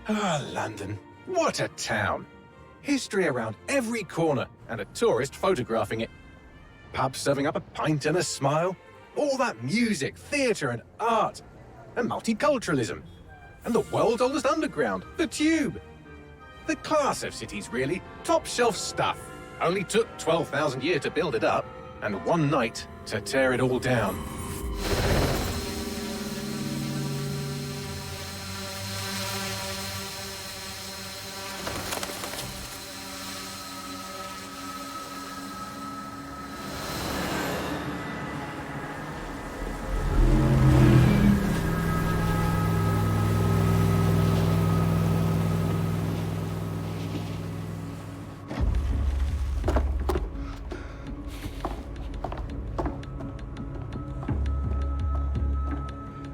Ah, London. What a town. History around every corner, and a tourist photographing it. Pubs serving up a pint and a smile. All that music, theatre and art. And multiculturalism. And the world's oldest underground, the Tube. The class of cities, really. Top shelf stuff. Only took 12,000 years to build it up, and one night to tear it all down.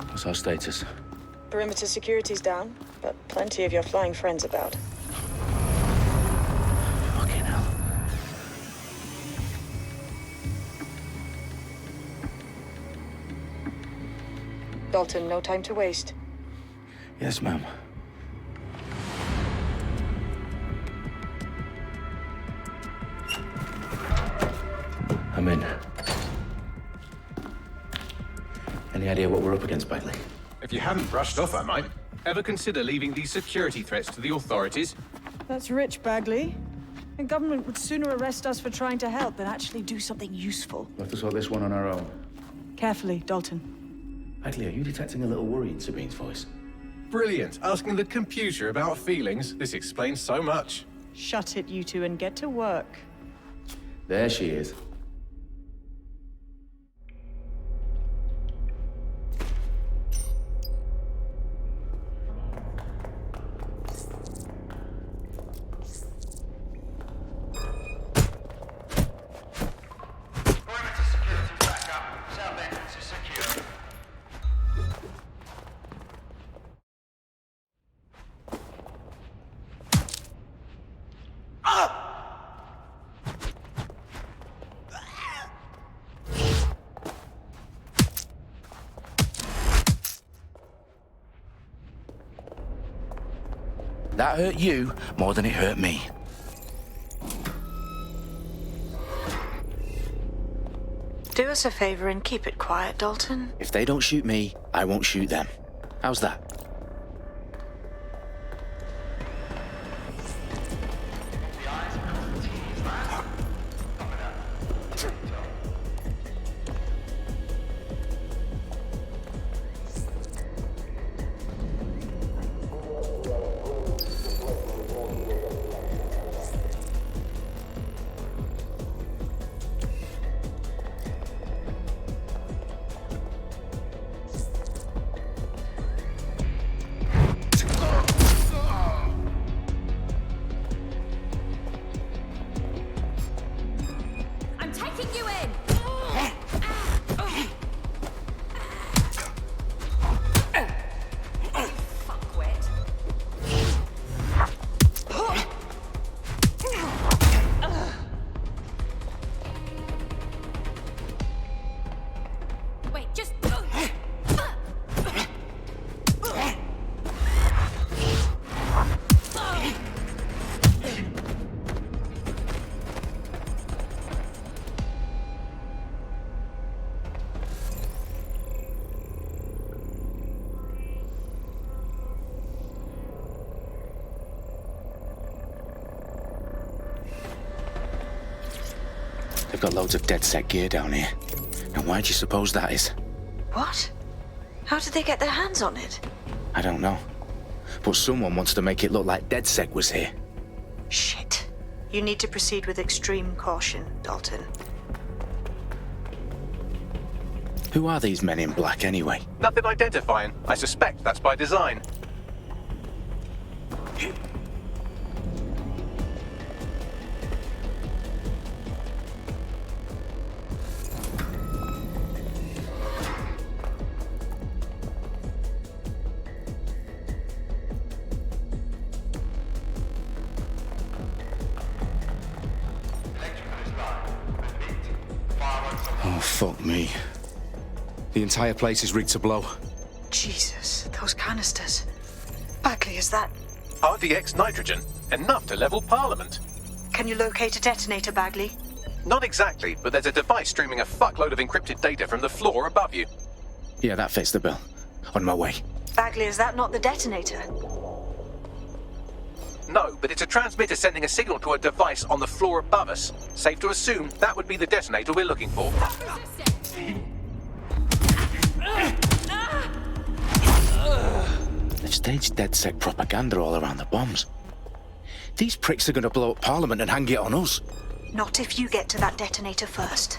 What's our status? Perimeter security's down, but plenty of your flying friends about. Fucking hell. Dalton, no time to waste. Yes, ma'am. I'm in. Any idea what we're up against, Bagley? If you hadn't brushed off, I might. Ever consider leaving these security threats to the authorities? That's rich, Bagley. The government would sooner arrest us for trying to help than actually do something useful. We'll have to sort this one on our own. Carefully, Dalton. Bagley, are you detecting a little worry in Sabine's voice? Brilliant. Asking the computer about feelings. This explains so much. Shut it, you two, and get to work. There she is. That hurt you more than it hurt me. Do us a favor and keep it quiet, Dalton. If they don't shoot me, I won't shoot them. How's that? I'm taking you in! Fuckwit. Wait, just... They've got loads of DedSec gear down here. Now why do you suppose that is? What? How did they get their hands on it? I don't know. But someone wants to make it look like DedSec was here. Shit. You need to proceed with extreme caution, Dalton. Who are these men in black anyway? Nothing identifying. I suspect that's by design. Oh, fuck me. The entire place is rigged to blow. Jesus, those canisters. Bagley, is that... RDX nitrogen, enough to level Parliament. Can you locate a detonator, Bagley? Not exactly, but there's a device streaming a fuckload of encrypted data from the floor above you. Yeah, that fits the bill. On my way. Bagley, is that not the detonator? No, but it's a transmitter sending a signal to a device on the floor above us. Safe to assume that would be the detonator we're looking for. They've staged DedSec propaganda all around the bombs. These pricks are going to blow up Parliament and hang it on us. Not if you get to that detonator first.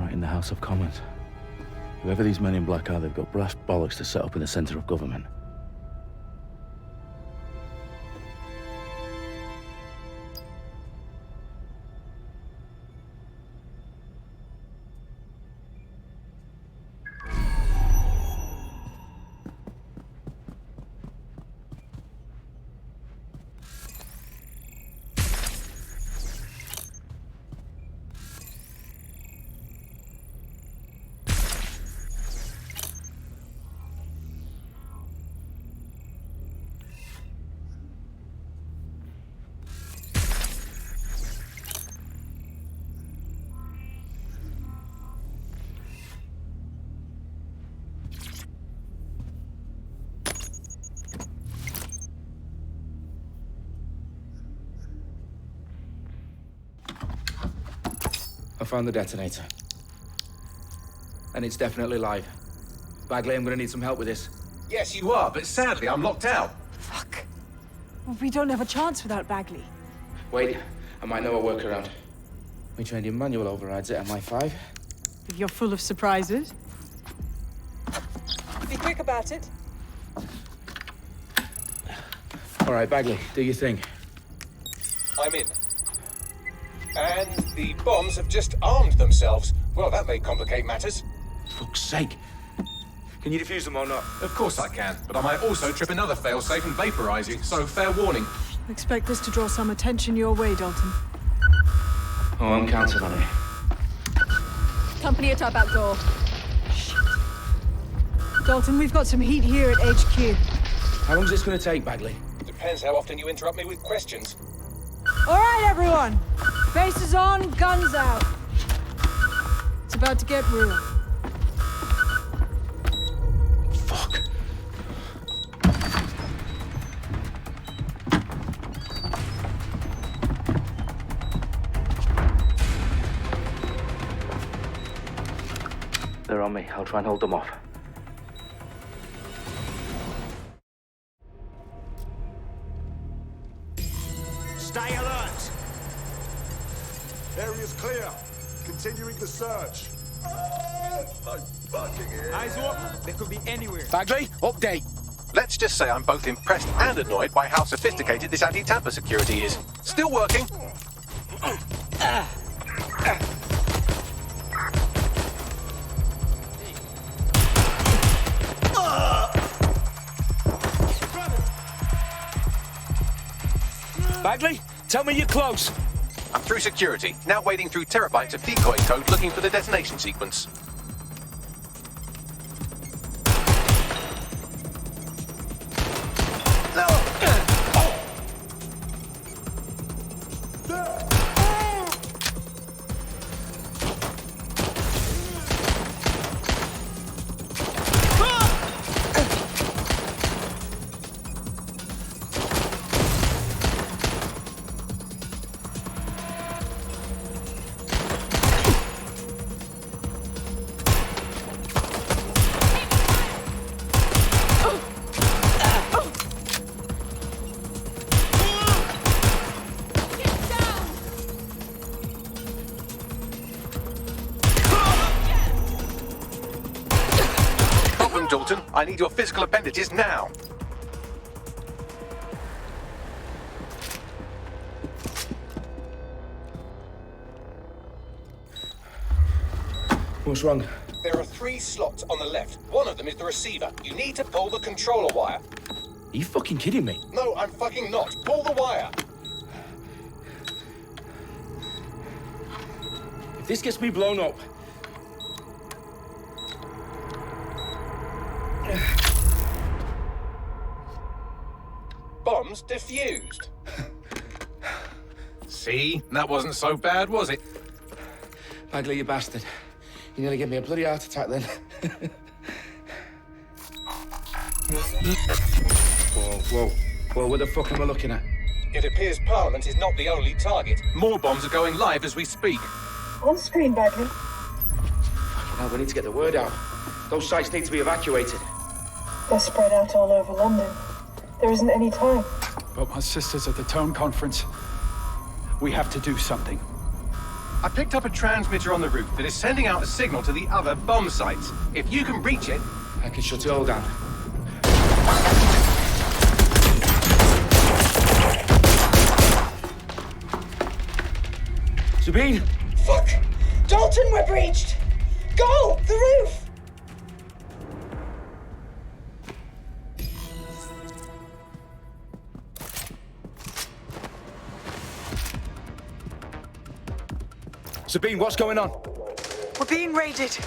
In the House of Commons. Whoever these men in black are, they've got brass bollocks to set up in the centre of government. I found the detonator. And it's definitely live. Bagley, I'm gonna need some help with this. Yes, you are, but sadly I'm locked out. Fuck. Well, we don't have a chance without Bagley. Wait, I might know a workaround. We trained in manual overrides at MI5. If you're full of surprises. Be quick about it. All right, Bagley, do your thing. I'm in. And the bombs have just armed themselves. Well, that may complicate matters. Fuck's sake. Can you defuse them or not? Of course I can, but I might also trip another failsafe and vaporize you, so fair warning. Expect this to draw some attention your way, Dalton. Oh, I'm counting on it. Company at our back door. Dalton, we've got some heat here at HQ. How long's this gonna take, Bagley? Depends how often you interrupt me with questions. All right, everyone. Faces on, guns out. It's about to get real. Fuck. They're on me. I'll try and hold them off. Stay alert! Area's clear. Continuing the search. I'm fucking here. Eyes up. They could be anywhere. Bagley, update. Let's just say I'm both impressed and annoyed by how sophisticated this anti-tamper security is. Still working. Bagley, tell me you're close. I'm through security, now wading through terabytes of decoy code looking for the detonation sequence. I need your physical appendages now. What's wrong? There are 3 slots on the left. One of them is the receiver. You need to pull the controller wire. Are you fucking kidding me? No, I'm fucking not. Pull the wire. If this gets me blown up... Bombs defused. See? That wasn't so bad, was it? Bagley, you bastard. You nearly gave me a bloody heart attack then. Whoa, what the fuck am I looking at? It appears Parliament is not the only target. More bombs are going live as we speak. On screen, Bagley. Fucking hell, we need to get the word out. Those sites need to be evacuated. They're spread out all over London. There isn't any time. But my sister's at the Tone Conference. We have to do something. I picked up a transmitter on the roof that is sending out a signal to the other bomb sites. If you can reach it... I can shut it all down. Sabine! Fuck! Dalton, we're breached! Go! The roof! Sabine, what's going on? We're being raided.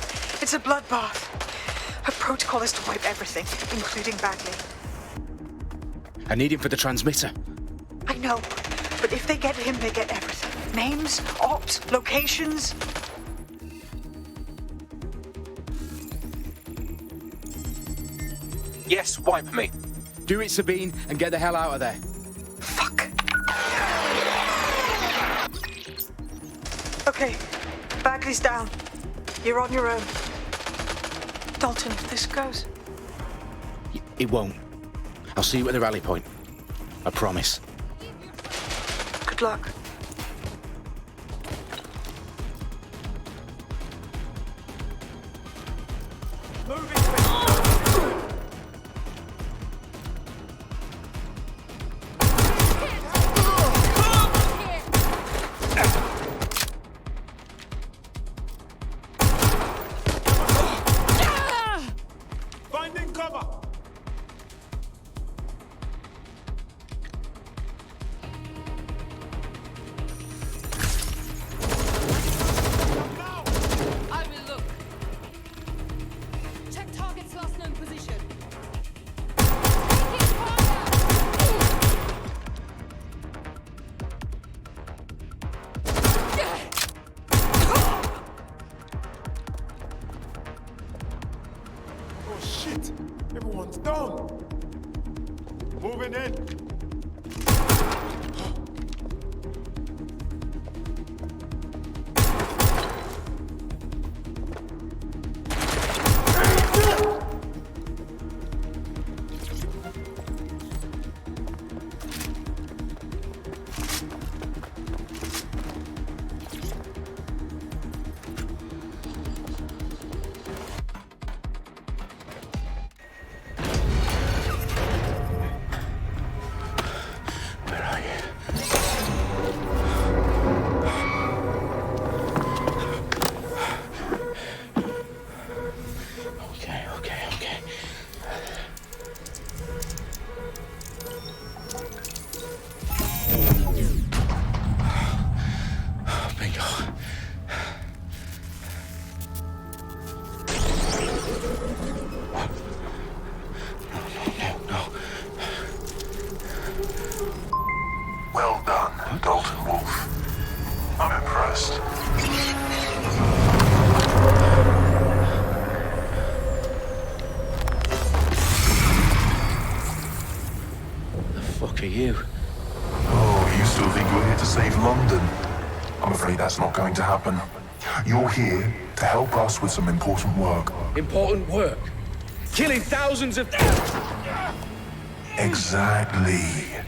It's a bloodbath. Her protocol is to wipe everything, including Bagley. I need him for the transmitter. I know, but if they get him, they get everything. Names, ops, locations. Yes, wipe me. Do it, Sabine, and get the hell out of there. Fuck. Okay, Bagley's down. You're on your own. Dalton, if this goes... It won't. I'll see you at the rally point. I promise. Good luck. Finding cover! I will look. Check target's last known position. Oh shit! Everyone's down! Moving in! Where are you? Okay. Bingo. No. Well done, Dalton Wolf. I'm impressed. The fuck are you? Oh, you still think you're here to save London? I'm afraid that's not going to happen. You're here to help us with some important work. Important work. Killing thousands of... Exactly.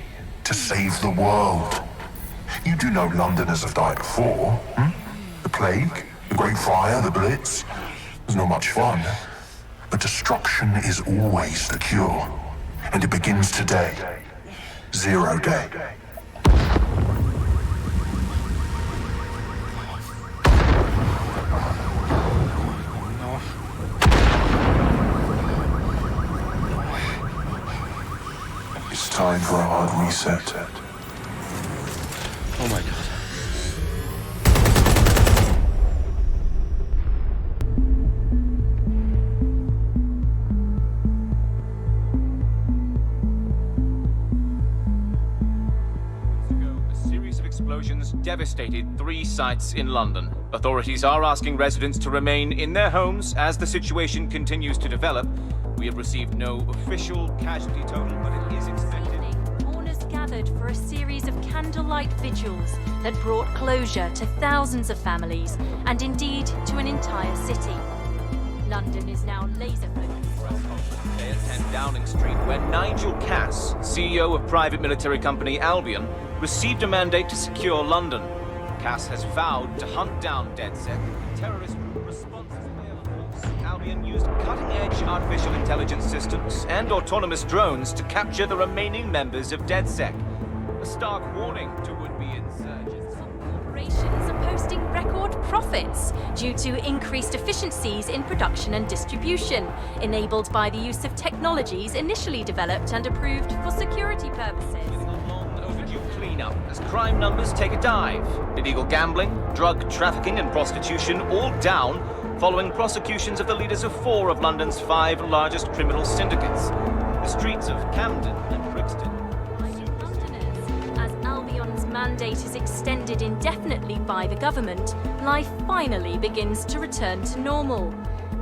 To save the world. You do know Londoners have died before, hmm? The Plague, the Great Fire, the Blitz. It was not much fun. But destruction is always the cure. And it begins today. Zero Day. It's time for a hard reset. Oh my God. Explosions devastated 3 sites in London. Authorities are asking residents to remain in their homes as the situation continues to develop. We have received no official casualty total, but it is expected. Mourners gathered for a series of candlelight vigils that brought closure to thousands of families and indeed to an entire city. London is now laser-focused. Today at 10 Downing Street, where Nigel Cass, CEO of private military company Albion, received a mandate to secure London. Cass has vowed to hunt down DedSec. Terrorist responses Albion used cutting-edge artificial intelligence systems and autonomous drones to capture the remaining members of DedSec. A stark warning to would-be insurgents. Corporations are posting record profits due to increased efficiencies in production and distribution, enabled by the use of technologies initially developed and approved for security purposes. Cleanup as crime numbers take a dive. Illegal gambling, drug trafficking and prostitution all down following prosecutions of the leaders of 4 of London's 5 largest criminal syndicates. The streets of Camden and Brixton. Londoners, as Albion's mandate is extended indefinitely by the government, life finally begins to return to normal.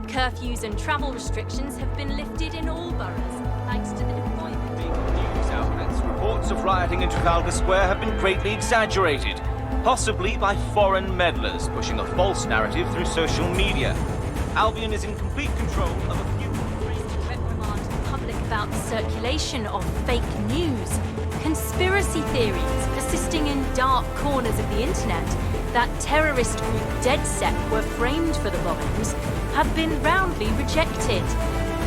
Curfews and travel restrictions have been lifted in all boroughs, thanks to the deployment. Reports of rioting in Trafalgar Square have been greatly exaggerated, possibly by foreign meddlers pushing a false narrative through social media. Albion is in complete control of a few... reprimand the public about the circulation of fake news, conspiracy theories persisting in dark corners of the internet that terrorist group DedSec were framed for the bombings have been roundly rejected.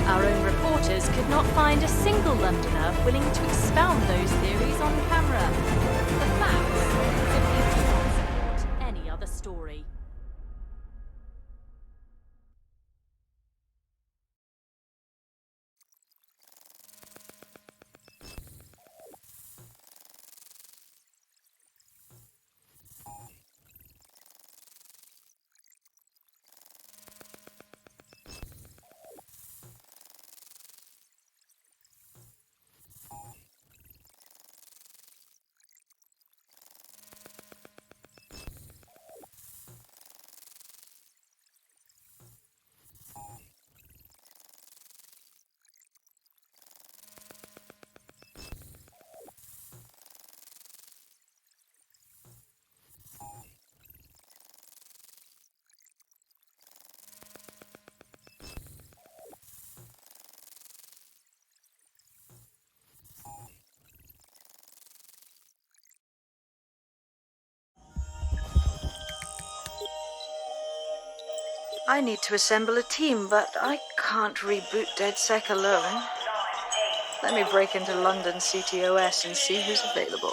Our own reporters could not find a single Londoner willing to expound those theories on camera. The facts simply do not support any other story. I need to assemble a team, but I can't reboot DedSec alone. Let me break into London CTOS and see who's available.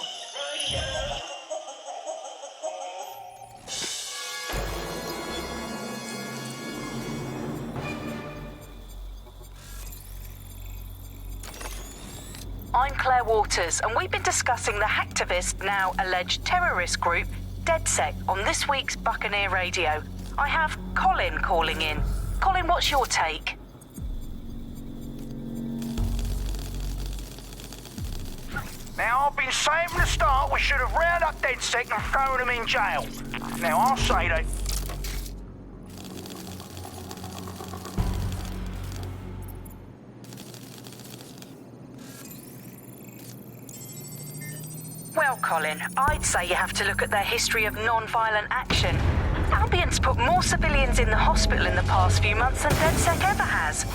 I'm Claire Waters, and we've been discussing the hacktivist, now alleged terrorist group, DedSec, on this week's Buccaneer Radio. I have Colin calling in. Colin, what's your take? Now, I've been saying from the start we should have rounded up DedSec and thrown them in jail. Now, I'll say that... Well, Colin, I'd say you have to look at their history of non-violent action. Albion's put more civilians in the hospital in the past few months than DedSec ever has.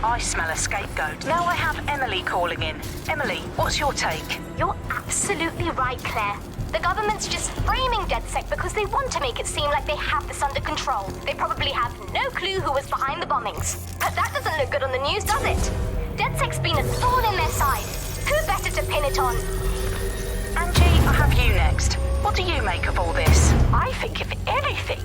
I smell a scapegoat. Now I have Emily calling in. Emily, what's your take? You're absolutely right, Claire. The government's just framing DedSec because they want to make it seem like they have this under control. They probably have no clue who was behind the bombings. But that doesn't look good on the news, does it? DedSec's been a thorn in their side. Who better to pin it on? Angie, I have you next. What do you make of all this? I think, if anything,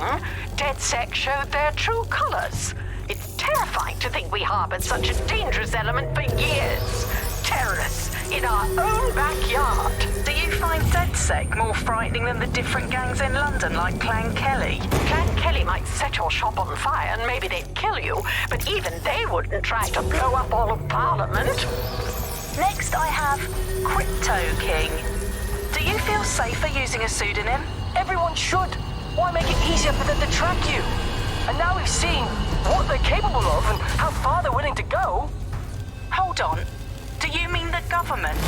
DedSec showed their true colors. It's terrifying to think we harbored such a dangerous element for years. Terrorists in our own backyard. Do you find DedSec more frightening than the different gangs in London, like Clan Kelly? Clan Kelly might set your shop on fire and maybe they'd kill you, but even they wouldn't try to blow up all of Parliament. Next, I have Crypto King. Do you feel safer using a pseudonym? Everyone should. Why make it easier for them to track you? And now we've seen what they're capable of and how far they're willing to go. Hold on. Do you mean the government?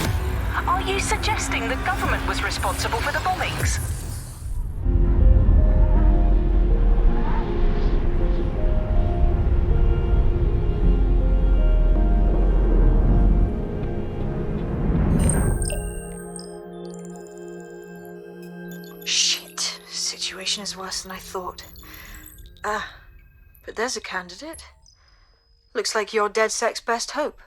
Are you suggesting the government was responsible for the bombings? Shit. Situation is worse than I thought. But there's a candidate. Looks like you're DedSec's best hope.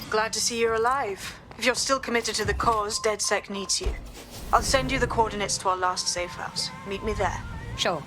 Glad to see you're alive. If you're still committed to the cause, DedSec needs you. I'll send you the coordinates to our last safe house. Meet me there. Sure.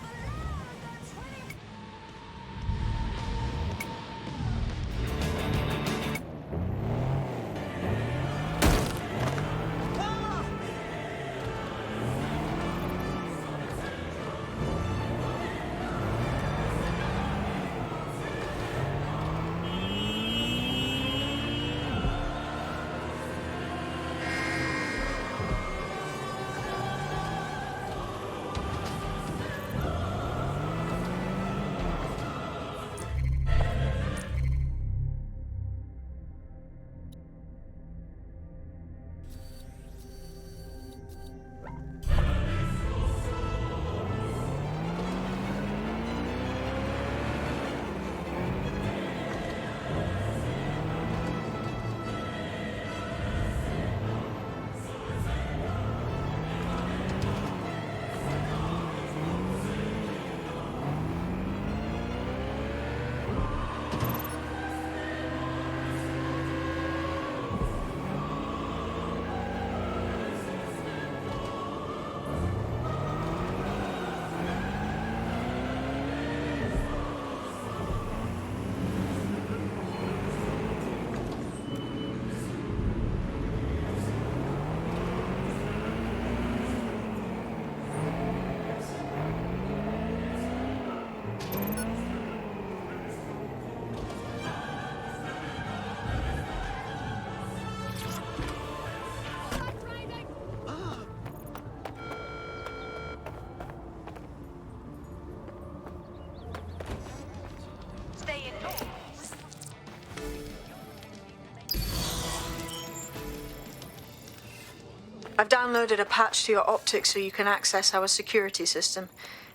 I've downloaded a patch to your optics so you can access our security system.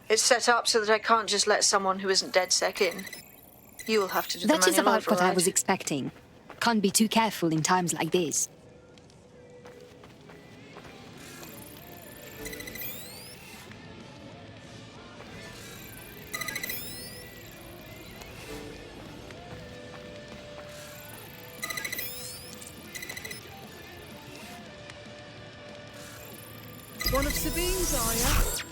It's set up so that I can't just let someone who isn't DedSec in. You'll have to do the That is manual about what I override. was expecting. Can't be too careful in times like this. One of Sabine's, are you?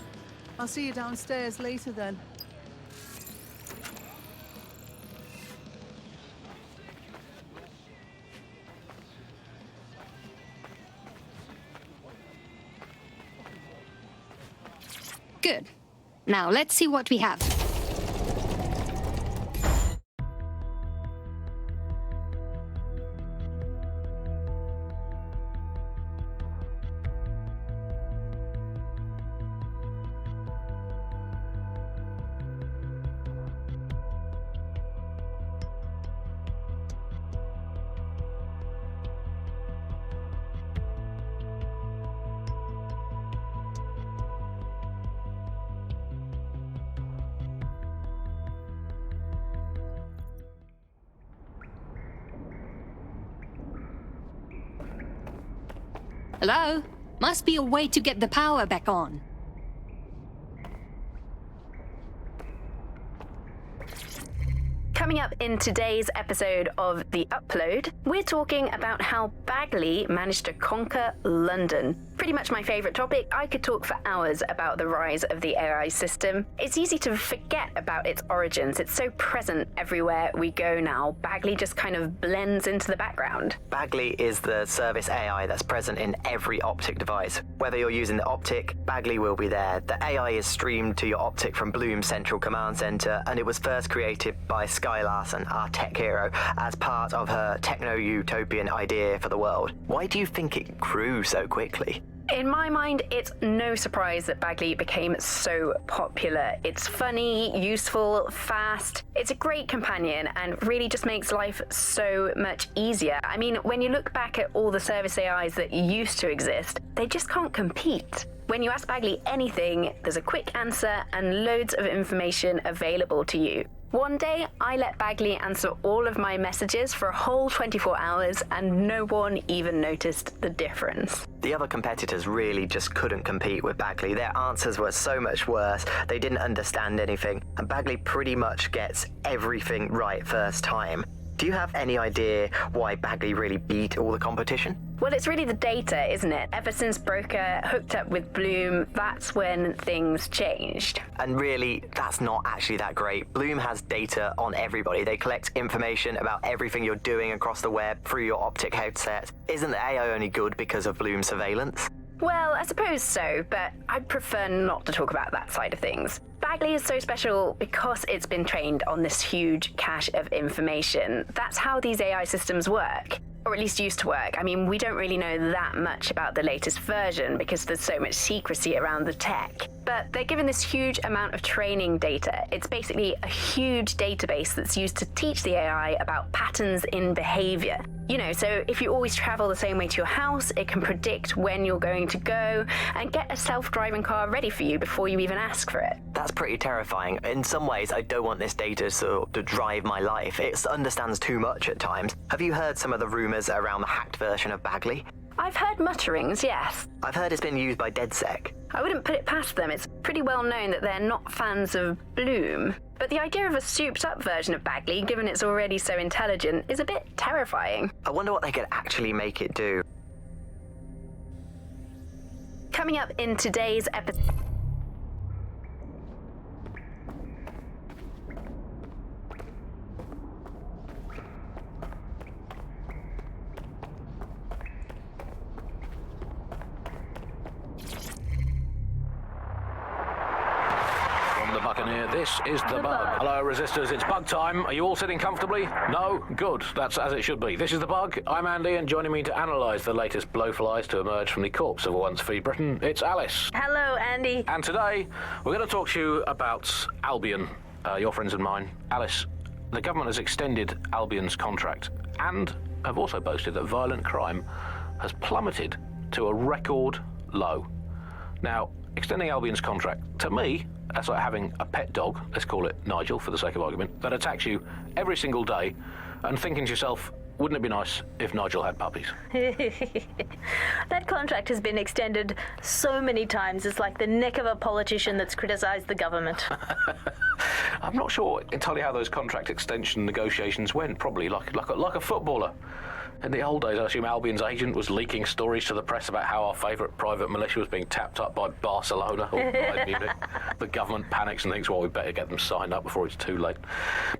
I'll see you downstairs later then. Good. Now let's see what we have. Hello? Must be a way to get the power back on. Coming up in today's episode of The Upload, we're talking about how Bagley managed to conquer London. Pretty much my favourite topic. I could talk for hours about the rise of the AI system. It's easy to forget about its origins. It's so present everywhere we go now. Bagley just kind of blends into the background. Bagley is the service AI that's present in every Optic device. Whether you're using the Optic, Bagley will be there. The AI is streamed to your Optic from Bloom's central command center, and it was first created by Sky Larson, our tech hero, as part of her techno-utopian idea for the world. Why do you think it grew so quickly? In my mind, it's no surprise that Bagley became so popular. It's funny, useful, fast. It's a great companion and really just makes life so much easier. I mean, when you look back at all the service AIs that used to exist, they just can't compete. When you ask Bagley anything, there's a quick answer and loads of information available to you. One day, I let Bagley answer all of my messages for a whole 24 hours and no one even noticed the difference. The other competitors really just couldn't compete with Bagley. Their answers were so much worse. They didn't understand anything, and Bagley pretty much gets everything right first time. Do you have any idea why Bagley really beat all the competition? Well, it's really the data, isn't it? Ever since Broker hooked up with Bloom, that's when things changed. And really, that's not actually that great. Bloom has data on everybody. They collect information about everything you're doing across the web through your Optic headset. Isn't the AI only good because of Bloom surveillance? Well, I suppose so, but I'd prefer not to talk about that side of things. Bagley is so special because it's been trained on this huge cache of information. That's how these AI systems work. Or at least used to work. I mean, we don't really know that much about the latest version because there's so much secrecy around the tech. But they're given this huge amount of training data. It's basically a huge database that's used to teach the AI about patterns in behavior. You know, so if you always travel the same way to your house, it can predict when you're going to go and get a self-driving car ready for you before you even ask for it. That's pretty terrifying. In some ways, I don't want this data to drive my life. It understands too much at times. Have you heard some of the rumors around the hacked version of Bagley? I've heard mutterings, yes. I've heard it's been used by DedSec. I wouldn't put it past them. It's pretty well known that they're not fans of Bloom. But the idea of a souped-up version of Bagley, given it's already so intelligent, is a bit terrifying. I wonder what they could actually make it do. Coming up in today's episode... This is The Bug. Hello, Resistors. It's bug time. Are you all sitting comfortably? No? Good. That's as it should be. This is The Bug. I'm Andy, and joining me to analyse the latest blowflies to emerge from the corpse of a once free Britain, it's Alice. Hello, Andy. And today, we're going to talk to you about Albion, your friends and mine. Alice, the government has extended Albion's contract and have also boasted that violent crime has plummeted to a record low. Now, extending Albion's contract, to me, that's like having a pet dog, let's call it Nigel for the sake of argument, that attacks you every single day and thinking to yourself, wouldn't it be nice if Nigel had puppies? That contract has been extended so many times, it's like the neck of a politician that's criticised the government. I'm not sure entirely how those contract extension negotiations went, probably like a footballer. In the old days, I assume Albion's agent was leaking stories to the press about how our favourite private militia was being tapped up by Barcelona or Bayern Munich. The government panics and thinks, well, we better get them signed up before it's too late.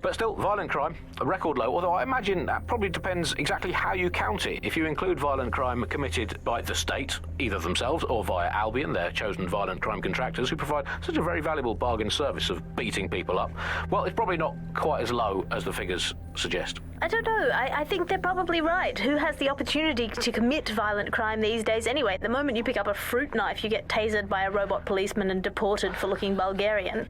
But still, violent crime, a record low, although I imagine that probably depends exactly how you count it. If you include violent crime committed by the state, either themselves or via Albion, their chosen violent crime contractors who provide such a very valuable bargain service of beating people up, well, it's probably not quite as low as the figures suggest. I don't know. I think they're probably right. Who has the opportunity to commit violent crime these days anyway? The moment you pick up a fruit knife, you get tasered by a robot policeman and deported for looking Bulgarian.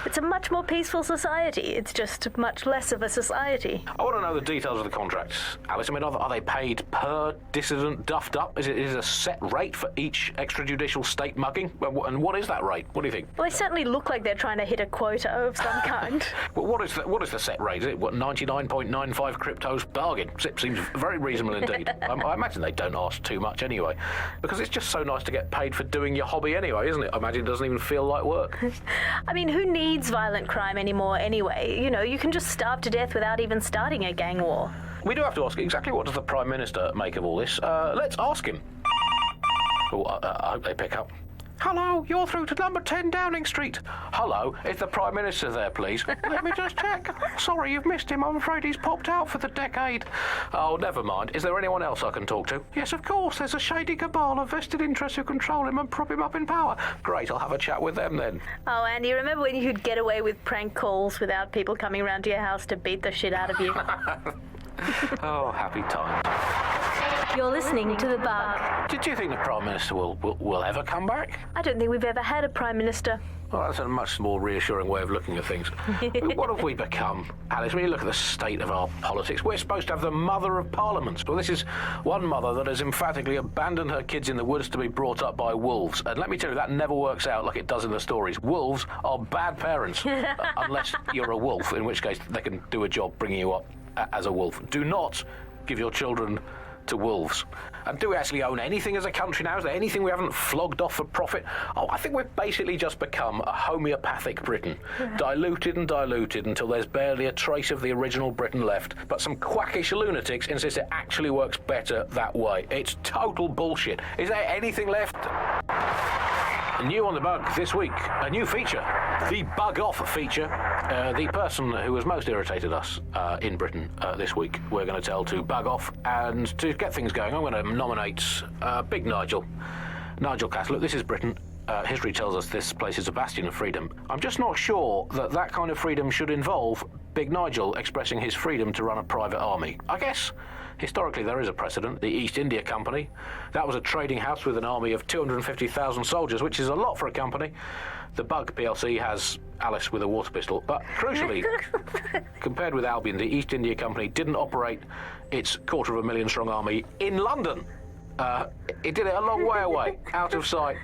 It's a much more peaceful society. It's just much less of a society. I want to know the details of the contracts, Alice. I mean, are they paid per dissident duffed up? Is it a set rate for each extrajudicial state mugging? And what is that rate? What do you think? Well, they certainly look like they're trying to hit a quota of some kind. Well, what is the set rate? Is it, 99.95 cryptos bargain? Seems very reasonable indeed. I imagine they don't ask too much anyway, because it's just so nice to get paid for doing your hobby anyway, isn't it? I imagine it doesn't even feel like work. I mean, who needs violent crime anymore anyway? You know, you can just starve to death without even starting a gang war. We do have to ask, exactly what does the Prime Minister make of all this? Let's ask him. Oh, I hope they pick up. Hello, you're through to number 10 Downing Street. Hello, is the Prime Minister there, please? Let me just check. Sorry, you've missed him. I'm afraid he's popped out for the decade. Oh, never mind. Is there anyone else I can talk to? Yes, of course. There's a shady cabal of vested interests who control him and prop him up in power. Great, I'll have a chat with them then. Oh, Andy, remember when you could get away with prank calls without people coming around to your house to beat the shit out of you? Oh, happy times. You're listening to The Bug. Did you think the Prime Minister will ever come back? I don't think we've ever had a Prime Minister. Well, that's a much more reassuring way of looking at things. What have we become, Alice? When you look at the state of our politics, we're supposed to have the mother of parliaments. Well, this is one mother that has emphatically abandoned her kids in the woods to be brought up by wolves. And let me tell you, that never works out like it does in the stories. Wolves are bad parents, unless you're a wolf, in which case they can do a job bringing you up as a wolf. Do not give your children to wolves. And do we actually own anything as a country now? Is there anything we haven't flogged off for profit? Oh, I think we've basically just become a homeopathic Britain. Diluted and diluted until there's barely a trace of the original Britain left. But some quackish lunatics insist it actually works better that way. It's total bullshit. Is there anything left? New on The Bug this week, a new feature, the Bug Off feature. The person who has most irritated us in Britain this week, we're going to tell to bug off. And to get things going, I'm going to nominate Big Nigel Cass. Look, this is Britain. History tells us this place is a bastion of freedom. I'm just not sure that kind of freedom should involve Big Nigel expressing his freedom to run a private army. I guess historically there is a precedent. The East India Company, that was a trading house with an army of 250,000 soldiers, which is a lot for a company. The Bug PLC has Alice with a water pistol, but crucially, compared with Albion, the East India Company didn't operate its 250,000 strong army in London. It did it a long way away, out of sight,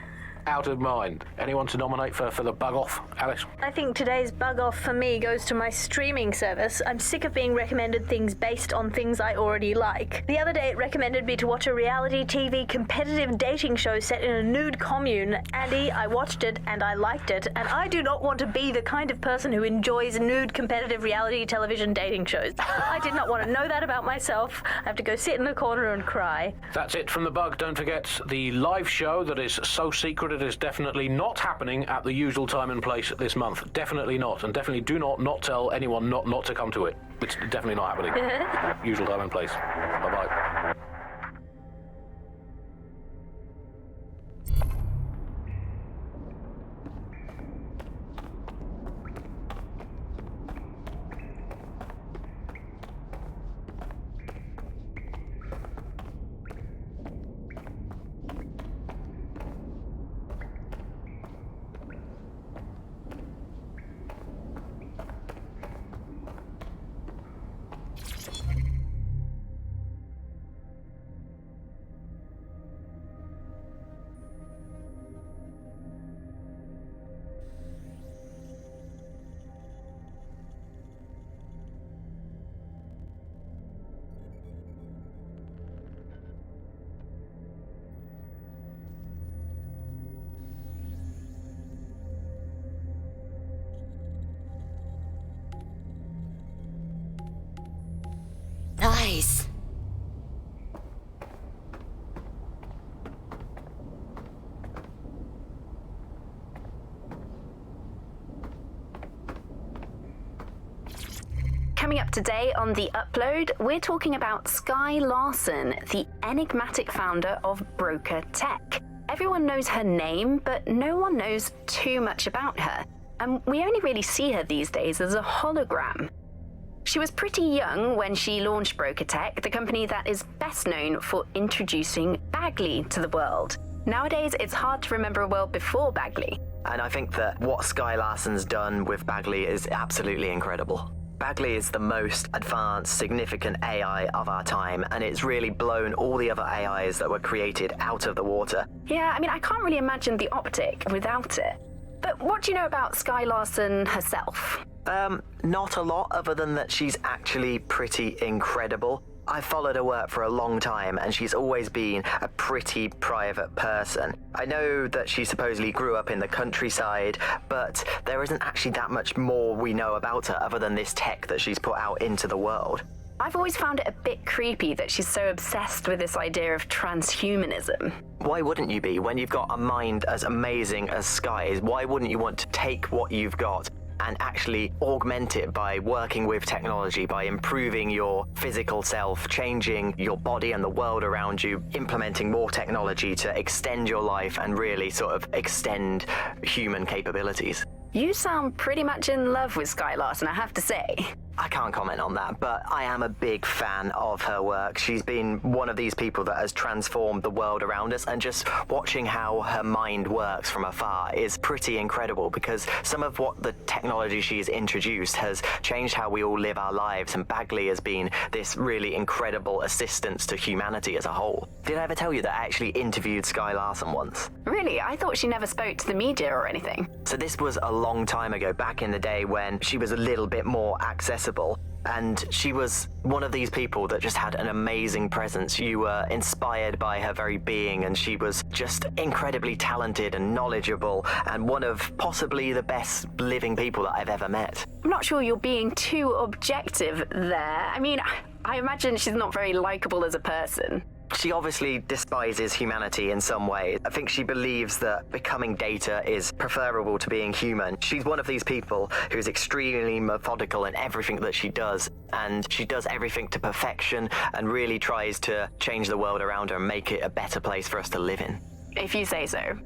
out of mind. Anyone to nominate for the Bug Off, Alice? I think today's Bug Off for me goes to my streaming service. I'm sick of being recommended things based on things I already like. The other day it recommended me to watch a reality TV competitive dating show set in a nude commune. Andy, I watched it and I liked it, and I do not want to be the kind of person who enjoys nude competitive reality television dating shows. I did not want to know that about myself. I have to go sit in a corner and cry. That's it from The Bug. Don't forget the live show that is so secret it is definitely not happening at the usual time and place this month. Definitely not. And definitely do not tell anyone not to come to it. It's definitely not happening. Usual time and place. Bye-bye. place. Coming up today on The Upload, we're talking about Skye Larson, the enigmatic founder of Broker Tech. Everyone knows her name, but no one knows too much about her, and we only really see her these days as a hologram. She was pretty young when she launched Broker Tech, the company that is best known for introducing Bagley to the world. Nowadays, it's hard to remember a world before Bagley. And I think that what Skye Larson's done with Bagley is absolutely incredible. Bagley is the most advanced, significant AI of our time, and it's really blown all the other AIs that were created out of the water. Yeah, I mean, I can't really imagine the Optic without it. But what do you know about Skye Larson herself? Not a lot, other than that she's actually pretty incredible. I've followed her work for a long time, and she's always been a pretty private person. I know that she supposedly grew up in the countryside, but there isn't actually that much more we know about her other than this tech that she's put out into the world. I've always found it a bit creepy that she's so obsessed with this idea of transhumanism. Why wouldn't you be? When you've got a mind as amazing as Skye's, why wouldn't you want to take what you've got and actually augment it by working with technology, by improving your physical self, changing your body and the world around you, implementing more technology to extend your life and really sort of extend human capabilities? You sound pretty much in love with Skye Larson, I have to say. I can't comment on that, but I am a big fan of her work. She's been one of these people that has transformed the world around us, and just watching how her mind works from afar is pretty incredible, because some of what the technology she's introduced has changed how we all live our lives, and Bagley has been this really incredible assistance to humanity as a whole. Did I ever tell you that I actually interviewed Skye Larson once? Really? I thought she never spoke to the media or anything. So this was a long time ago, back in the day when she was a little bit more accessible. And she was one of these people that just had an amazing presence. You were inspired by her very being, and she was just incredibly talented and knowledgeable, and one of possibly the best living people that I've ever met. I'm not sure you're being too objective there. I mean, I imagine she's not very likable as a person. She obviously despises humanity in some way. I think she believes that becoming data is preferable to being human. She's one of these people who's extremely methodical in everything that she does, and she does everything to perfection and really tries to change the world around her and make it a better place for us to live in. If you say so.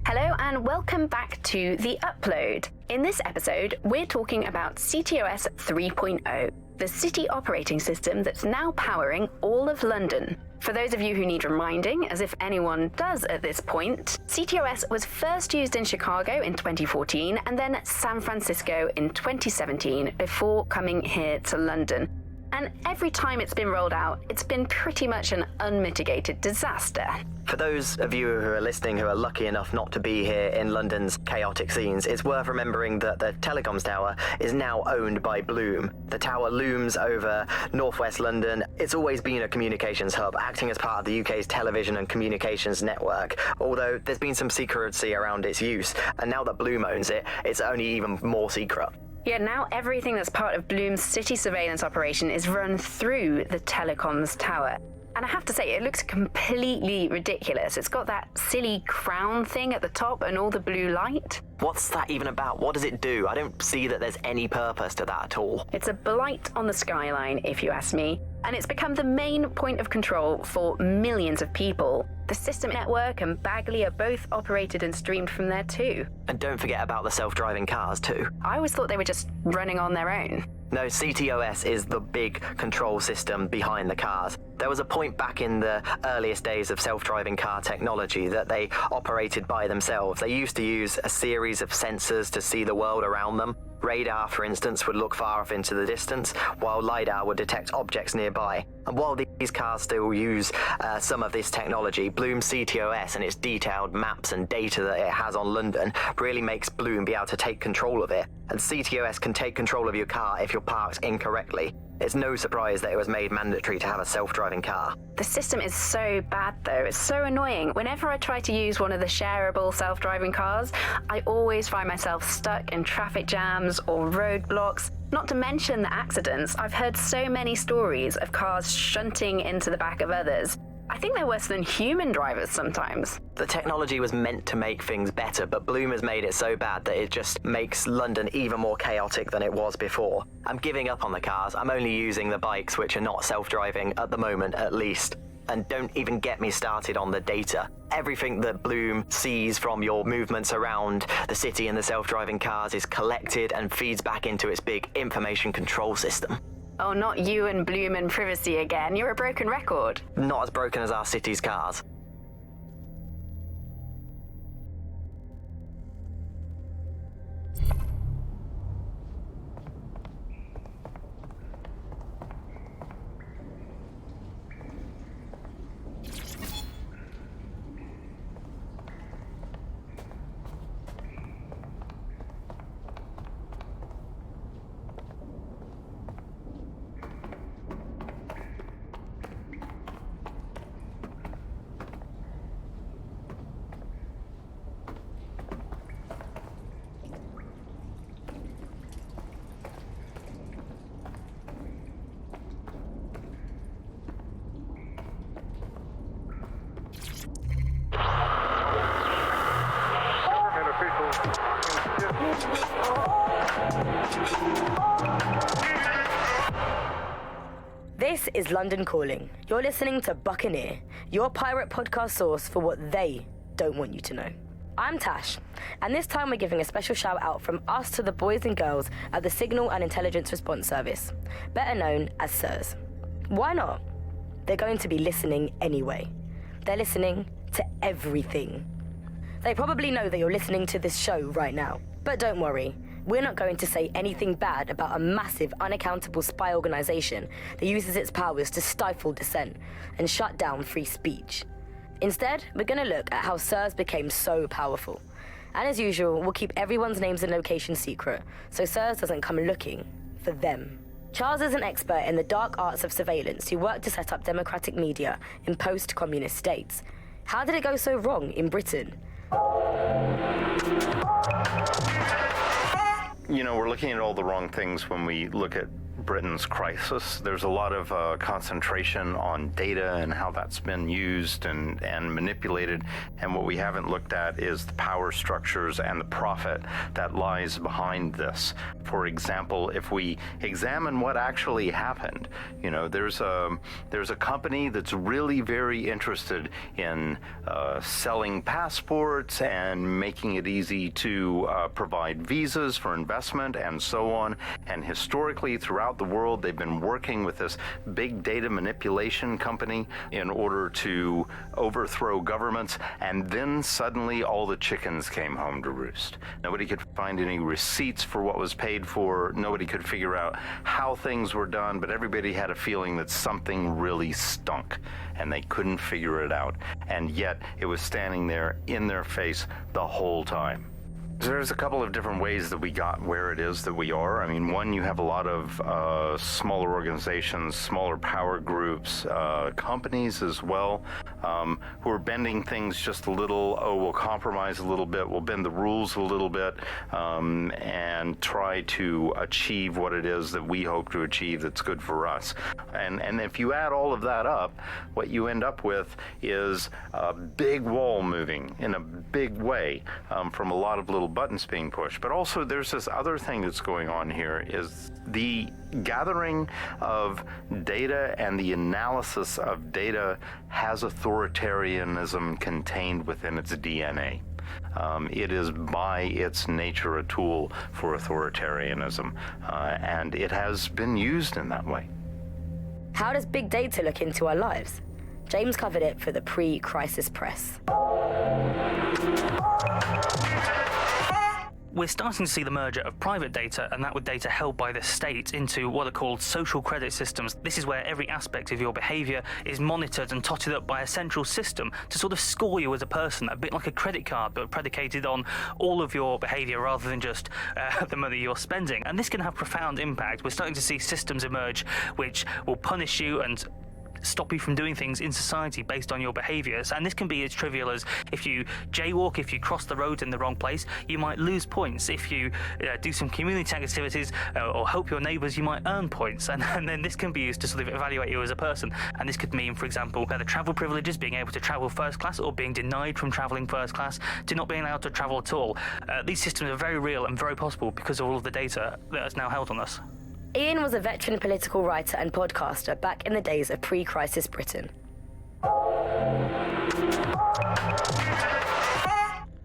Hello and welcome back to The Upload. In this episode, we're talking about CTOS 3.0, the city operating system that's now powering all of London. For those of you who need reminding, as if anyone does at this point, CTOS was first used in Chicago in 2014 and then San Francisco in 2017 before coming here to London. And every time it's been rolled out, it's been pretty much an unmitigated disaster. For those of you who are listening who are lucky enough not to be here in London's chaotic scenes, it's worth remembering that the telecoms tower is now owned by Bloom. The tower looms over northwest London. It's always been a communications hub, acting as part of the UK's television and communications network, although there's been some secrecy around its use, and now that Bloom owns it, it's only even more secret. Yeah, now everything that's part of Bloom's city surveillance operation is run through the telecoms tower. And I have to say, it looks completely ridiculous. It's got that silly crown thing at the top and all the blue light. What's that even about? What does it do? I don't see that there's any purpose to that at all. It's a blight on the skyline, if you ask me. And it's become the main point of control for millions of people. The System Network and Bagley are both operated and streamed from there too. And don't forget about the self-driving cars too. I always thought they were just running on their own. No, CTOS is the big control system behind the cars. There was a point back in the earliest days of self-driving car technology that they operated by themselves. They used to use a series of sensors to see the world around them. Radar, for instance, would look far off into the distance, while LiDAR would detect objects nearby. And while these cars still use some of this technology, Bloom's CTOS and its detailed maps and data that it has on London really makes Bloom be able to take control of it. And CTOS can take control of your car if you're parked incorrectly. It's no surprise that it was made mandatory to have a self-driving car. The system is so bad though, it's so annoying. Whenever I try to use one of the shareable self-driving cars, I always find myself stuck in traffic jams or roadblocks. Not to mention the accidents. I've heard so many stories of cars shunting into the back of others. I think they're worse than human drivers sometimes. The technology was meant to make things better, but Bloom has made it so bad that it just makes London even more chaotic than it was before. I'm giving up on the cars. I'm only using the bikes, which are not self-driving at the moment, at least. And don't even get me started on the data. Everything that Bloom sees from your movements around the city and the self-driving cars is collected and feeds back into its big information control system. Oh, not you and Bloom and privacy again. You're a broken record. Not as broken as our city's cars. This is London Calling. You're listening to Buccaneer, your pirate podcast source for what they don't want you to know. I'm Tash, and this time we're giving a special shout out from us to the boys and girls at the Signal and Intelligence Response Service, better known as SIRS. Why not? They're going to be listening anyway. They're listening to everything. They probably know that you're listening to this show right now, but don't worry. We're not going to say anything bad about a massive, unaccountable spy organization that uses its powers to stifle dissent and shut down free speech. Instead, we're going to look at how SIRS became so powerful. And as usual, we'll keep everyone's names and locations secret, so SIRS doesn't come looking for them. Charles is an expert in the dark arts of surveillance who worked to set up democratic media in post-communist states. How did it go so wrong in Britain? You know, we're looking at all the wrong things when we look at Britain's crisis. There's a lot of concentration on data and how that's been used and manipulated. And what we haven't looked at is the power structures and the profit that lies behind this. For example, if we examine what actually happened, you know, there's a company that's really very interested in selling passports and making it easy to provide visas for investment and so on. And historically, throughout the world, they've been working with this big data manipulation company in order to overthrow governments, and then suddenly all the chickens came home to roost. Nobody could find any receipts for what was paid for. Nobody could figure out how things were done, but everybody had a feeling that something really stunk, and they couldn't figure it out. And yet it was standing there in their face the whole time. There's a couple of different ways that we got where it is that we are. I mean, one, you have a lot of smaller organizations, smaller power groups, companies as well, who are bending things just a little. Oh, we'll compromise a little bit, we'll bend the rules a little bit, and try to achieve what it is that we hope to achieve that's good for us. And if you add all of that up, what you end up with is a big wall moving in a big way from a lot of little buttons being pushed. But also there's this other thing that's going on here, is the gathering of data and the analysis of data has authoritarianism contained within its DNA. It is by its nature a tool for authoritarianism, and it has been used in that way. How does big data look into our lives? James covered it for the pre-crisis press. We're starting to see the merger of private data and that with data held by the state into what are called social credit systems. This is where every aspect of your behaviour is monitored and totted up by a central system to sort of score you as a person, a bit like a credit card, but predicated on all of your behaviour rather than just the money you're spending. And this can have profound impact. We're starting to see systems emerge which will punish you and stop you from doing things in society based on your behaviours. And this can be as trivial as if you jaywalk, if you cross the road in the wrong place, you might lose points. If you do some community activities or help your neighbours, you might earn points. And then this can be used to sort of evaluate you as a person. And this could mean, for example, the travel privileges, being able to travel first class or being denied from travelling first class to not being allowed to travel at all. These systems are very real and very possible because of all of the data that is now held on us. Ian was a veteran political writer and podcaster back in the days of pre-crisis Britain.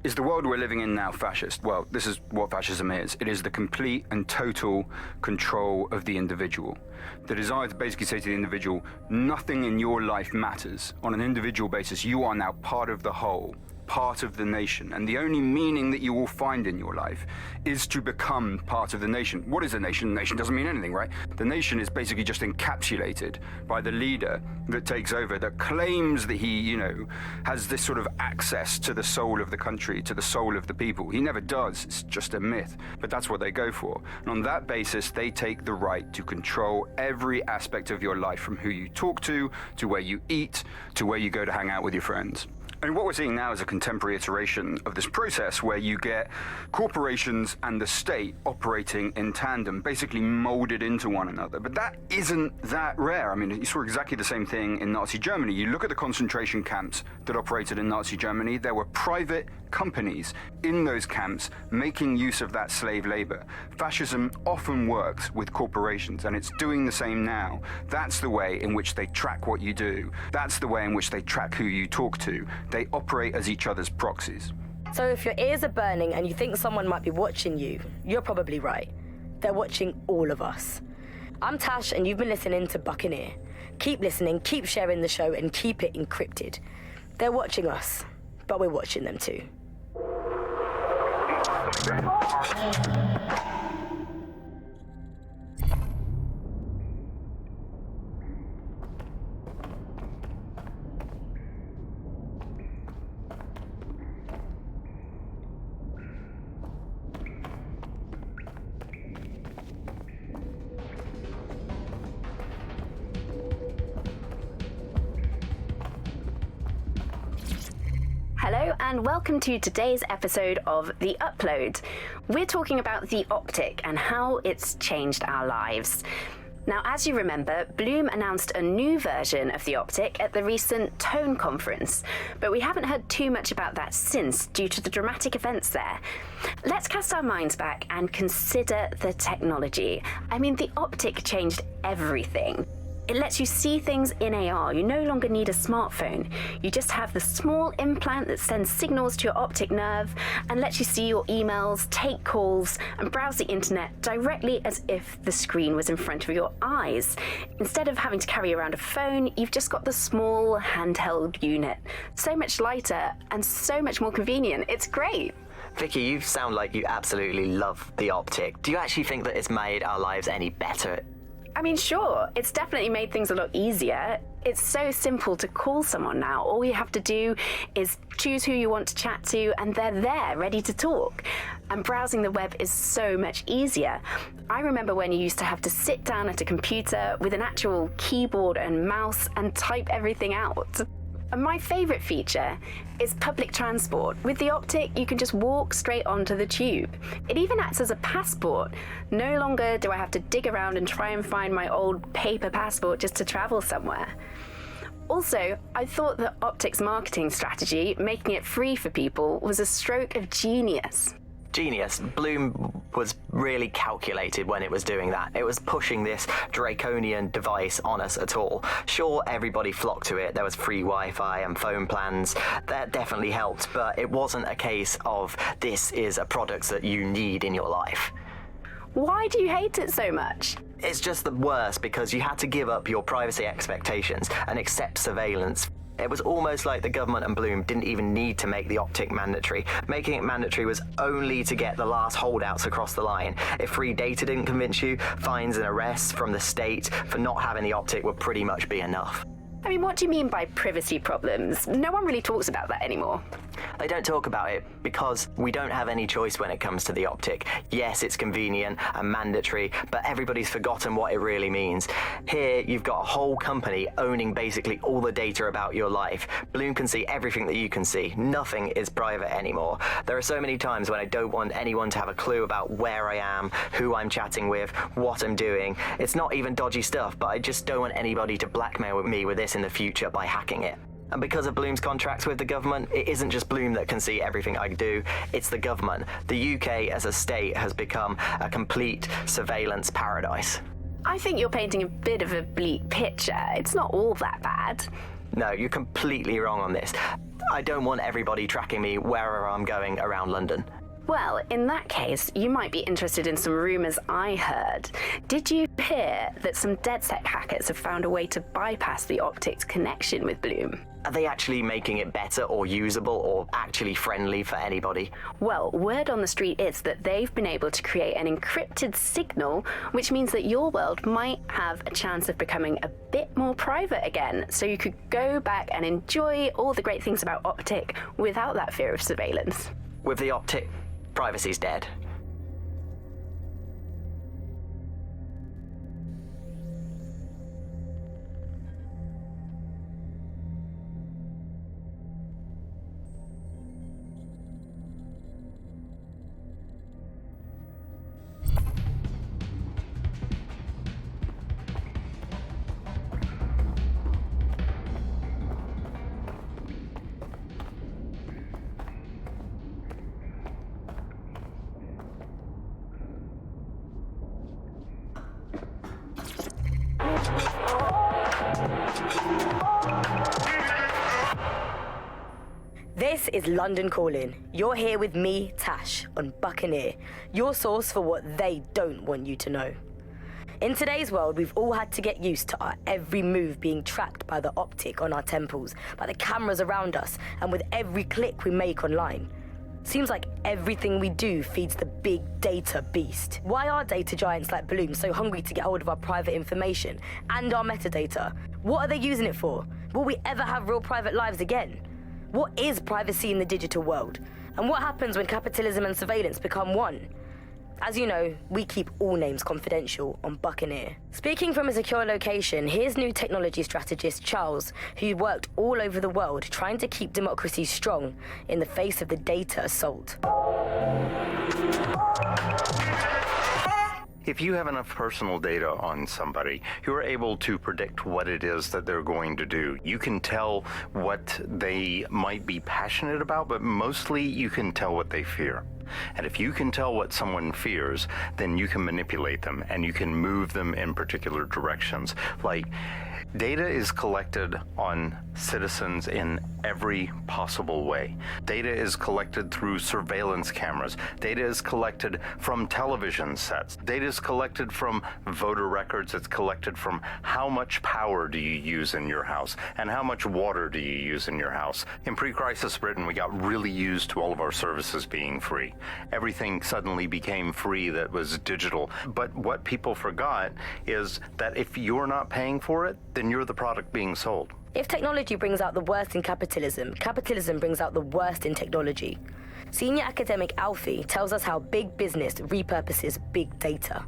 Is the world we're living in now fascist? Well, this is what fascism is. It is the complete and total control of the individual. The desire to basically say to the individual, nothing in your life matters. On an individual basis, you are now part of the whole, part of the nation, and the only meaning that you will find in your life is to become part of the nation. What is a nation? The nation doesn't mean anything, right? The nation is basically just encapsulated by the leader that takes over, that claims that he, has this sort of access to the soul of the country, to the soul of the people. He never does. It's just a myth, but that's what they go for. And on that basis, they take the right to control every aspect of your life, from who you talk to where you eat, to where you go to hang out with your friends. And what we're seeing now is a contemporary iteration of this process where you get corporations and the state operating in tandem, basically molded into one another. But that isn't that rare. I mean, you saw exactly the same thing in Nazi Germany. You look at the concentration camps that operated in Nazi Germany, there were private companies in those camps making use of that slave labor. Fascism often works with corporations, and it's doing the same now. That's the way in which they track what you do. That's the way in which they track who you talk to. They operate as each other's proxies. So if your ears are burning and you think someone might be watching you, you're probably right. They're watching all of us. I'm Tash, and you've been listening to Buccaneer. Keep listening, keep sharing the show, and keep it encrypted. They're watching us, but we're watching them too. Hello and welcome to today's episode of The Upload. We're talking about the Optic and how it's changed our lives. Now, as you remember, Bloom announced a new version of the Optic at the recent Tone conference, but we haven't heard too much about that since due to the dramatic events there. Let's cast our minds back and consider the technology. I mean, the Optic changed everything. It lets you see things in AR. You no longer need a smartphone. You just have the small implant that sends signals to your optic nerve and lets you see your emails, take calls, and browse the internet directly as if the screen was in front of your eyes. Instead of having to carry around a phone, you've just got the small handheld unit. So much lighter and so much more convenient. It's great. Vicky, you sound like you absolutely love the Optic. Do you actually think that it's made our lives any better? I mean, sure, it's definitely made things a lot easier. It's so simple to call someone now. All you have to do is choose who you want to chat to, and they're there, ready to talk. And browsing the web is so much easier. I remember when you used to have to sit down at a computer with an actual keyboard and mouse and type everything out. And my favourite feature is public transport. With the Optic, you can just walk straight onto the tube. It even acts as a passport. No longer do I have to dig around and try and find my old paper passport just to travel somewhere. Also, I thought that Optic's marketing strategy, making it free for people, was a stroke of genius. Genius. Bloom was really calculated when it was doing that. It was pushing this draconian device on us at all. Sure, everybody flocked to it. There was free Wi-Fi and phone plans. That definitely helped, but it wasn't a case of this is a product that you need in your life. Why do you hate it so much? It's just the worst because you had to give up your privacy expectations and accept surveillance. It was almost like the government and Bloom didn't even need to make the optic mandatory. Making it mandatory was only to get the last holdouts across the line. If free data didn't convince you, fines and arrests from the state for not having the optic would pretty much be enough. I mean, what do you mean by privacy problems? No one really talks about that anymore. They don't talk about it because we don't have any choice when it comes to the optic. Yes, it's convenient and mandatory, but everybody's forgotten what it really means. Here, you've got a whole company owning basically all the data about your life. Bloom can see everything that you can see. Nothing is private anymore. There are so many times when I don't want anyone to have a clue about where I am, who I'm chatting with, what I'm doing. It's not even dodgy stuff, but I just don't want anybody to blackmail me with this in the future by hacking it. And because of Bloom's contracts with the government, it isn't just Bloom that can see everything I do, it's the government. The UK as a state has become a complete surveillance paradise. I think you're painting a bit of a bleak picture. It's not all that bad. No, you're completely wrong on this. I don't want everybody tracking me wherever I'm going around London. Well, in that case, you might be interested in some rumours I heard. Did you hear that some DedSec hackers have found a way to bypass the optic's connection with Bloom? Are they actually making it better or usable or actually friendly for anybody? Well, word on the street is that they've been able to create an encrypted signal, which means that your world might have a chance of becoming a bit more private again, so you could go back and enjoy all the great things about Optic without that fear of surveillance. With the Optic, privacy's dead. This is London Calling. You're here with me, Tash, on Buccaneer, your source for what they don't want you to know. In today's world, we've all had to get used to our every move being tracked by the optic on our temples, by the cameras around us, and with every click we make online. Seems like everything we do feeds the big data beast. Why are data giants like Bloom so hungry to get hold of our private information and our metadata? What are they using it for? Will we ever have real private lives again? What is privacy in the digital world? And what happens when capitalism and surveillance become one? As you know, we keep all names confidential on Buccaneer. Speaking from a secure location, here's new technology strategist Charles, who worked all over the world trying to keep democracy strong in the face of the data assault. If you have enough personal data on somebody, you're able to predict what it is that they're going to do. You can tell what they might be passionate about, but mostly you can tell what they fear. And if you can tell what someone fears, then you can manipulate them and you can move them in particular directions. Like, data is collected on citizens in every possible way. Data is collected through surveillance cameras. Data is collected from television sets. Data is collected from voter records. It's collected from how much power do you use in your house and how much water do you use in your house. In pre-crisis Britain, we got really used to all of our services being free. Everything suddenly became free that was digital. But what people forgot is that if you're not paying for it, then you're the product being sold. If technology brings out the worst in capitalism, capitalism brings out the worst in technology. Senior academic Alfie tells us how big business repurposes big data.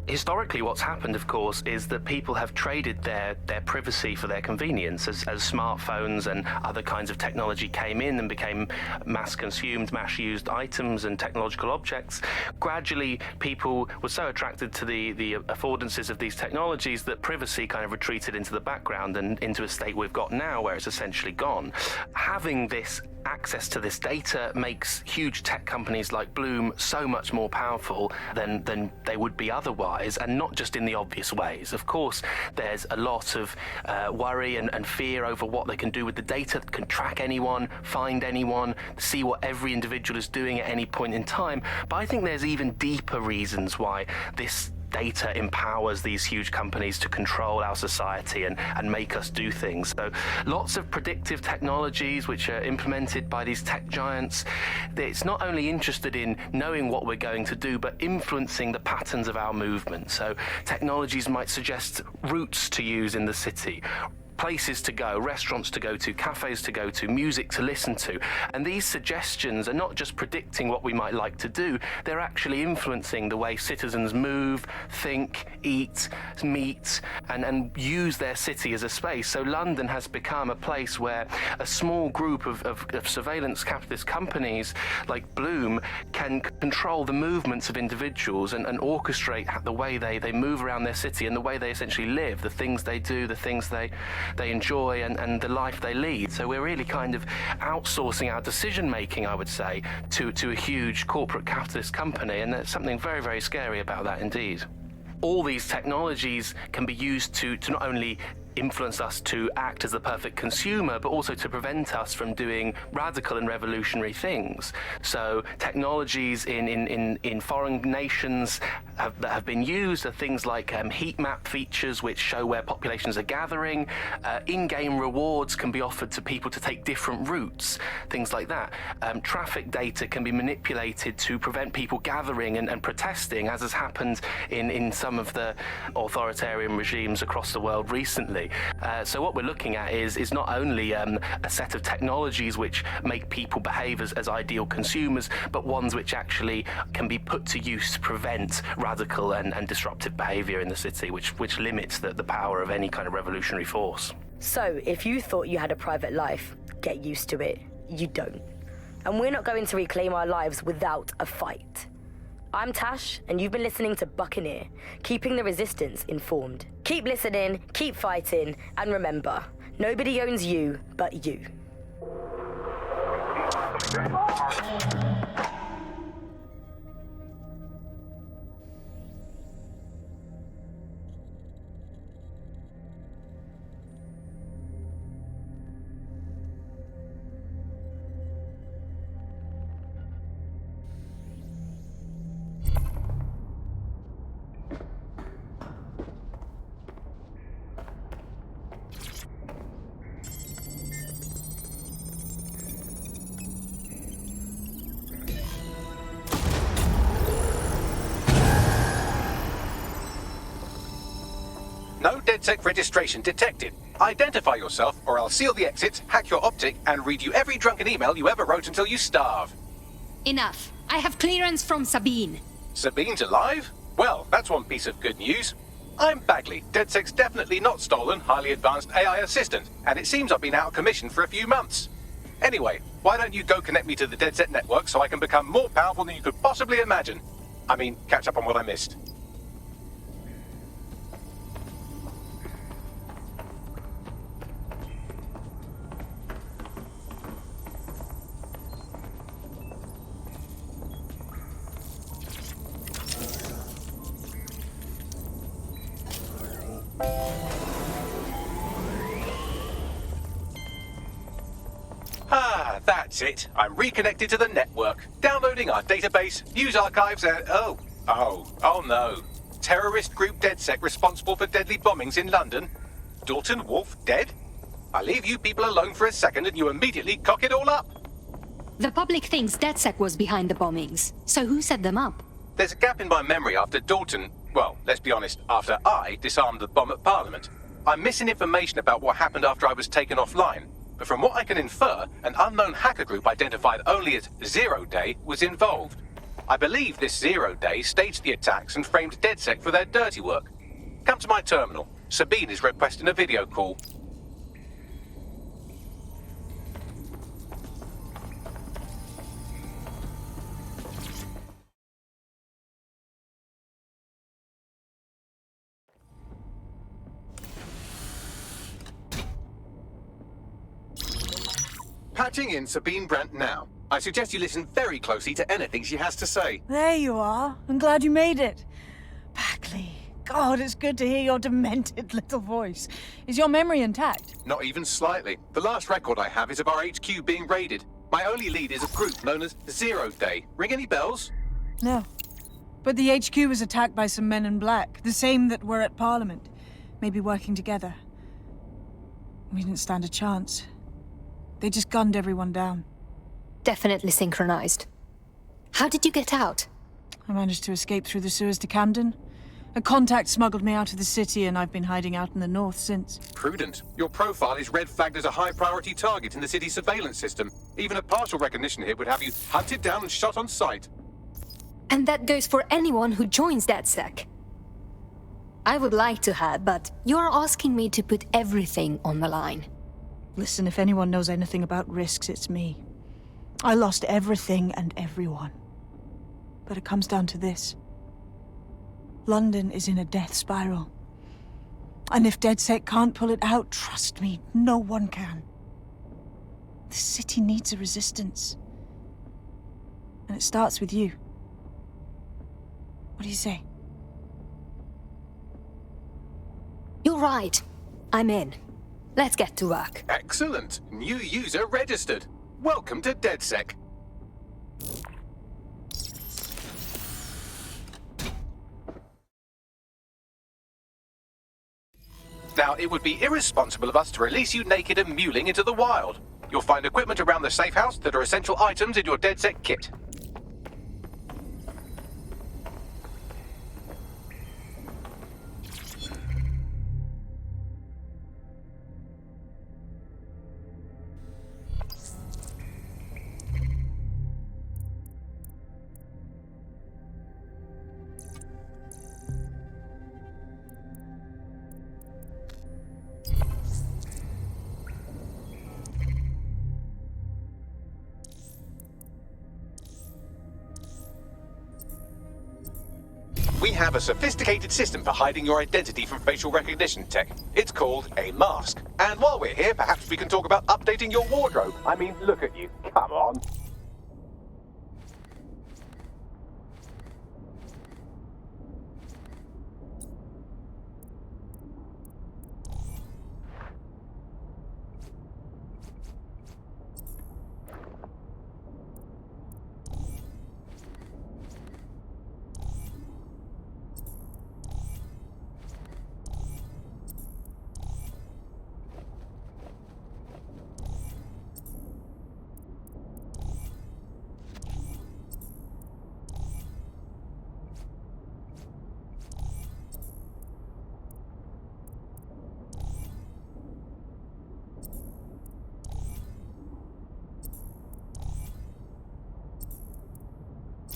Historically, what's happened, of course, is that people have traded their privacy for their convenience as smartphones and other kinds of technology came in and became mass-consumed, mass-used items and technological objects. Gradually, people were so attracted to the affordances of these technologies that privacy kind of retreated into the background and into a state we've got now where it's essentially gone. Having this access to this data makes huge tech companies like Bloom so much more powerful than they would be otherwise, and not just in the obvious ways. Of course, there's a lot of worry and fear over what they can do with the data, can track anyone, find anyone, see what every individual is doing at any point in time. But I think there's even deeper reasons why this data empowers these huge companies to control our society and make us do things. So lots of predictive technologies which are implemented by these tech giants. It's not only interested in knowing what we're going to do, but influencing the patterns of our movement. So technologies might suggest routes to use in the city, places to go, restaurants to go to, cafes to go to, music to listen to. And these suggestions are not just predicting what we might like to do, they're actually influencing the way citizens move, think, eat, meet, and use their city as a space. So London has become a place where a small group of surveillance capitalist companies like Bloom can control the movements of individuals and orchestrate the way they move around their city and the way they essentially live, the things they do, the things they enjoy and the life they lead. So we're really kind of outsourcing our decision making, I would say, to a huge corporate capitalist company, and there's something very, very scary about that indeed. All these technologies can be used to not only influence us to act as the perfect consumer, but also to prevent us from doing radical and revolutionary things. So technologies in foreign nations that have been used are things like heat map features which show where populations are gathering. In-game rewards can be offered to people to take different routes, things like that. Traffic data can be manipulated to prevent people gathering and protesting, as has happened in some of the authoritarian regimes across the world recently. So what we're looking at is not only a set of technologies which make people behave as ideal consumers, but ones which actually can be put to use to prevent radical and disruptive behavior in the city, which limits the power of any kind of revolutionary force. So, if you thought you had a private life, get used to it. You don't. And we're not going to reclaim our lives without a fight. I'm Tash, and you've been listening to Buccaneer, keeping the resistance informed. Keep listening, keep fighting, and remember, nobody owns you but you. No DedSec registration detected. Identify yourself, or I'll seal the exits, hack your optic, and read you every drunken email you ever wrote until you starve. Enough. I have clearance from Sabine. Sabine's alive? Well, that's one piece of good news. I'm Bagley, DedSec's definitely not stolen, highly advanced AI assistant, and it seems I've been out of commission for a few months. Anyway, why don't you go connect me to the DedSec network so I can become more powerful than you could possibly imagine? I mean, catch up on what I missed. That's it. I'm reconnected to the network, downloading our database, news archives, and oh no. Terrorist group DedSec responsible for deadly bombings in London? Dalton Wolf dead? I leave you people alone for a second and you immediately cock it all up. The public thinks DedSec was behind the bombings. So who set them up? There's a gap in my memory after Dalton, well, let's be honest, after I disarmed the bomb at Parliament. I'm missing information about what happened after I was taken offline. But from what I can infer, an unknown hacker group identified only as Zero Day was involved. I believe this Zero Day staged the attacks and framed DedSec for their dirty work. Come to my terminal. Sabine is requesting a video call. Patching in Sabine Brandt now. I suggest you listen very closely to anything she has to say. There you are. I'm glad you made it. Bagley. God, it's good to hear your demented little voice. Is your memory intact? Not even slightly. The last record I have is of our HQ being raided. My only lead is a group known as Zero Day. Ring any bells? No. But the HQ was attacked by some men in black, the same that were at Parliament. Maybe working together. We didn't stand a chance. They just gunned everyone down. Definitely synchronized. How did you get out? I managed to escape through the sewers to Camden. A contact smuggled me out of the city, and I've been hiding out in the north since. Prudent. Your profile is red flagged as a high-priority target in the city's surveillance system. Even a partial recognition hit would have you hunted down and shot on sight. And that goes for anyone who joins DedSec. I would like to have, but you're asking me to put everything on the line. Listen, if anyone knows anything about risks, it's me. I lost everything and everyone. But it comes down to this. London is in a death spiral. And if DedSec can't pull it out, trust me, no one can. The city needs a resistance. And it starts with you. What do you say? You're right. I'm in. Let's get to work. Excellent. New user registered. Welcome to DedSec. Now, it would be irresponsible of us to release you naked and mewling into the wild. You'll find equipment around the safe house that are essential items in your DedSec kit. We have a sophisticated system for hiding your identity from facial recognition tech. It's called a mask. And while we're here, perhaps we can talk about updating your wardrobe. I mean, look at you. Come on.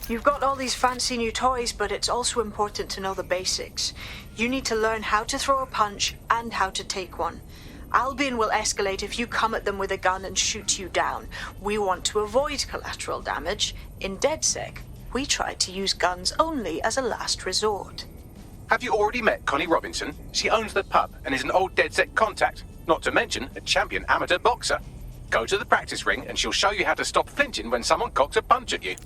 You've got all these fancy new toys, but it's also important to know the basics. You need to learn how to throw a punch and how to take one. Albion will escalate if you come at them with a gun and shoot you down. We want to avoid collateral damage. In DedSec, we try to use guns only as a last resort. Have you already met Connie Robinson? She owns the pub and is an old DedSec contact, not to mention a champion amateur boxer. Go to the practice ring and she'll show you how to stop flinching when someone cocks a punch at you.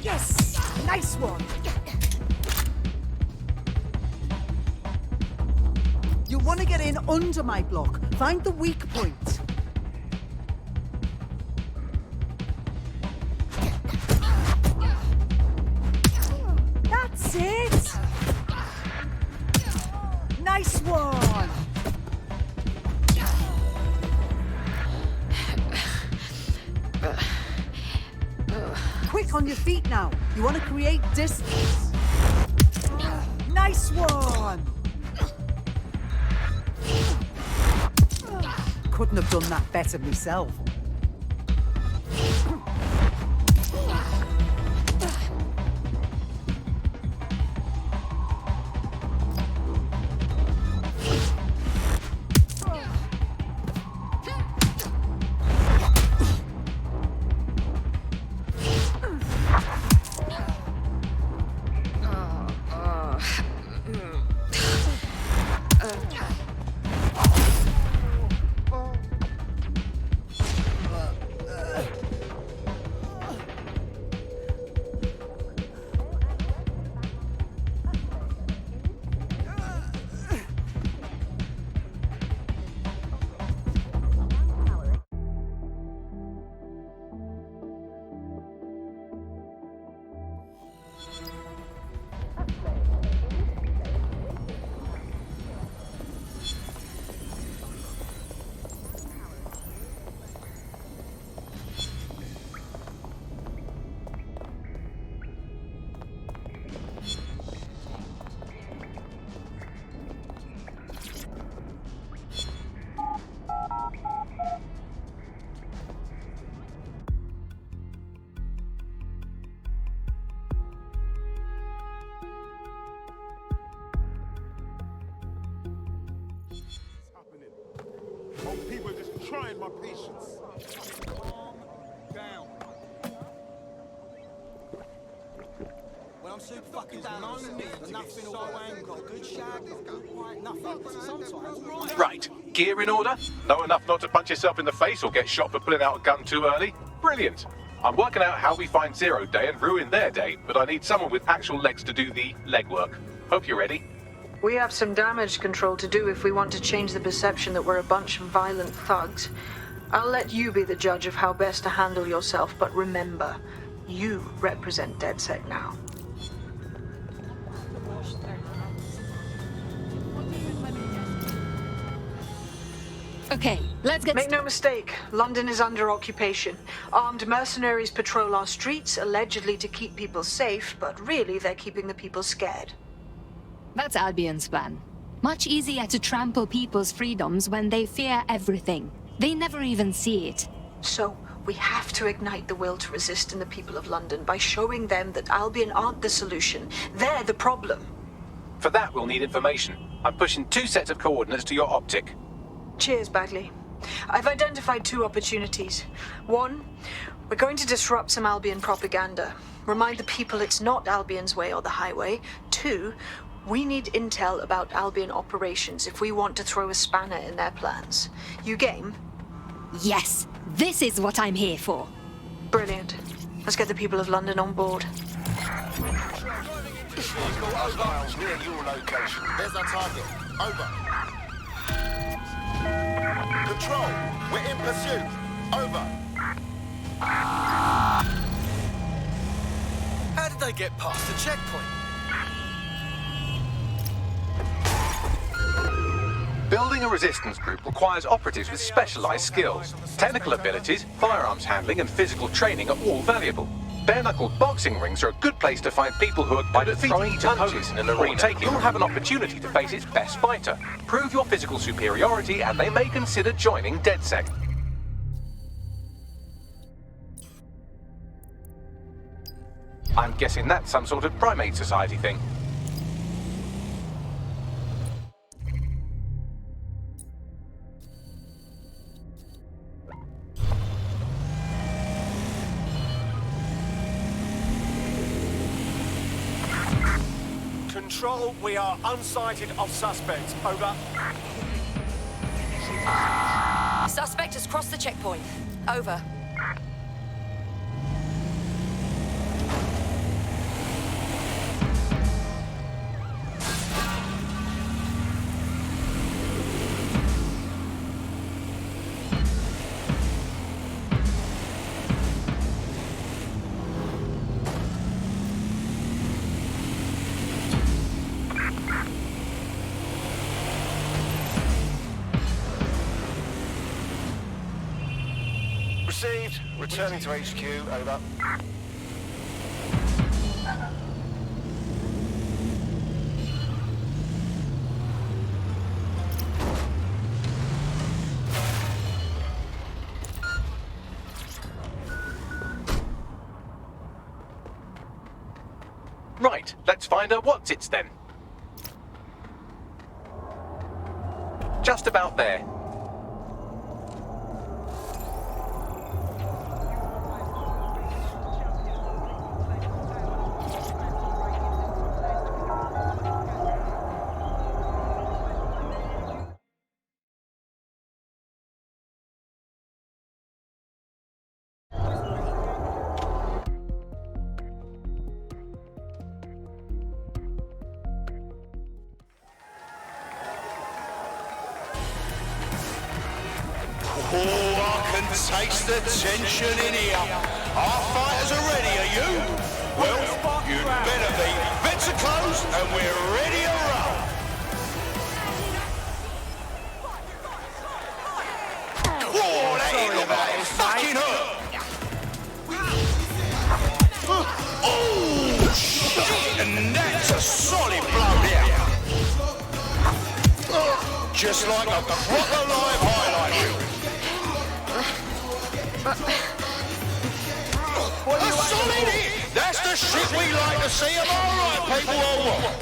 Yes! Nice one! You want to get in under my block. Find the weak point. That's it! Nice one! Quick on your feet now. You want to create distance. Nice one! Couldn't have done that better myself. People are just trying my patience. Calm down. When I'm super fucking down, no need to nothing so angry. Got a good shag, got a good white, nothing. Sometimes, Right, gear in order? Know enough not to punch yourself in the face or get shot for pulling out a gun too early? Brilliant. I'm working out how we find Zero Day and ruin their day, but I need someone with actual legs to do the legwork. Hope you're ready. We have some damage control to do if we want to change the perception that we're a bunch of violent thugs. I'll let you be the judge of how best to handle yourself, but remember, you represent DedSec now. Okay, let's get... Make no mistake, London is under occupation. Armed mercenaries patrol our streets, allegedly to keep people safe, but really they're keeping the people scared. That's Albion's plan. Much easier to trample people's freedoms when they fear everything. They never even see it. So, we have to ignite the will to resist in the people of London by showing them that Albion aren't the solution. They're the problem. For that, we'll need information. I'm pushing 2 sets of coordinates to your optic. Cheers, Bagley. I've identified 2 opportunities. 1, we're going to disrupt some Albion propaganda. Remind the people it's not Albion's way or the highway. 2, we need intel about Albion operations if we want to throw a spanner in their plans. You game? Yes, this is what I'm here for. Brilliant. Let's get the people of London on board. near your location. There's our target. Over. Control, we're in pursuit. Over. How did they get past the checkpoint? Building a resistance group requires operatives with specialized skills. Technical abilities, firearms handling, and physical training are all valuable. Bare-knuckled boxing rings are a good place to find people who are good at throwing punches in an arena. You'll have an opportunity to face its best fighter. Prove your physical superiority, and they may consider joining DedSec. I'm guessing that's some sort of primate society thing. Control, we are unsighted of suspects. Over. Suspect has crossed the checkpoint. Over. Received. Returning to HQ. Over. Right, let's find out what's it's then. Just about there. Oh, I can taste the tension in here. Our fighters are ready, are you? Well, you'd better be. Vents are closed and we're ready to roll. Whoa, that hit looked like it fucking hurt. Oh, shit, and that's a solid blow there. Just like a proper live highlight reel. A solid hit! That's the shit we like to see. Am I right, people, or what?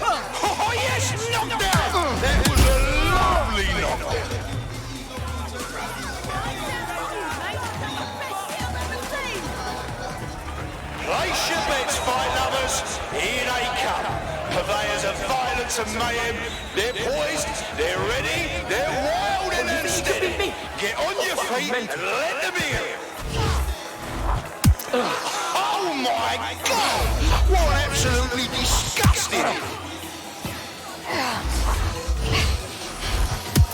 Oh, yes! Knockdown! Place your bets, fight lovers. Here they come. Purveyors of violence and mayhem. They're poised, they're ready, they're wild and steady. Get on your feet and let them in. Oh my God! What absolutely disgusting!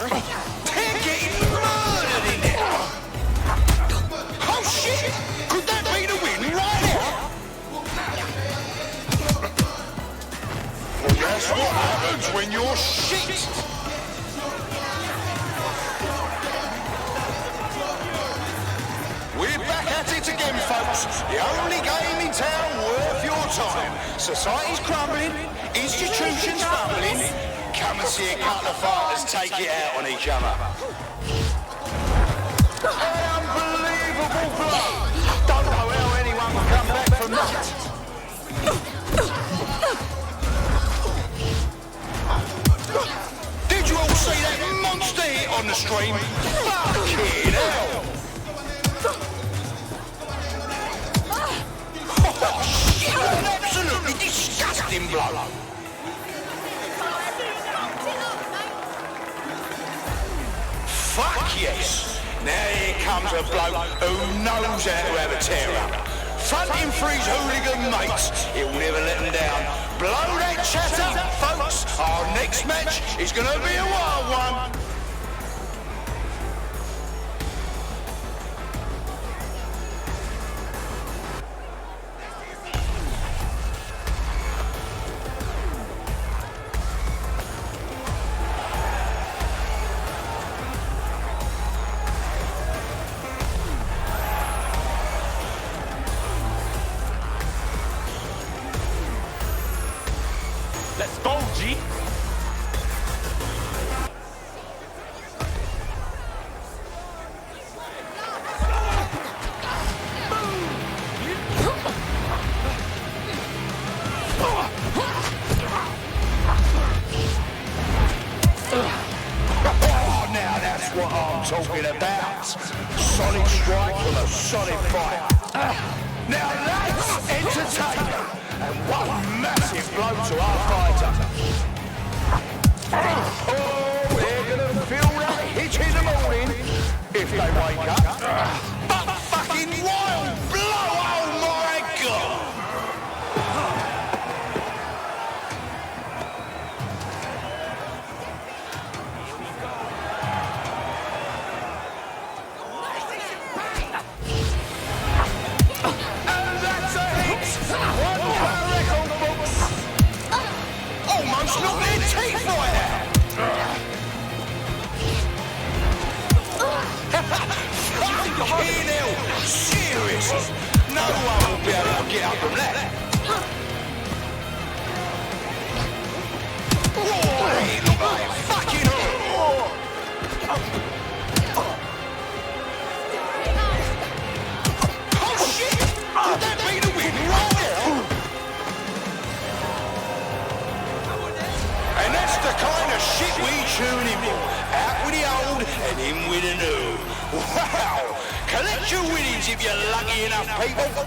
They're getting murdered in there! Oh shit! Could that be the win right now? Well, that's what happens when you're shit! We're back at it again, folks. The only game in town worth your time. Society's crumbling, institutions fumbling. Come and see a couple of fighters take it out on each other. Unbelievable blow! Don't know how anyone can come back from that. Did you all see that monster hit on the stream? Fucking hell! Oh shit! An absolutely disgusting blow! Fuck yes! Now here comes a bloke who knows how to have a tear-up. Fronting for his hooligan mates, he'll never let them down. Blow that chatter, folks! Our next match is gonna be a wild one! Let's go, G! Now that's what I'm talking about. Solid strike from a solid fight. Now that's entertainment. And one massive blow to our fighter. Oh, they're gonna feel that hitch in the morning if they wake up. But fucking wild blow, oh my God! And that's a hit! One per record books! Almost knocked their teeth right out! Fucking hell! Seriously! No one will be able to get up from that! Whoa, look at it! Fucking hell! Oh shit! Could that be the win right now? And that's the kind of shit we tune in for. Out with the old and in with the new. Wow! Collect your winnings if you're lucky enough, people.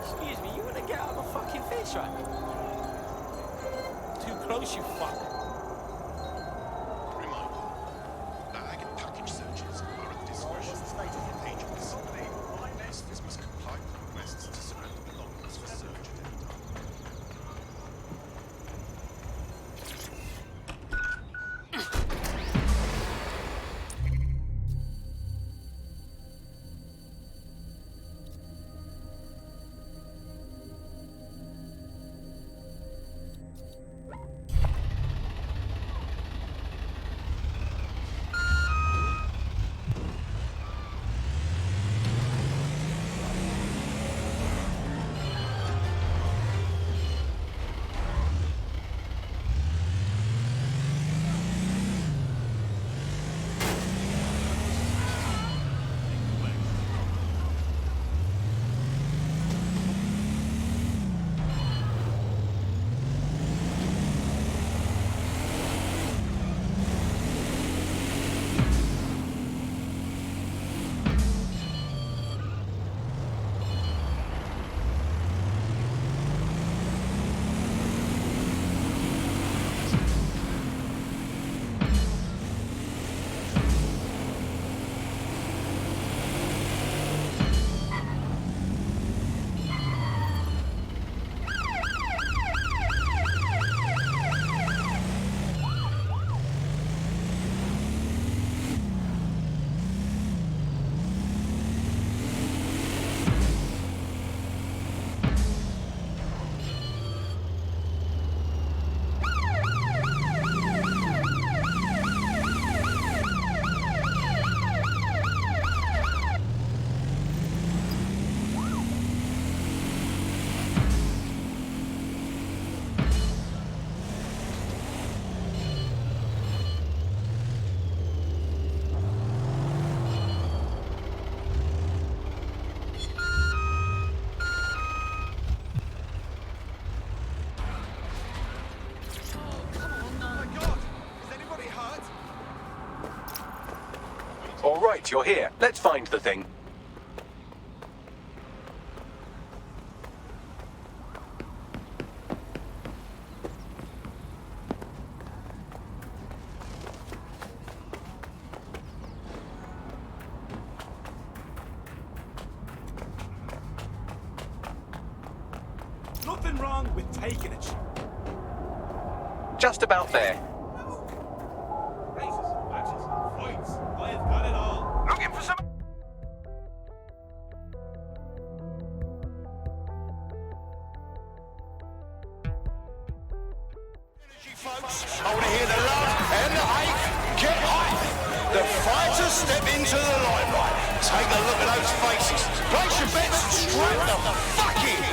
Excuse me, you wanna get out of a fucking fish right? Too close, you fuck. Bag and package searches are at the discretion of the agents. This must comply with requests to surrender belongings for search at any time. right, you're here. Let's find the thing. Nothing wrong with taking it. Just about there. Races, matches, fights. I've got it all. Looking for some... Folks, I want to hear the love and the hate. Get hype. The fighters step into the limelight. Take a look at those faces. Place your bets and strap the fuck in.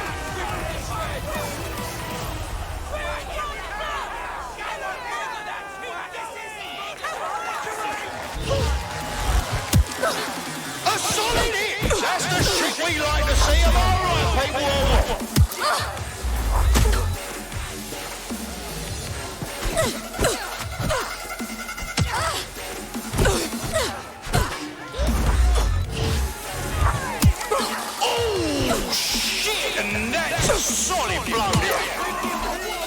A solid hit. That's the shit we like to see. Am I right, people? Oh, shit! And that's a solid blow there.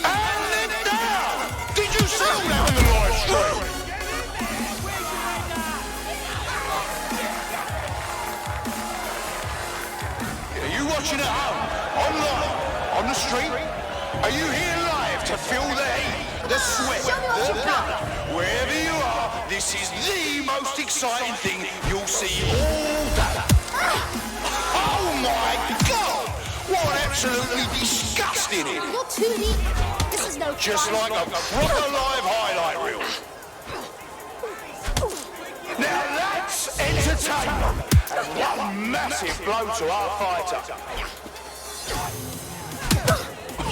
And they're down! Did you see all that on the live stream? Are you watching at home, online, on the street? Are you here live to feel the heat, the sweat, the blood? Wherever you are, this is the most exciting thing you'll see all day. Oh my God! What absolutely disgusting it is! You're too neat. This is no Just fun. like a proper live highlight reel. Now that's entertainment. And one massive blow to our fighter.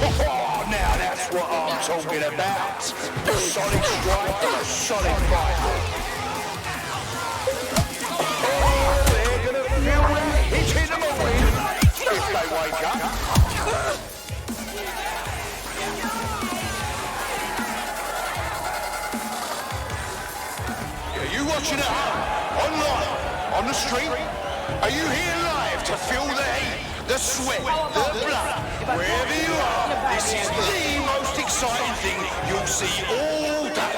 Oh, now that's what I'm talking about. A solid strike and a solid fight. Oh, they're gonna feel that hit in the morning if they wake up. Are you watching at home, online, on the street? Are you here live to feel the heat, the sweat, the blood? Wherever you are, this is the most exciting thing you'll see all day.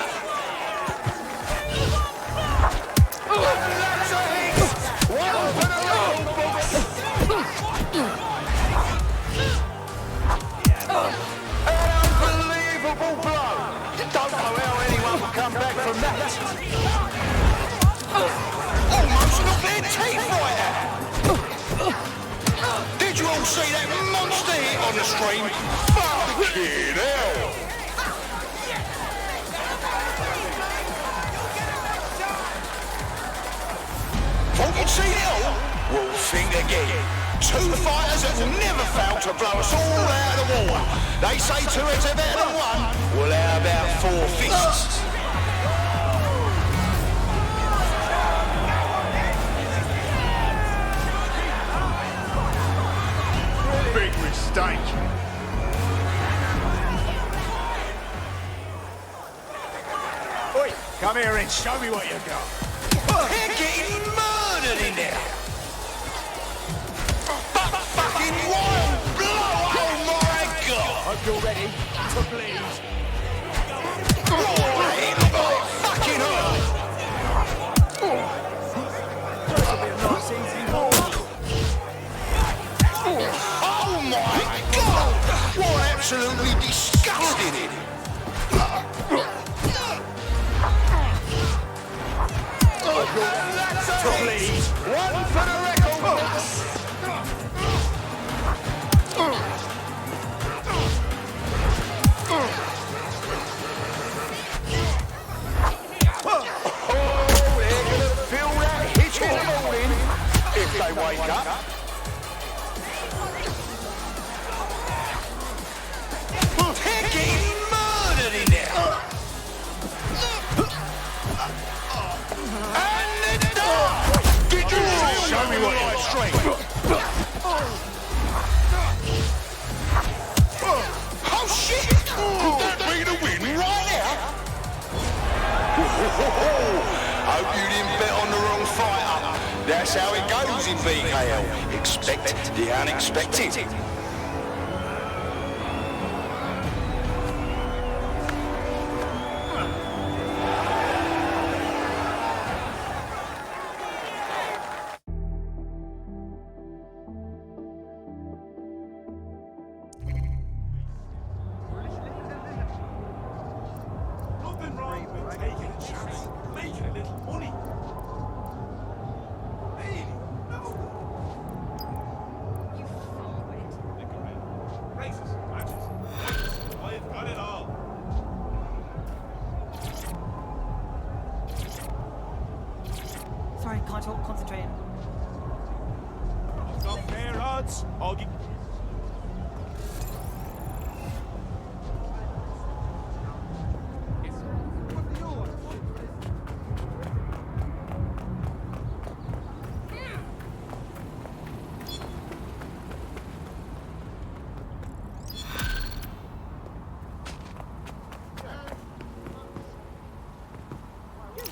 And that's a hit! One for the road, folks! An unbelievable blow! Don't know how anyone will come back from that. Almost knocked their teeth right out! Did you all see that monster hit on the stream? Fucking hell! Thought you'd seen it all? Well, think again. Two fighters that will never fail to blow us all out of the water. They say two heads are better than one. Well, how about four fists? Big mistake. Oi, come here and show me what you got. They're getting murdered in there. Fucking wild blow! Oh my God! Hope you're ready to bleed. Oh, that hit looked like it fucking hurt. This will be a nice easy haul. Oh my God! What absolutely disgusting it is. And that's a hit. One for the record. Oh, they're gonna feel that hit in the morning if they wake up. They're getting murdered in there. And they're done. Did you show me what live stream? Oh shit! Could that be the win right now? Hope you didn't bet on the wrong fighter. That's how it goes in BKL. Expect the unexpected. Nothing wrong with taking a chance, making a little money. Really? No. You fool it. Look around. Races, matches. I've got it all. Sorry, can't talk, concentrating. I've got fair odds. I'll give.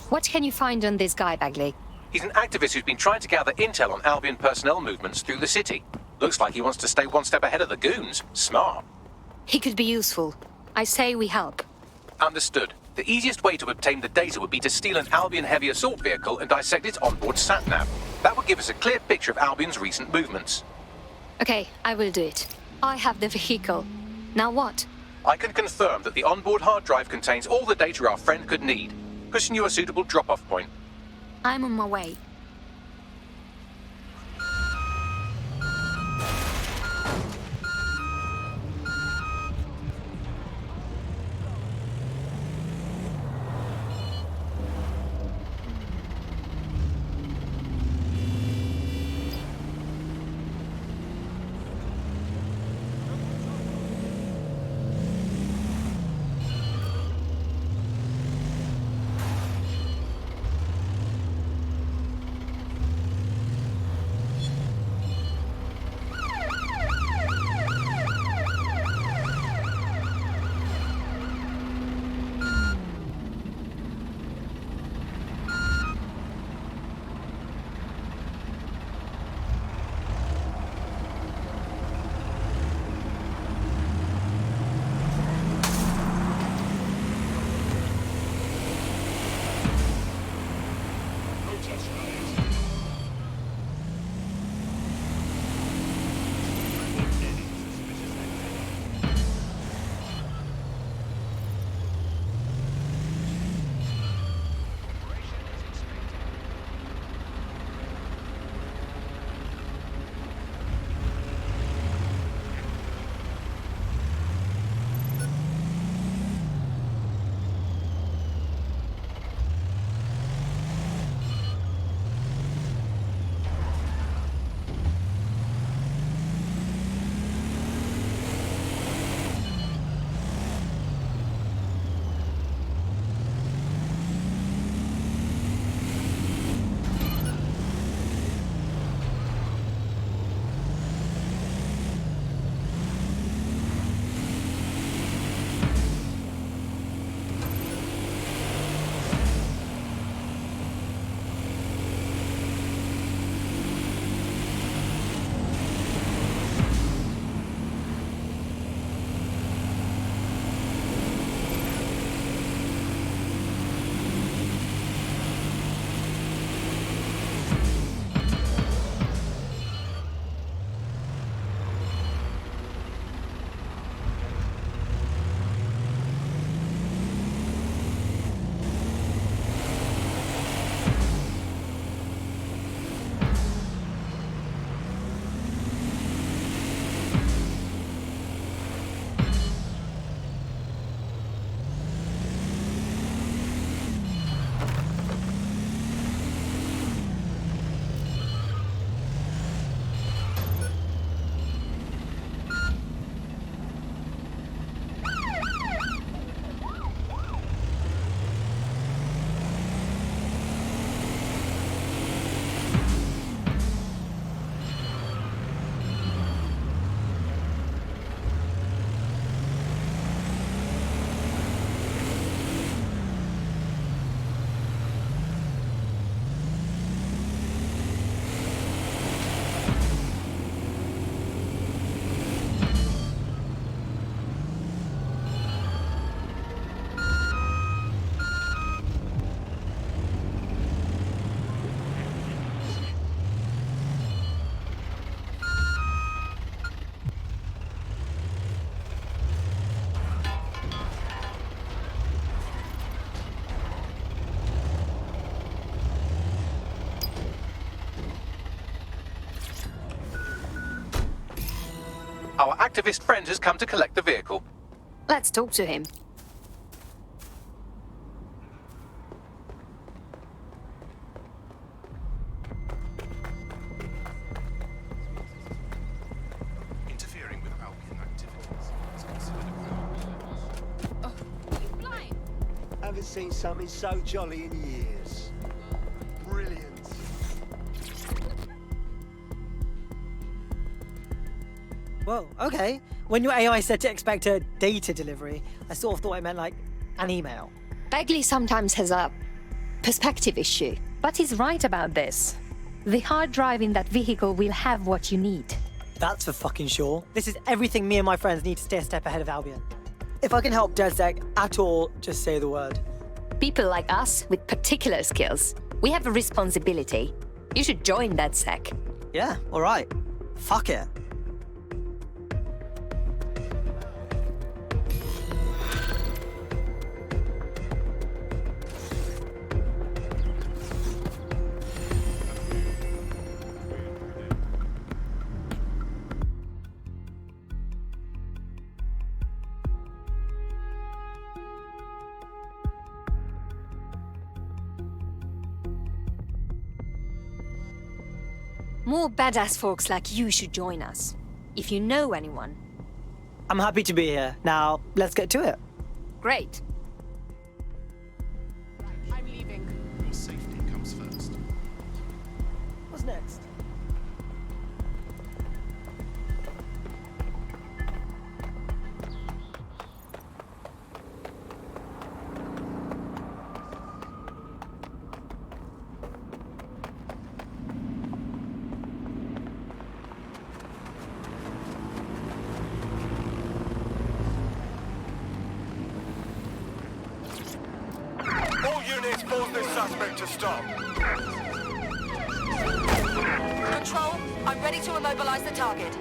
What can you find on this guy, Bagley? He's an activist who's been trying to gather intel on Albion personnel movements through the city. Looks like he wants to stay one step ahead of the goons. Smart. He could be useful. I say we help. Understood. The easiest way to obtain the data would be to steal an Albion heavy assault vehicle and dissect its onboard sat-nav. That would give us a clear picture of Albion's recent movements. Okay, I will do it. I have the vehicle. Now what? I can confirm that the onboard hard drive contains all the data our friend could need. Pushing you a suitable drop-off point. I'm on my way. hacktivist friend has come to collect the vehicle. Let's talk to him. Interfering with Albion activities is considered a crime. Haven't seen something so jolly in years. Brilliant. Whoa, okay. When your AI said to expect a data delivery, I sort of thought it meant like an email. Bagley sometimes has a perspective issue, but he's right about this. The hard drive in that vehicle will have what you need. That's for fucking sure. This is everything me and my friends need to stay a step ahead of Albion. If I can help DedSec at all, just say the word. People like us with particular skills, we have a responsibility. You should join DedSec. Yeah, alright. Fuck it. More badass folks like you should join us. If you know anyone. I'm happy to be here. Now, let's get to it. Great. I'm leaving. Your safety comes first. What's next? All units, force this suspect to stop. Control, I'm ready to immobilize the target.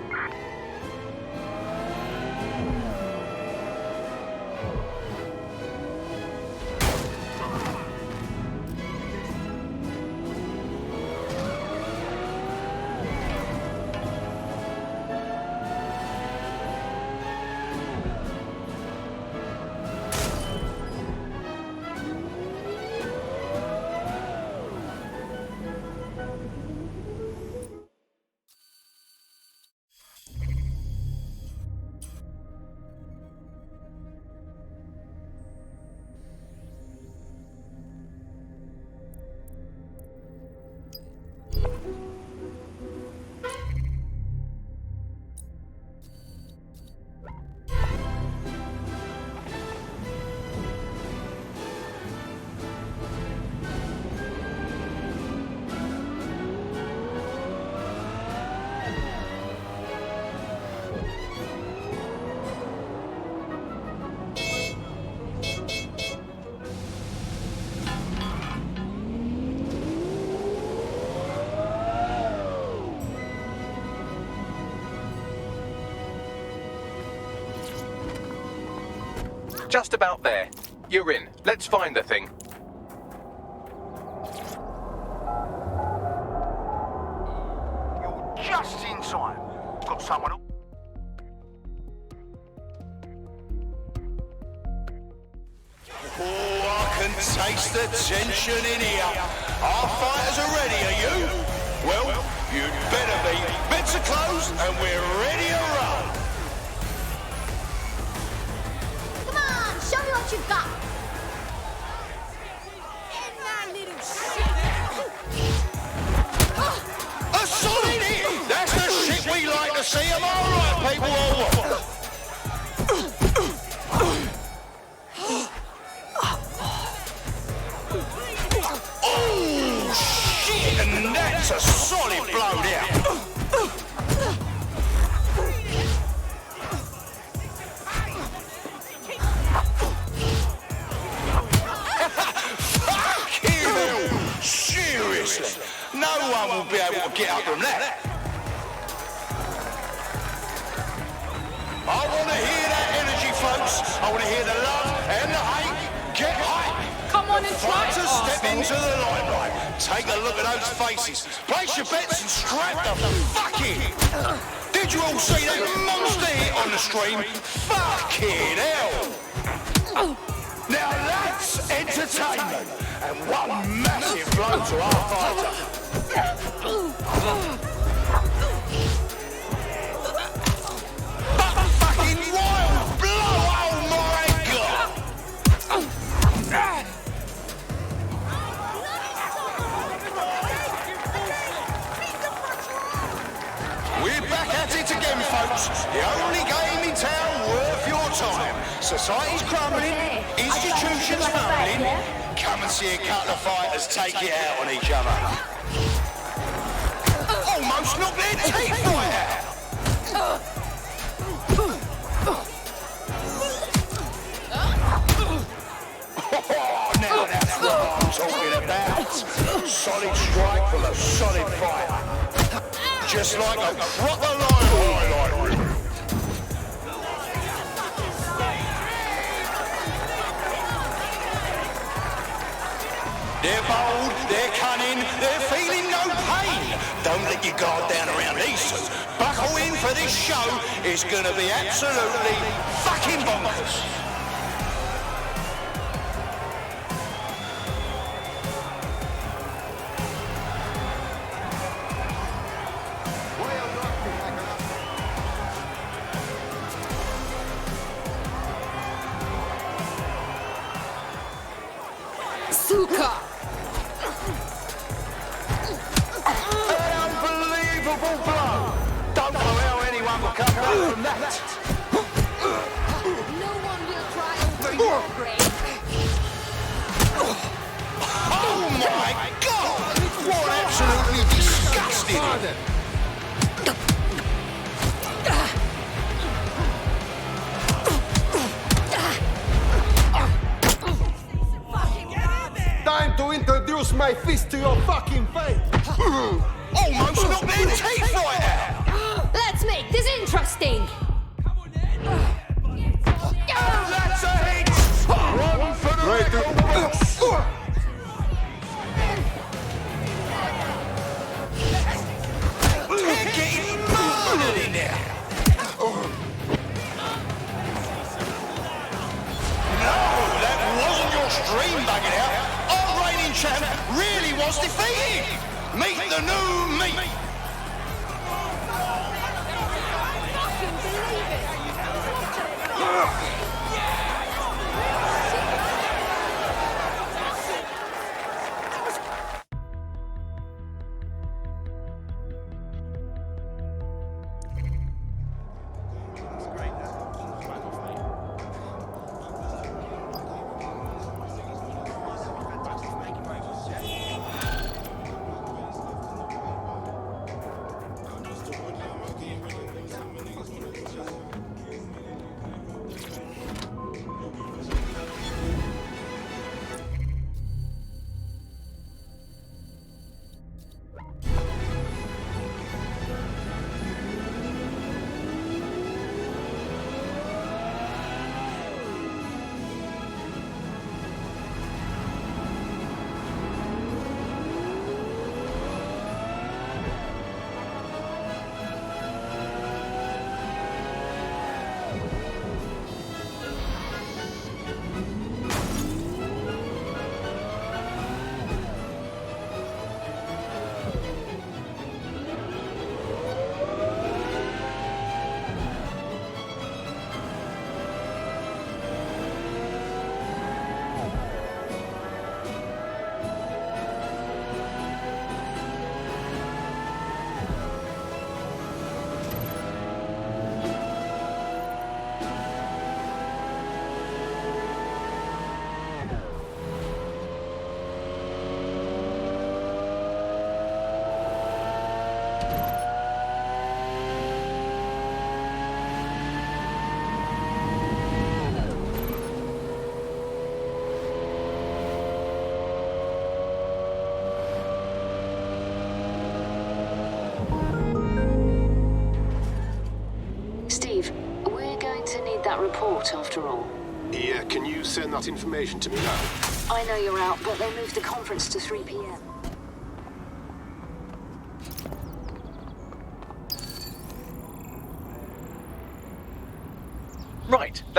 Just about there. You're in. Let's find the thing. You're just in time. Got someone. Oh, I can taste the tension in here. Our fighters are ready, are you? Well, you'd better be. Beds are closed and we're ready to roll. Come on, show me what you've got. In that little shit. A solid hit! That's the shit we like to see. Am I right, people, or what? Oh, shit! And that's a solid blow there. Fucking hell! Seriously, no one will be able to get up from that. I want to hear that energy, folks. I want to hear the love and the hate. Get hype. Come on and try it, Fighters step into the limelight. Take a look at those faces. Place your bets and strap the fuck in. Did you all see that monster hit on the stream? Fucking hell! Now that's entertainment, and one massive blow to our fighter. But fucking wild blow, oh my god! We're back at it again, folks. The only game in town worth your time. Society's crumbling, institutions fumbling. Come and see a couple of fighters take it out on each other. Almost knocked their teeth right out. Oh, now that's what I'm talking about. Solid strike from a solid fighter. Just like a proper line highlight reel. They're bold, they're cunning, they're feeling no pain. Don't let your guard down around these two. Buckle in for this show. It's gonna be absolutely fucking bonkers. Suka! An unbelievable blow. Don't know how anyone will come back from that. No one will cry over your grave. Oh my god! What absolutely disgusting! Time to introduce my fist to your fucking face! Almost knocked their teeth right out! Let's make this interesting! That's a hit! One for the record! They're getting murdered in there! No, that wasn't your stream bugging out. Our reigning champ really was defeated. Meet the new me. That report, after all. Yeah, can you send that information to me now? I know you're out, but they moved the conference to 3 p.m.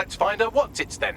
Let's find her what's-its then.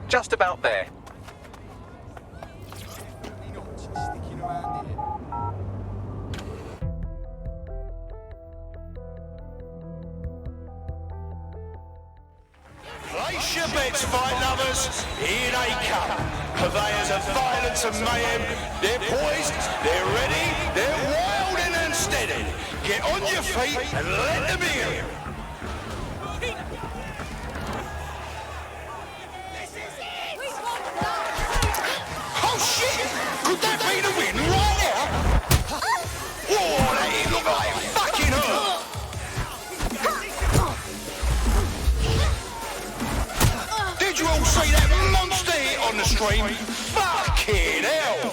Just about there. Place your bets, fight lovers. Here they come. Purveyors of violence and mayhem. They're poised, they're ready, they're wilding and steady. Get on your feet and let them hear. Oh shit! Could that be the win right now? Whoa, that didn't look like it fucking hurt. Did you all see that monster hit on the stream? Fucking hell!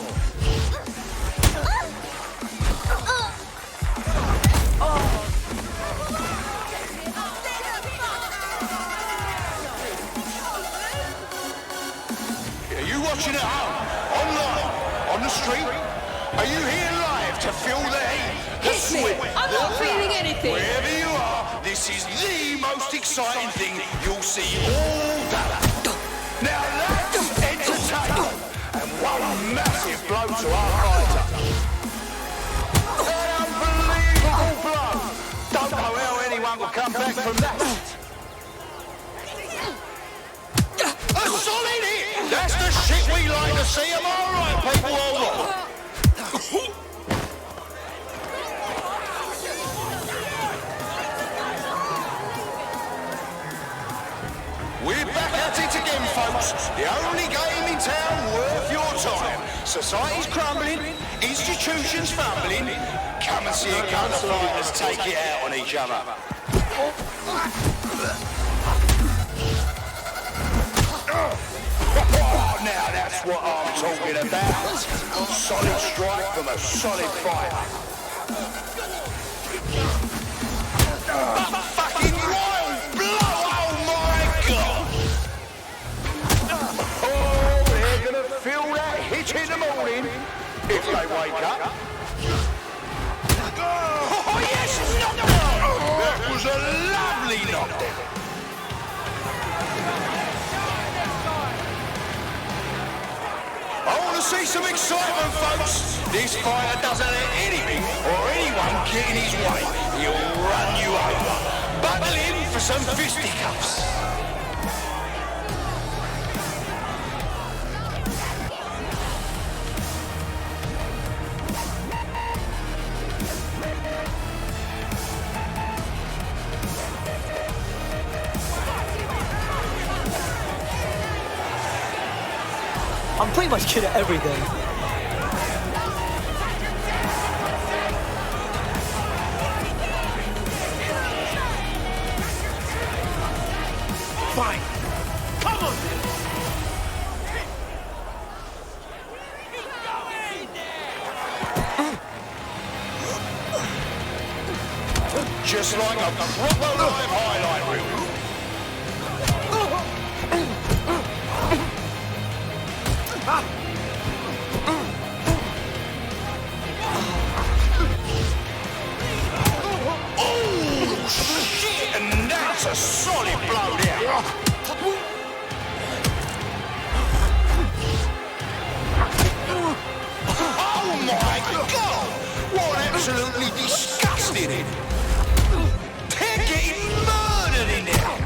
Are you watching at home? Online? On the street? Are you here live to feel the heat? The sweat? I'm not feeling anything. Wherever you are, this is the most exciting thing you'll see all day. Now that's entertainment, and one massive blow to our fighter. An unbelievable blow. Don't know how anyone will come back from that. A solid hit. That's the shit we like to see. Am I right, people? Hold on. We're back at it again, folks. The only game in town worth your time. Society's crumbling, institutions fumbling. Come and see a couple of fighters take it out on each other. Oh, now that's what I'm talking about. Solid strike from a solid fighter. Fucking wild blow! Oh my god! Oh, they're gonna feel that hit in the morning if they wake up. Oh yes, knockdown! That was a lovely knockdown. I want to see some excitement, folks. This fighter doesn't let anything or anyone get in his way. He'll run you over. Buckle in for some fisticuffs. I'm pretty much good at everything. fight! Come on! Just like a proper live highlight reel. Oh, shit! And that's a solid blow there. Oh my God! What absolutely disgusting! They're getting murdered in there!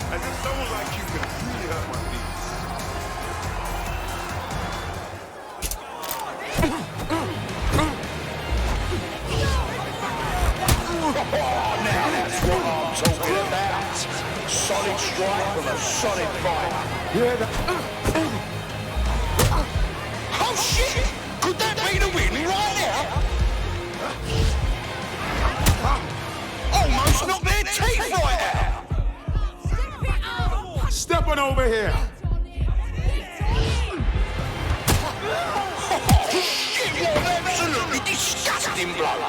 As if someone like you could really hurt my feelings. Oh, now that's what I'm talking about. Solid strike from a solid fight. Oh shit! Could that be the win right now? Almost knocked their teeth right out! Step on over here. Oh shit, what an absolutely disgusting blow!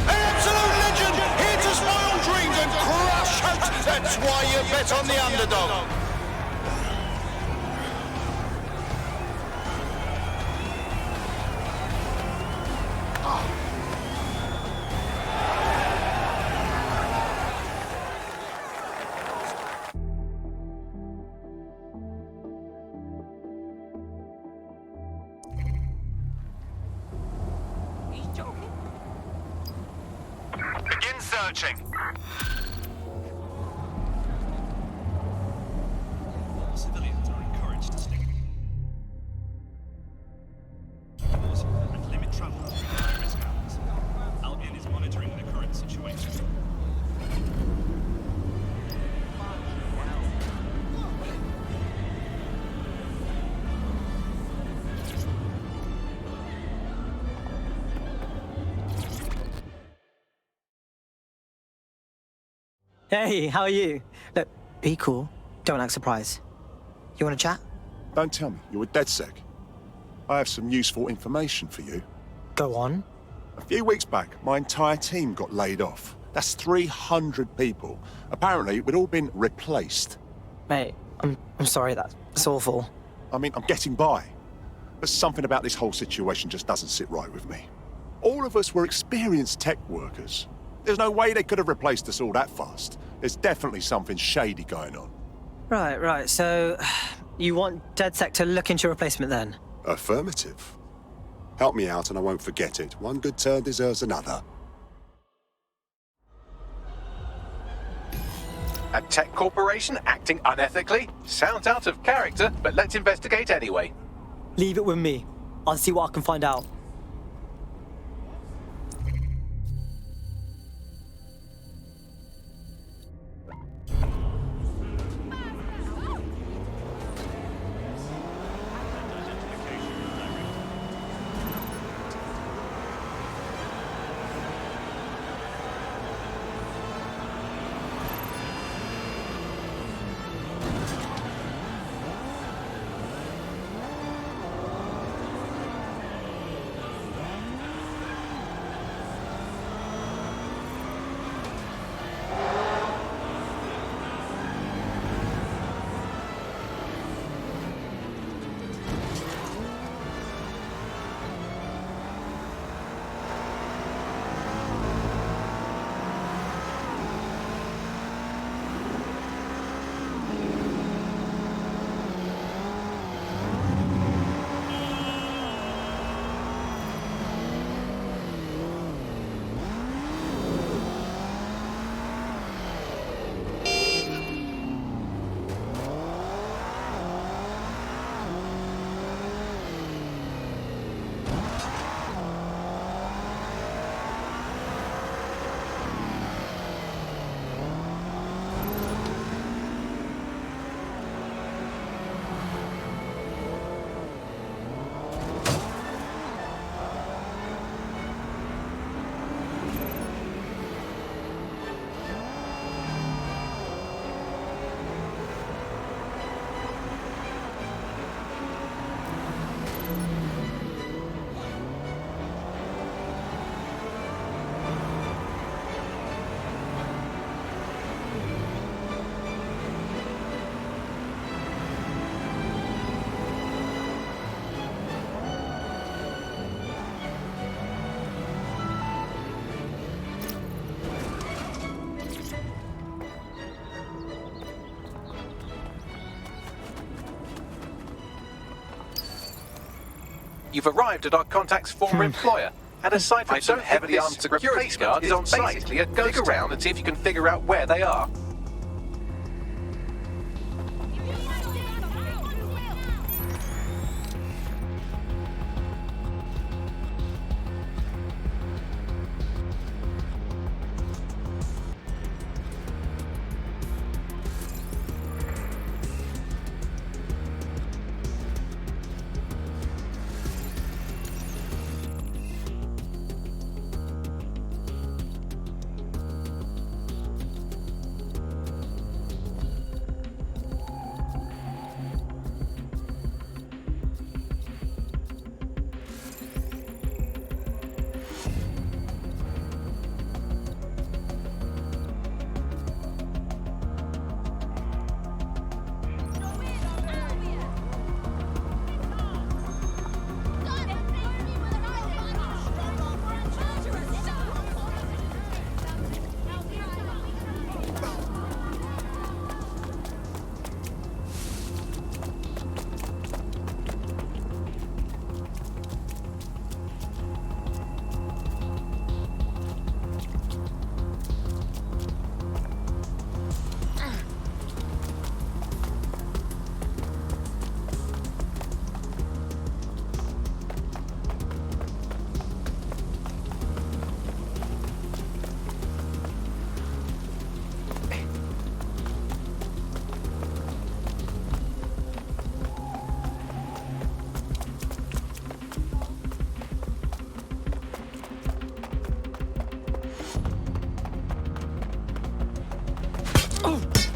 An absolute legend, here to spoil dreams and crush hopes. That's why you bet on the underdog. Begin searching. Civilians are encouraged to stick and limit travel through high-risk hours. Albion is monitoring the current situation. Hey, how are you? Look, be cool. Don't act surprised. You want to chat? Don't tell me you're with DedSec. I have some useful information for you. Go on. A few weeks back, my entire team got laid off. That's 300 people. Apparently, we'd all been replaced. Mate, I'm sorry, that's awful. I mean, I'm getting by. But something about this whole situation just doesn't sit right with me. All of us were experienced tech workers. There's no way they could have replaced us all that fast. There's definitely something shady going on. Right. So, you want DedSec to look into your replacement then? Affirmative. Help me out and I won't forget it. One good turn deserves another. A tech corporation acting unethically? Sounds out of character, but let's investigate anyway. Leave it with me. I'll see what I can find out. You've arrived at our contact's former employer. And aside from some heavily armed security guard is on site. Basically a ghost around and see if you can figure out where they are.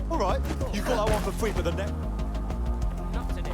All right, you got that one for free for the net. Not today.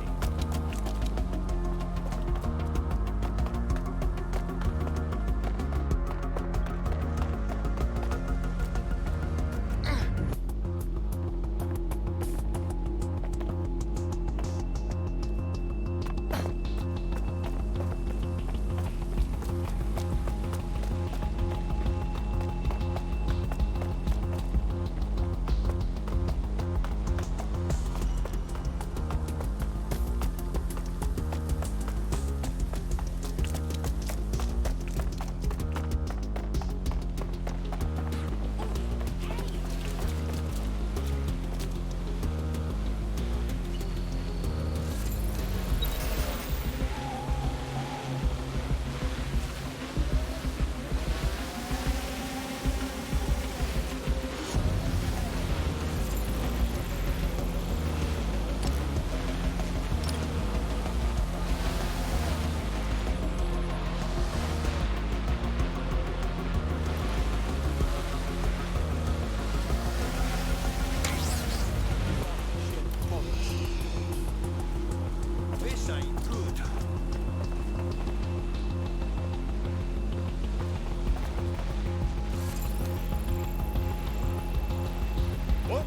This ain't good. What?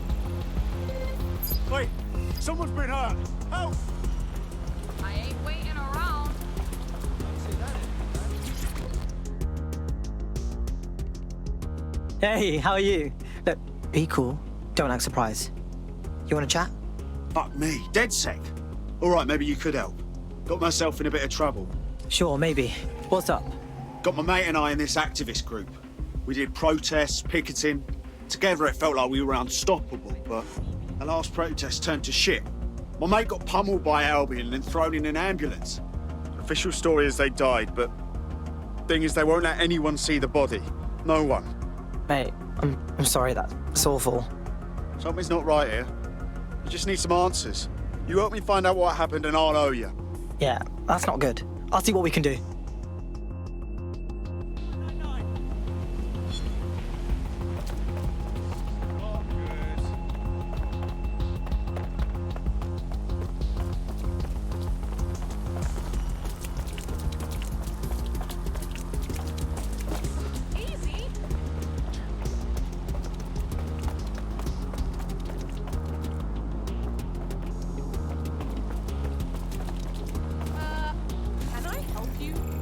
Wait, someone's been hurt. Help! I ain't waiting around. Hey, how are you? Look, be cool. Don't act surprised. You want to chat? Fuck me, DedSec. All right, maybe you could help. Got myself in a bit of trouble. Sure, maybe. What's up? Got my mate and I in this activist group. We did protests, picketing. Together it felt like we were unstoppable, but the last protest turned to shit. My mate got pummeled by Albion and then thrown in an ambulance. Official story is they died, but thing is they won't let anyone see the body. No one. Mate, I'm sorry, that's awful. Something's not right here. You just need some answers. You help me find out what happened and I'll owe you. Yeah, that's not good. I'll see what we can do. Can I help you?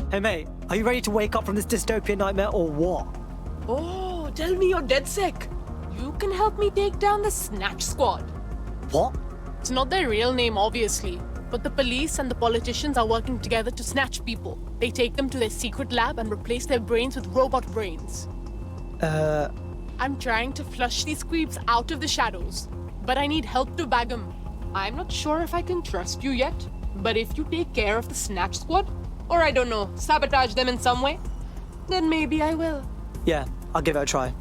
Hey mate, are you ready to wake up from this dystopian nightmare or what? Oh, tell me you're DedSec. You can help me take down the Snatch Squad. What? It's not their real name, obviously, but the police and the politicians are working together to snatch people. They take them to their secret lab and replace their brains with robot brains. I'm trying to flush these creeps out of the shadows, but I need help to bag them. I'm not sure if I can trust you yet, but if you take care of the Snatch Squad, or I don't know, sabotage them in some way, then maybe I will. Yeah, I'll give it a try.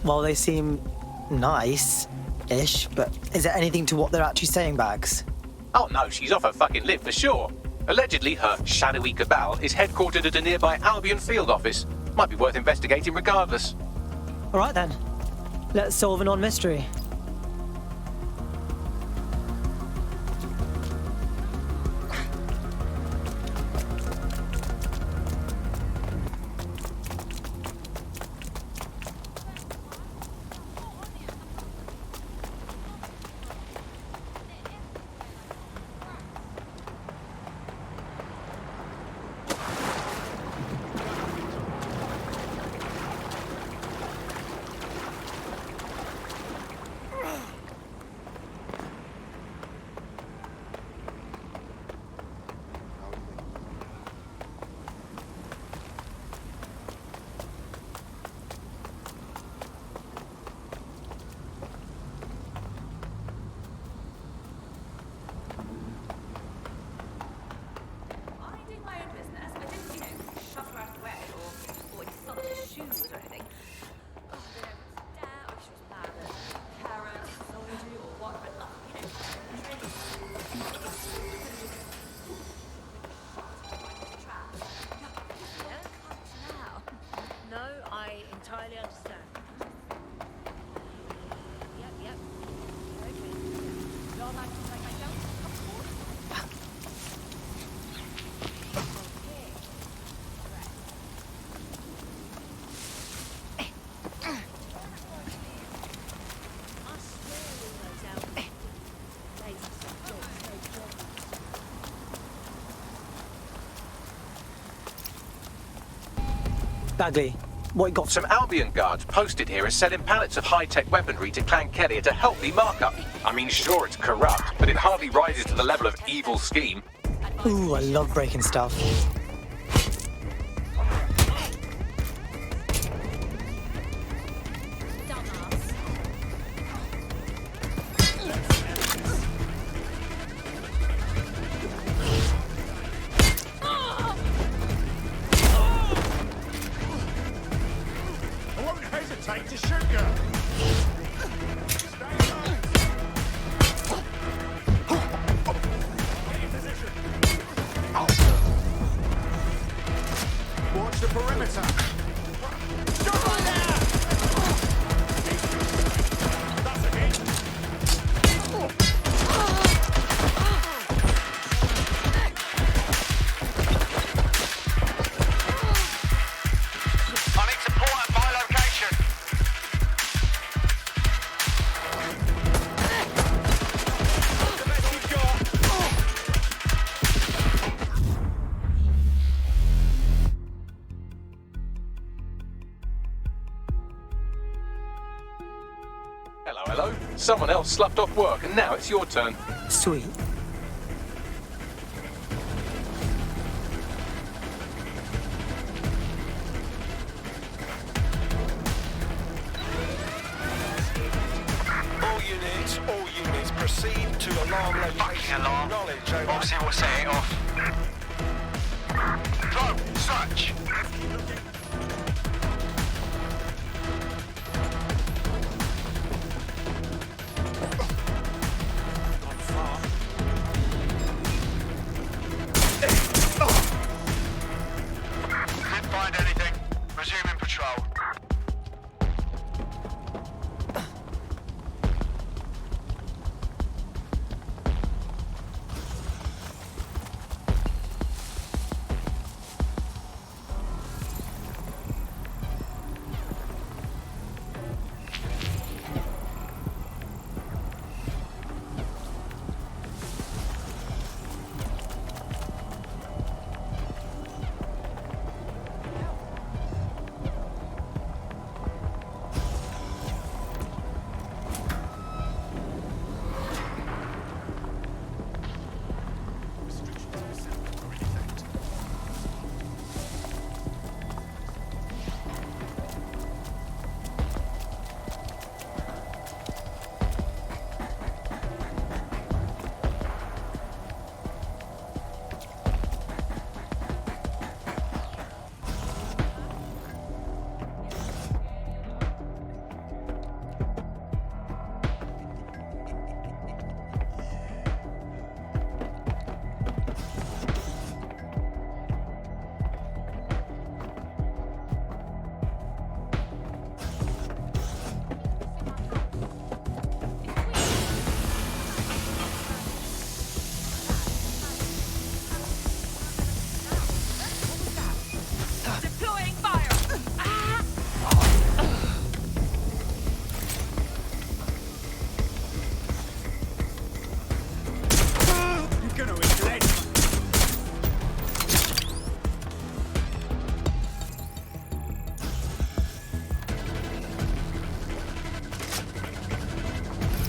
Well, they seem nice-ish, but is there anything to what they're actually saying, Bags? Oh no, she's off her fucking lip for sure. Allegedly, her shadowy cabal is headquartered at a nearby Albion field office. Might be worth investigating regardless. All right then, let's solve a non-mystery. Bagley, what you got? Some Albion guards posted here are selling pallets of high-tech weaponry to Clan Kelly at a healthy markup. I mean, sure, it's corrupt, but it hardly rises to the level of evil scheme. Ooh, I love breaking stuff. Hello. Someone else sloughed off work, and now it's your turn. Sweet. All units, proceed to alarm location. Fucking alarm. Knowledge over. Obviously we'll set it off. Drone, search. Didn't find anything. Resuming patrol.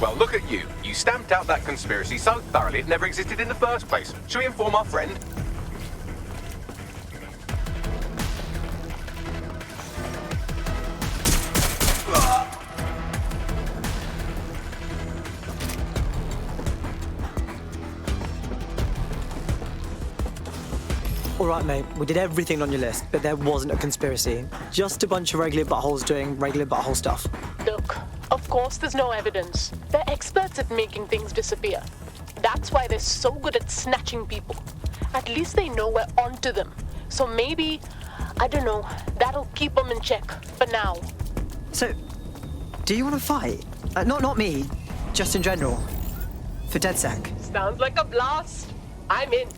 Well, look at you. You stamped out that conspiracy so thoroughly it never existed in the first place. Shall we inform our friend? All right, mate, we did everything on your list, but there wasn't a conspiracy. Just a bunch of regular buttholes doing regular butthole stuff. Look, of course there's no evidence. They're experts at making things disappear. That's why they're so good at snatching people. At least they know we're onto them. So maybe, I don't know, that'll keep them in check for now. So, do you want to fight? Not me, just in general. For DedSec. Sounds like a blast. I'm in.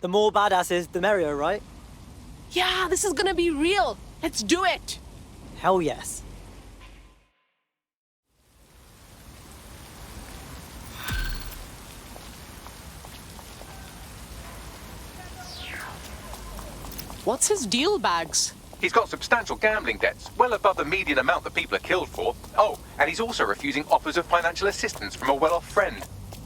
The more badasses, the merrier, right? Yeah, this is gonna be real. Let's do it. Hell yes. What's his deal, Bags? He's got substantial gambling debts, well above the median amount that people are killed for. Oh, and he's also refusing offers of financial assistance from a well-off friend.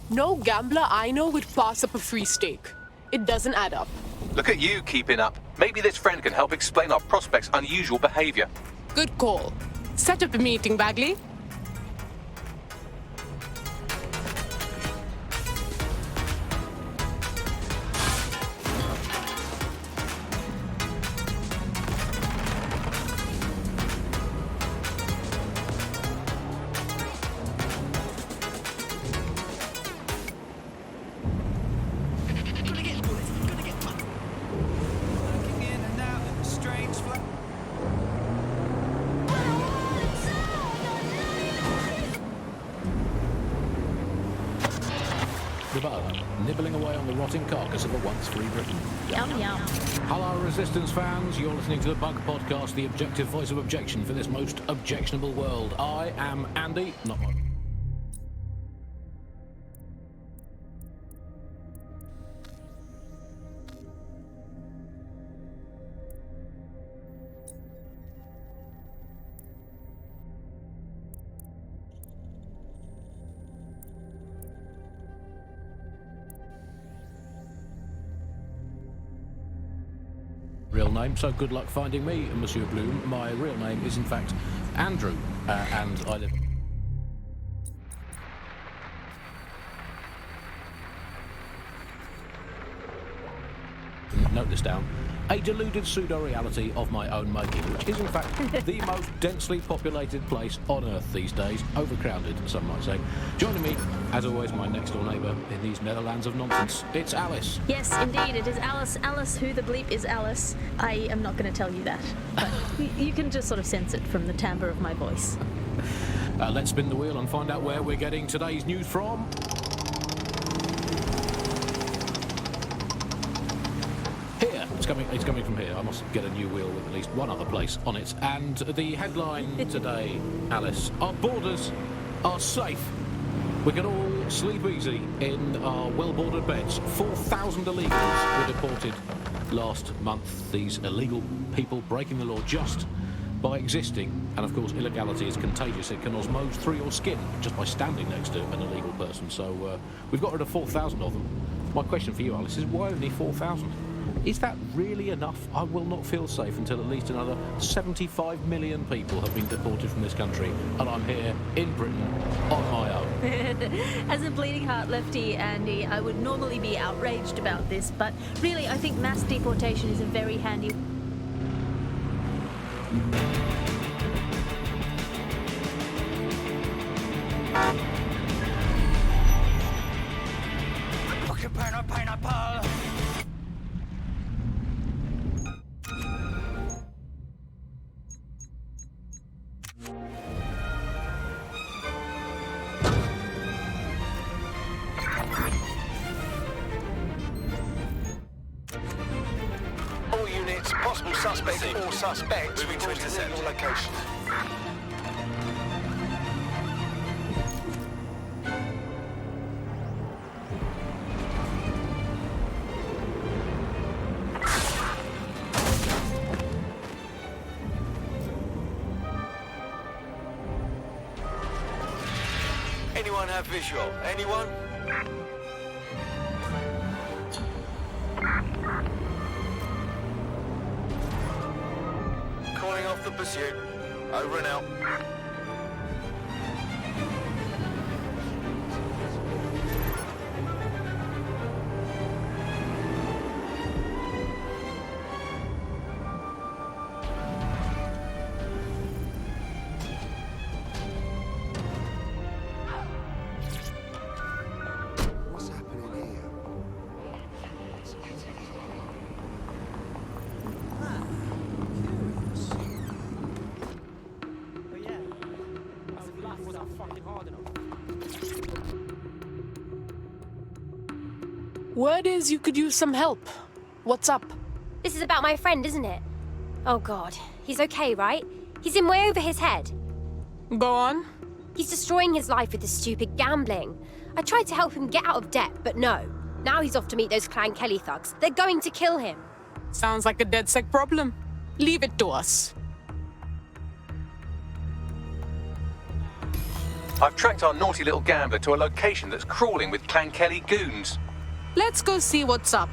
No gambler I know would pass up a free stake. It doesn't add up. Look at you keeping up. Maybe this friend can help explain our prospect's unusual behavior. Good call. Set up a meeting, Bagley. The Bug, nibbling away on the rotting carcass of a once-free Britain. Yum, yum. Hello, Resistance fans. You're listening to the Bug Podcast, the objective voice of objection for this most objectionable world. I am Andy, not one. Real name, so good luck finding me, Monsieur Bloom. My real name is in fact Andrew, and I live... Note this down. A deluded pseudo-reality of my own making, which is in fact the most densely populated place on Earth these days. Overcrowded, some might say. Joining me, as always, my next-door neighbour in these Netherlands of nonsense. It's Alice. Yes, indeed, it is Alice. Alice, who the bleep is Alice? I am not going to tell you that, but you can just sort of sense it from the timbre of my voice. Let's spin the wheel and find out where we're getting today's news from. Here. It's coming from here. I must get a new wheel with at least one other place on it. And the headline today, Alice, our borders are safe. We can all sleep easy in our well-bordered beds. 4,000 illegals were deported last month. These illegal people breaking the law just by existing. And of course, illegality is contagious. It can osmose through your skin just by standing next to an illegal person. So we've got rid of 4,000 of them. My question for you, Alice, is why only 4,000? Is that really enough? I will not feel safe until at least another 75 million people have been deported from this country, and I'm here in Britain on my own. As a bleeding heart lefty, Andy, I would normally be outraged about this, but really I think mass deportation is a very handy... Pineapple! Possible suspect or suspects moving to intercept your location. Anyone have visual? Anyone? Calling off the pursuit. Over and out. What's happening here? Word is you could use some help. What's up? This is about my friend, isn't it? Oh god. He's okay, right? He's in way over his head. Go on. He's destroying his life with this stupid gambling. I tried to help him get out of debt, but no. Now he's off to meet those Clan Kelly thugs. They're going to kill him. Sounds like a DedSec problem. Leave it to us. I've tracked our naughty little gambler to a location that's crawling with Clan Kelly goons. Let's go see what's up.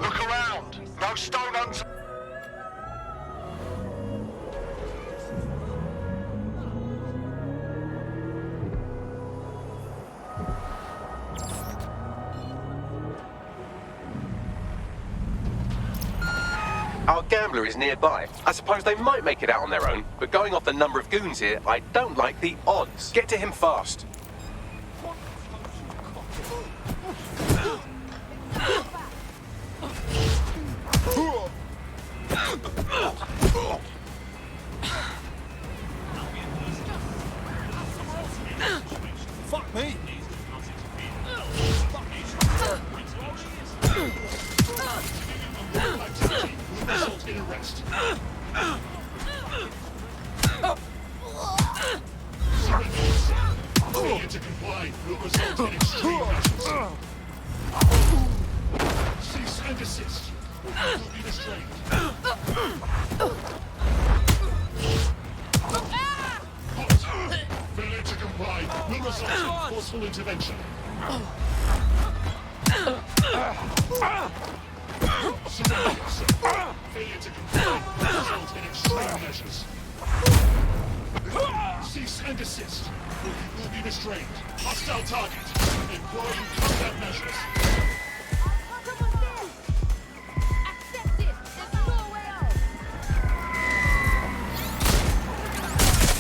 Look around. No stone unturned. Our gambler is nearby. I suppose they might make it out on their own, but going off the number of goons here, I don't like the odds. Get to him fast. Fuck me! Result in arrest. Failure to comply will result in extreme measures. Cease and desist. You will be restrained. Halt. Failure to comply will result in forceful intervention. Surrender, sir. Failure to comply will result in extreme measures. Cease and desist. You will be restrained. Hostile target. Employing combat measures.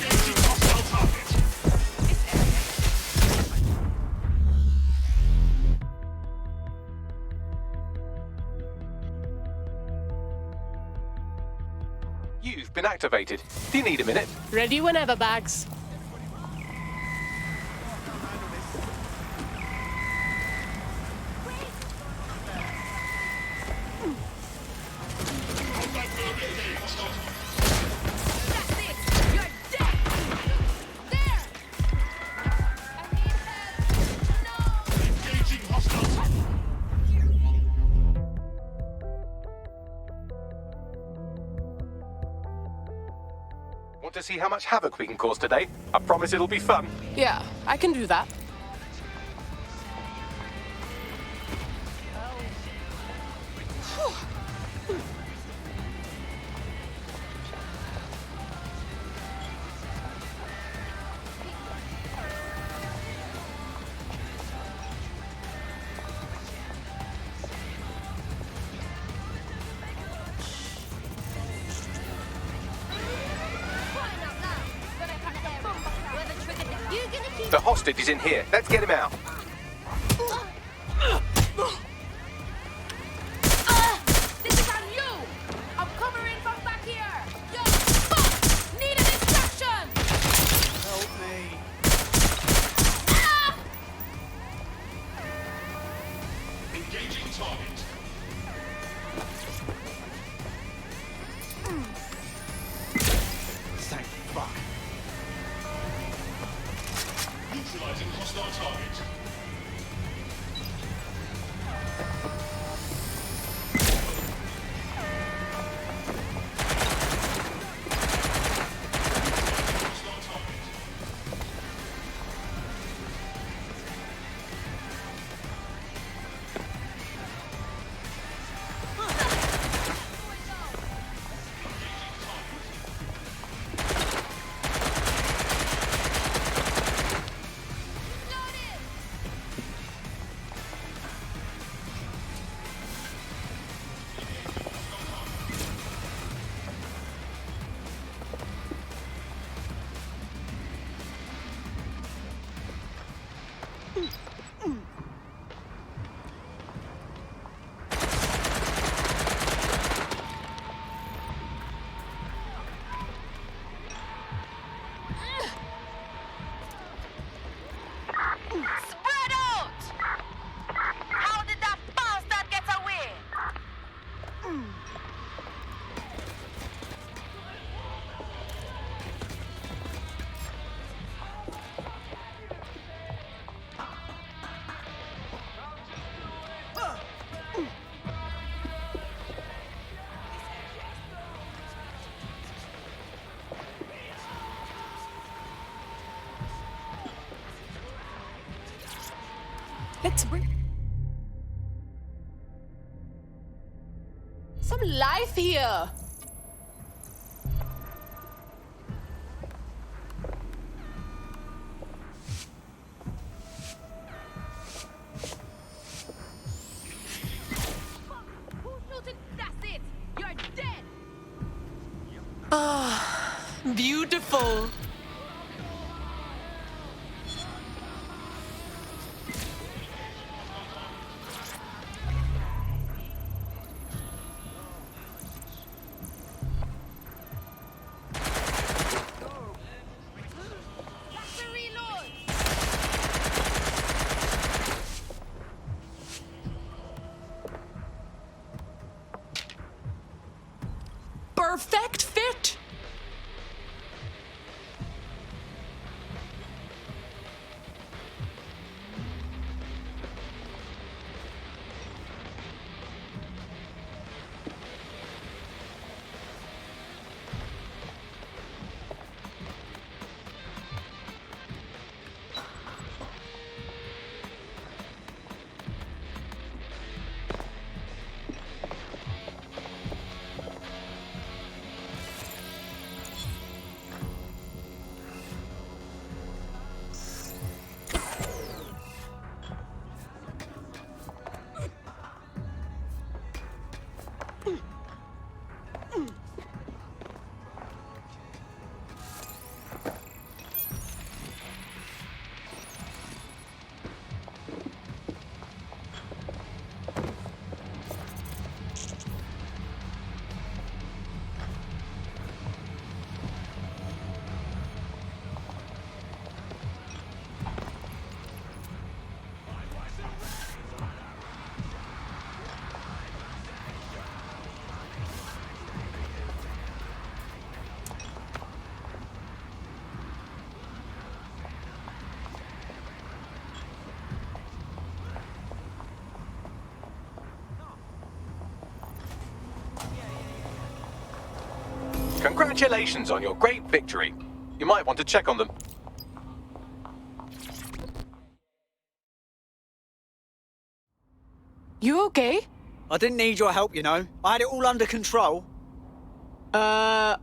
Engaging hostile target. You've been activated. Do you need a minute? Ready whenever, Bags. Engaging hostile target. Want to see how much havoc we can cause today? I promise it'll be fun. Yeah, I can do that. The hostage is in here. Let's get him out. This is on you! I'm covering from back here! Yo, fuck! Need a distraction! Help me. Engaging target. Thank fuck. Neutralizing hostile target. Spread out! How did that bastard get away? Let's bring some life here. That's it! You're dead! Ah, beautiful. Perfect fit. Congratulations on your great victory. You might want to check on them. You okay? I didn't need your help, you know. I had it all under control. All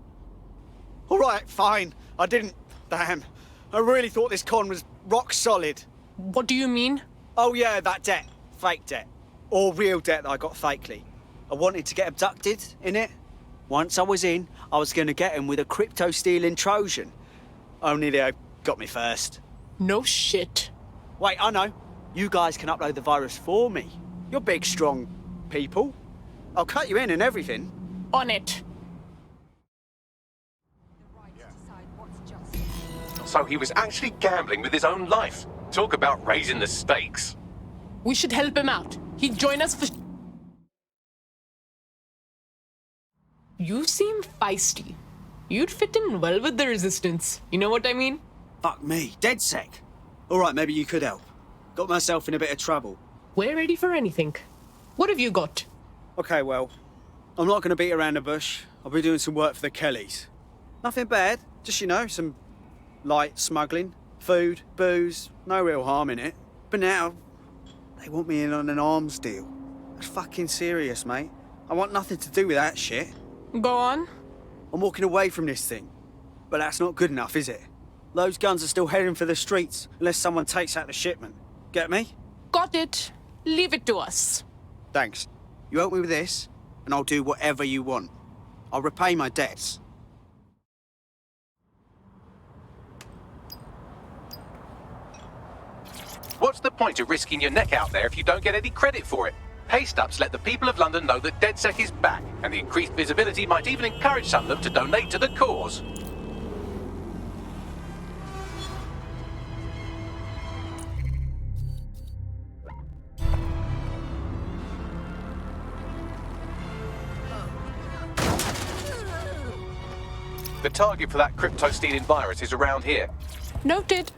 right, fine. I didn't. Damn. I really thought this con was rock solid. What do you mean? Oh yeah, that debt. Fake debt. Or real debt that I got fakely. I wanted to get abducted, innit? Once I was in, I was going to get him with a crypto-stealing Trojan. Only they got me first. No shit. Wait, I know. You guys can upload the virus for me. You're big, strong people. I'll cut you in and everything. On it. So he was actually gambling with his own life. Talk about raising the stakes. We should help him out. He'd join us for... You seem feisty. You'd fit in well with the resistance. You know what I mean? Fuck me. DedSec. All right, maybe you could help. Got myself in a bit of trouble. We're ready for anything. What have you got? Okay, well, I'm not going to beat around the bush. I'll be doing some work for the Kellys. Nothing bad. Just, you know, some light smuggling. Food, booze, no real harm in it. But now, they want me in on an arms deal. That's fucking serious, mate. I want nothing to do with that shit. Go on. I'm walking away from this thing. But that's not good enough, is it? Those guns are still heading for the streets unless someone takes out the shipment. Get me? Got it. Leave it to us. Thanks. You help me with this, and I'll do whatever you want. I'll repay my debts. What's the point of risking your neck out there if you don't get any credit for it? Pay stubs let the people of London know that DedSec is back, and the increased visibility might even encourage some of them to donate to the cause. The target for that crypto-stealing virus is around here. Noted.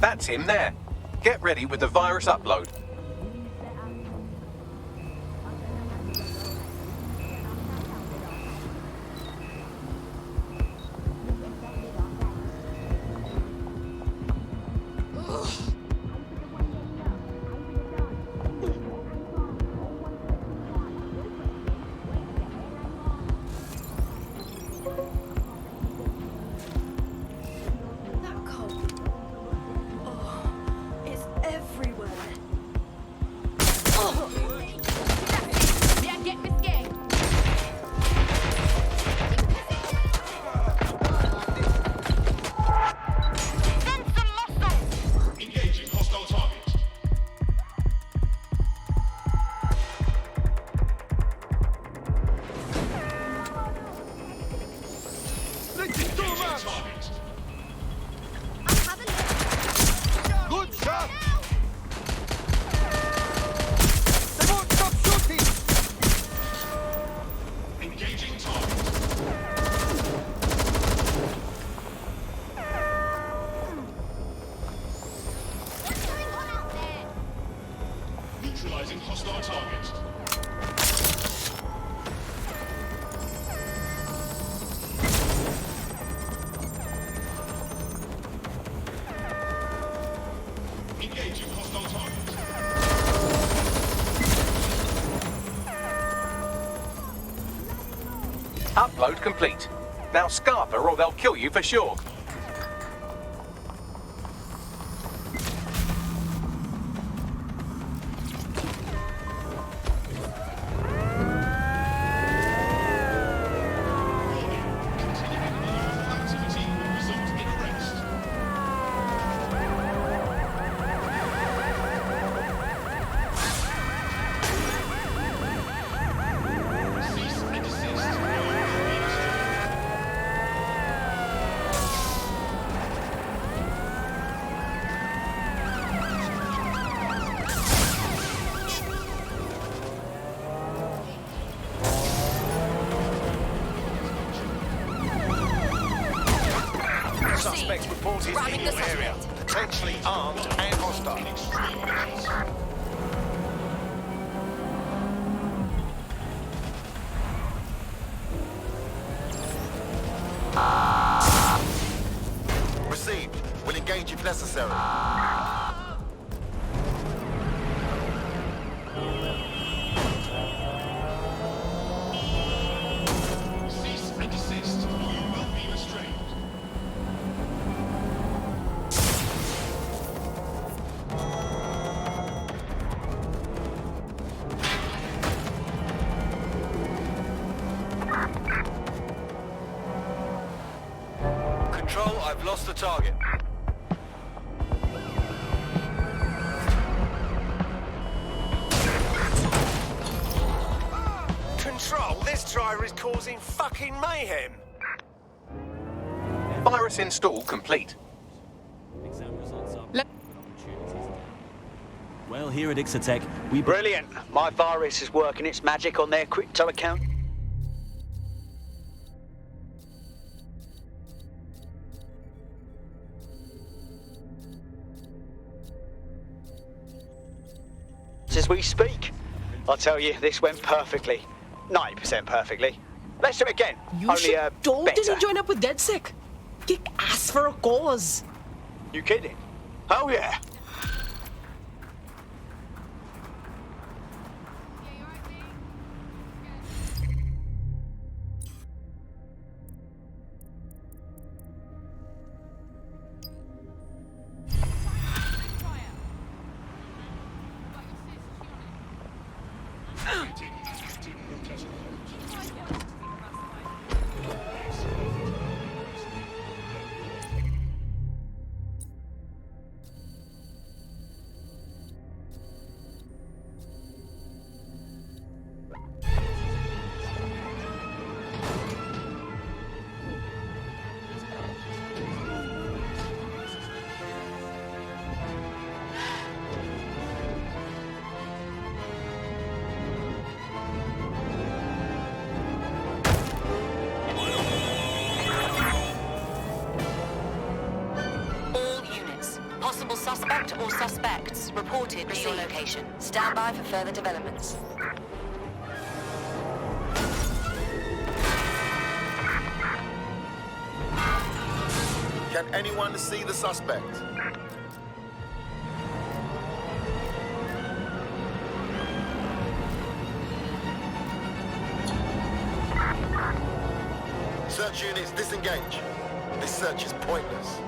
That's him there. Get ready with the virus upload. Good shot! Engaging target. Neutralizing hostile target. Engaging hostile target. Upload complete. Now Scarper or they'll kill you for sure. Activity will result in arrest. Cease and desist. Suspects reported in your area. Potentially armed and hostile. received. We'll engage if necessary. Cease and desist. You will be restrained. Control, I've lost the target. Control, this driver is causing fucking mayhem. Virus install complete. Well, here at Ixotec, we... Brilliant. My virus is working its magic on their crypto account. As we speak, I'll tell you, this went perfectly. 90% perfectly. Let's do it again. You Only, should totally better. join up with DedSec. Kick ass for a cause. You kidding? Oh yeah. Suspect or suspects reported to your location. Stand by for further developments. Can anyone see the suspect? Search units disengage. This search is pointless.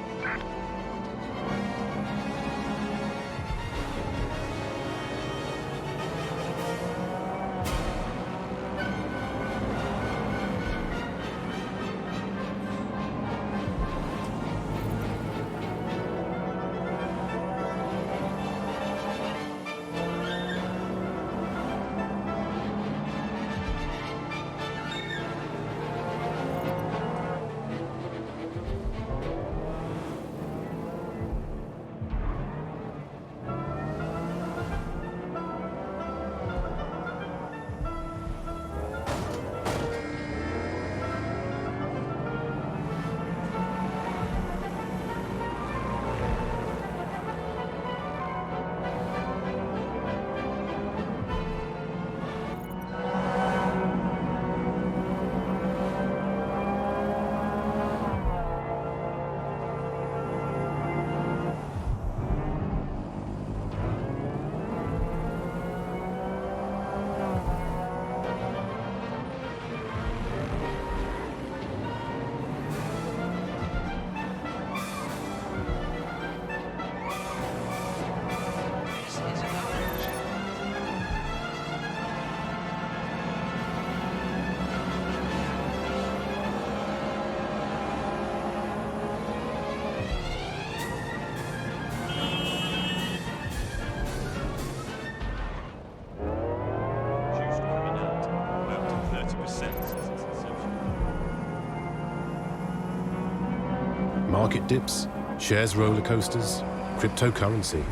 Market dips, shares roller coasters, cryptocurrency.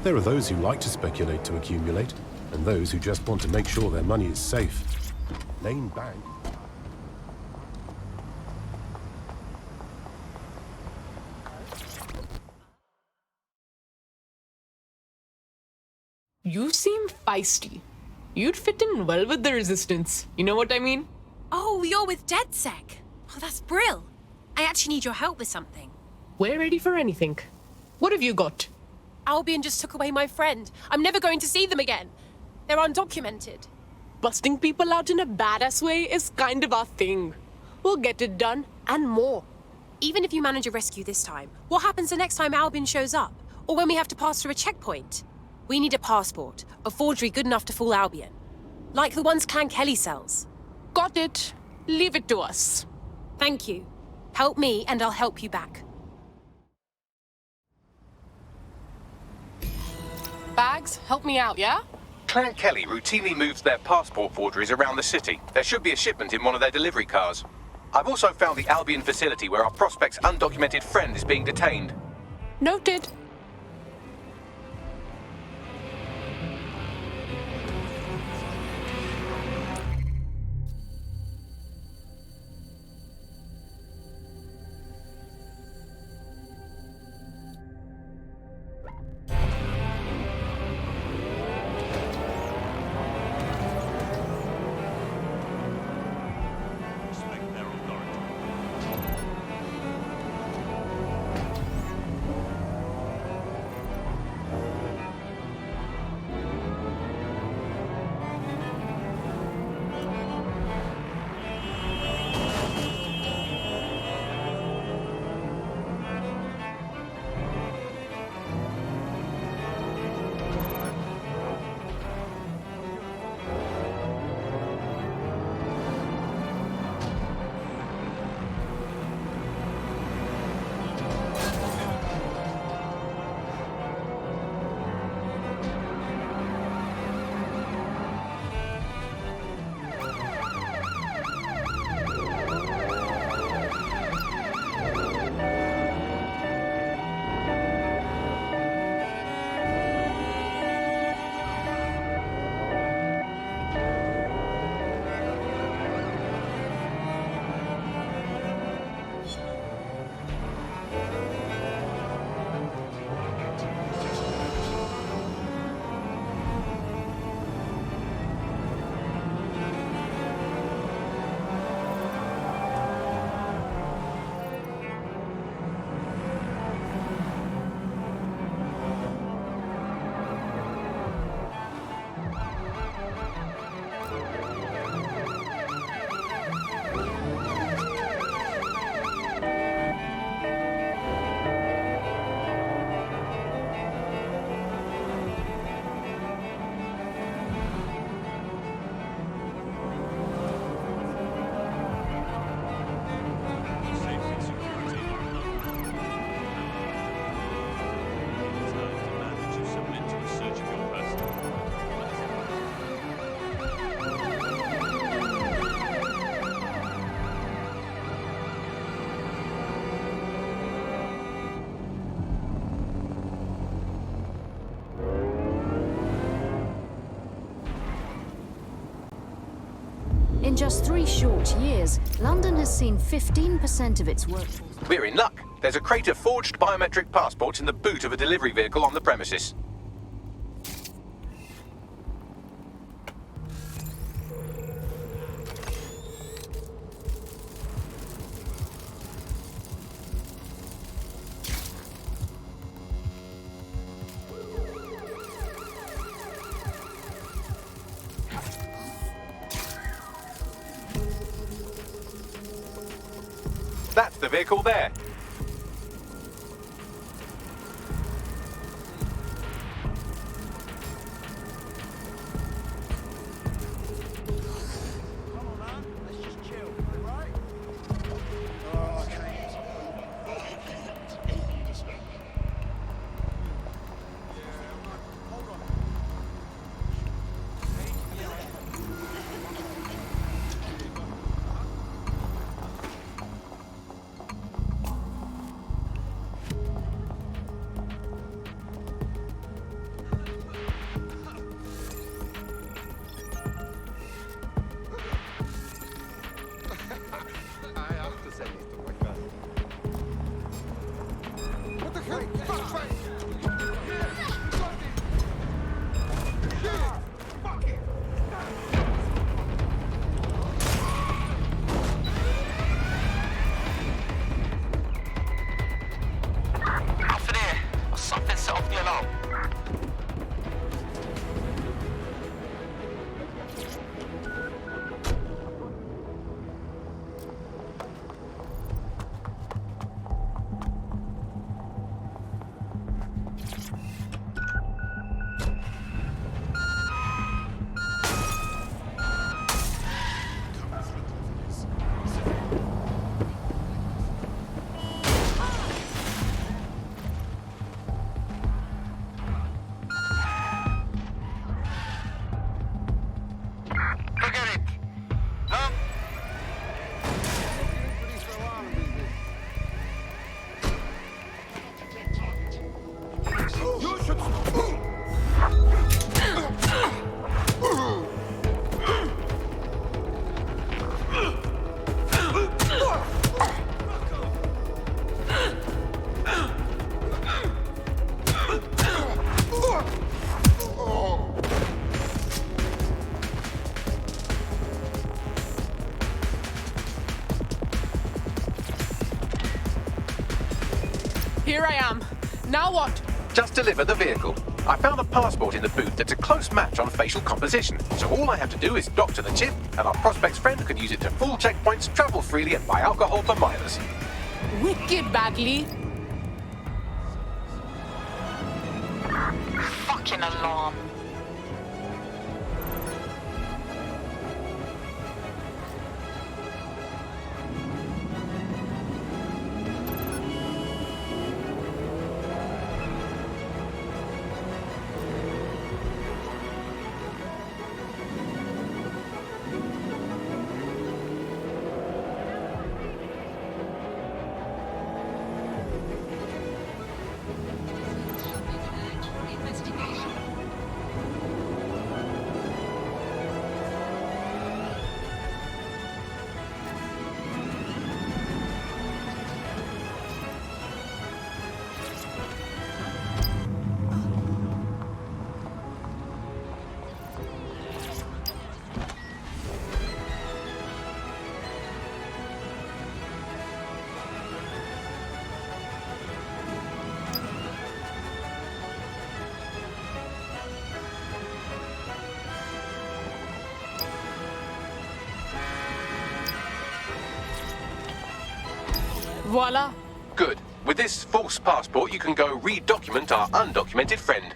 There are those who like to speculate to accumulate, and those who just want to make sure their money is safe. Lane Bank. You seem feisty. You'd fit in well with the Resistance. You know what I mean? Oh, you're with DedSec. Oh, that's brill. I actually need your help with something. We're ready for anything. What have you got? Albion just took away my friend. I'm never going to see them again. They're undocumented. Busting people out in a badass way is kind of our thing. We'll get it done, and more. Even if you manage a rescue this time, what happens the next time Albion shows up? Or when we have to pass through a checkpoint? We need a passport, a forgery good enough to fool Albion. Like the ones Clan Kelly sells. Got it. Leave it to us. Thank you. Help me and I'll help you back. Bags, help me out, yeah? Clan Kelly routinely moves their passport forgeries around the city. There should be a shipment in one of their delivery cars. I've also found the Albion facility where our prospect's undocumented friend is being detained. Noted. In just 3 short years, London has seen 15% of its workforce. We're in luck. There's a crate of forged biometric passports in the boot of a delivery vehicle on the premises. That's the vehicle there. Here I am. Now what? Just deliver the vehicle. I found a passport in the boot that's a close match on facial composition, so all I have to do is doctor the chip, and our prospect's friend can use it to fool checkpoints, travel freely, and buy alcohol for minors. Wicked, Bagley. Fucking alarm. Voila. Good. With this false passport, you can go re-document our undocumented friend.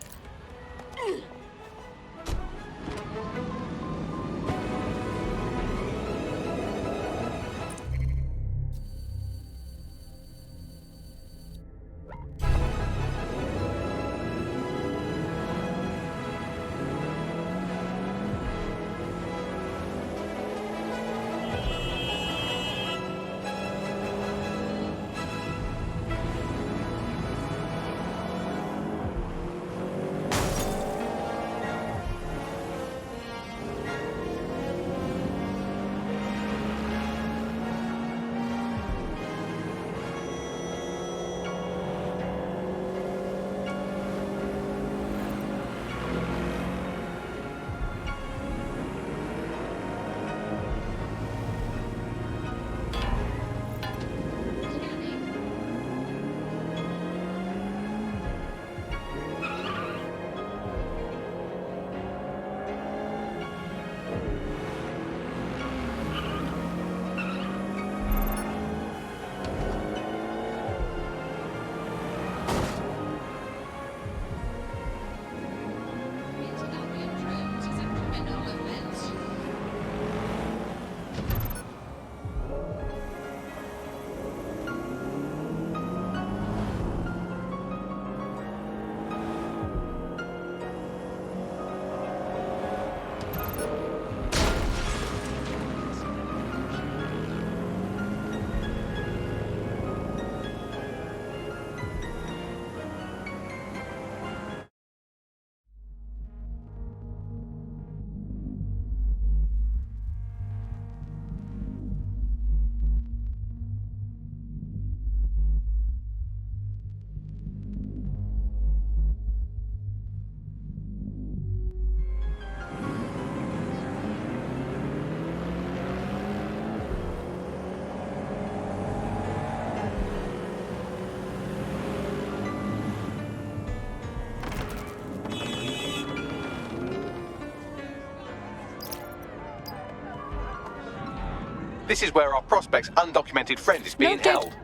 This is where our prospect's undocumented friend is being held.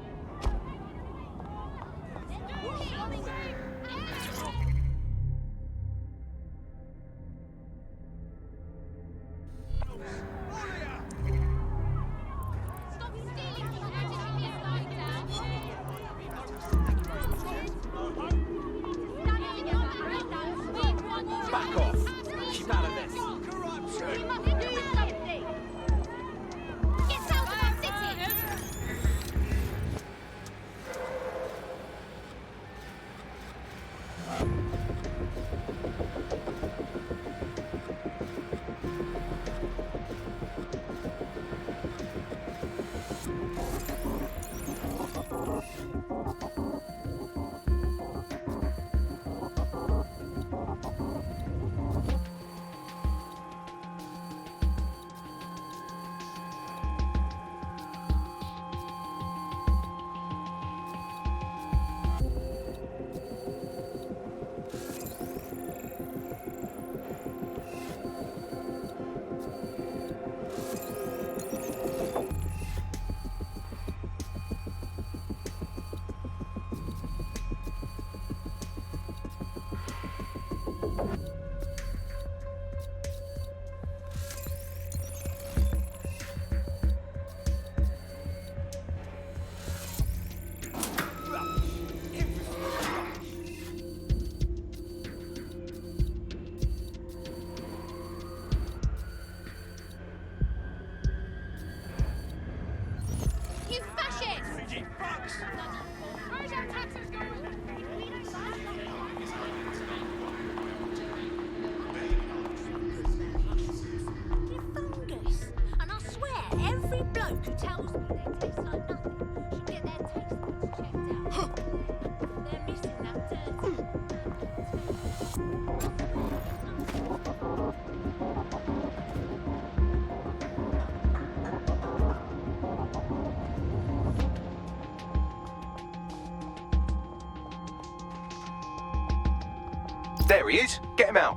Back off. Keep out of this. tells me they taste like nothing. Should get their taste buds checked out. They're missing that dirty. There he is. Get him out.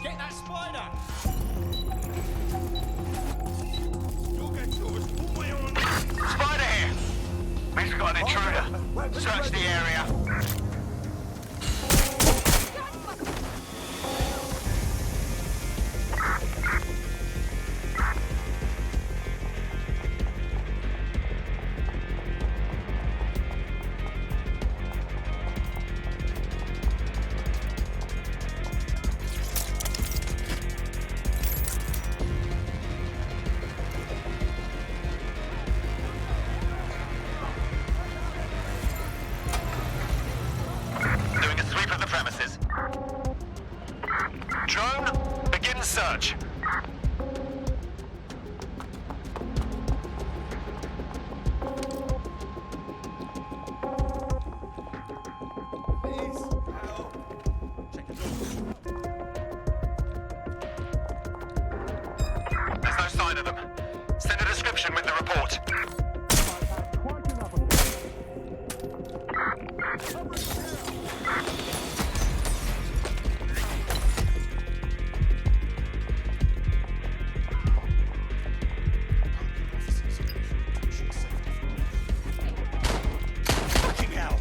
Get that spider! Spider here! We've got an intruder. Search the area. Doing a sweep of the premises. Drone, begin search. There's no sign of them. Send a description with the report. Fucking hell!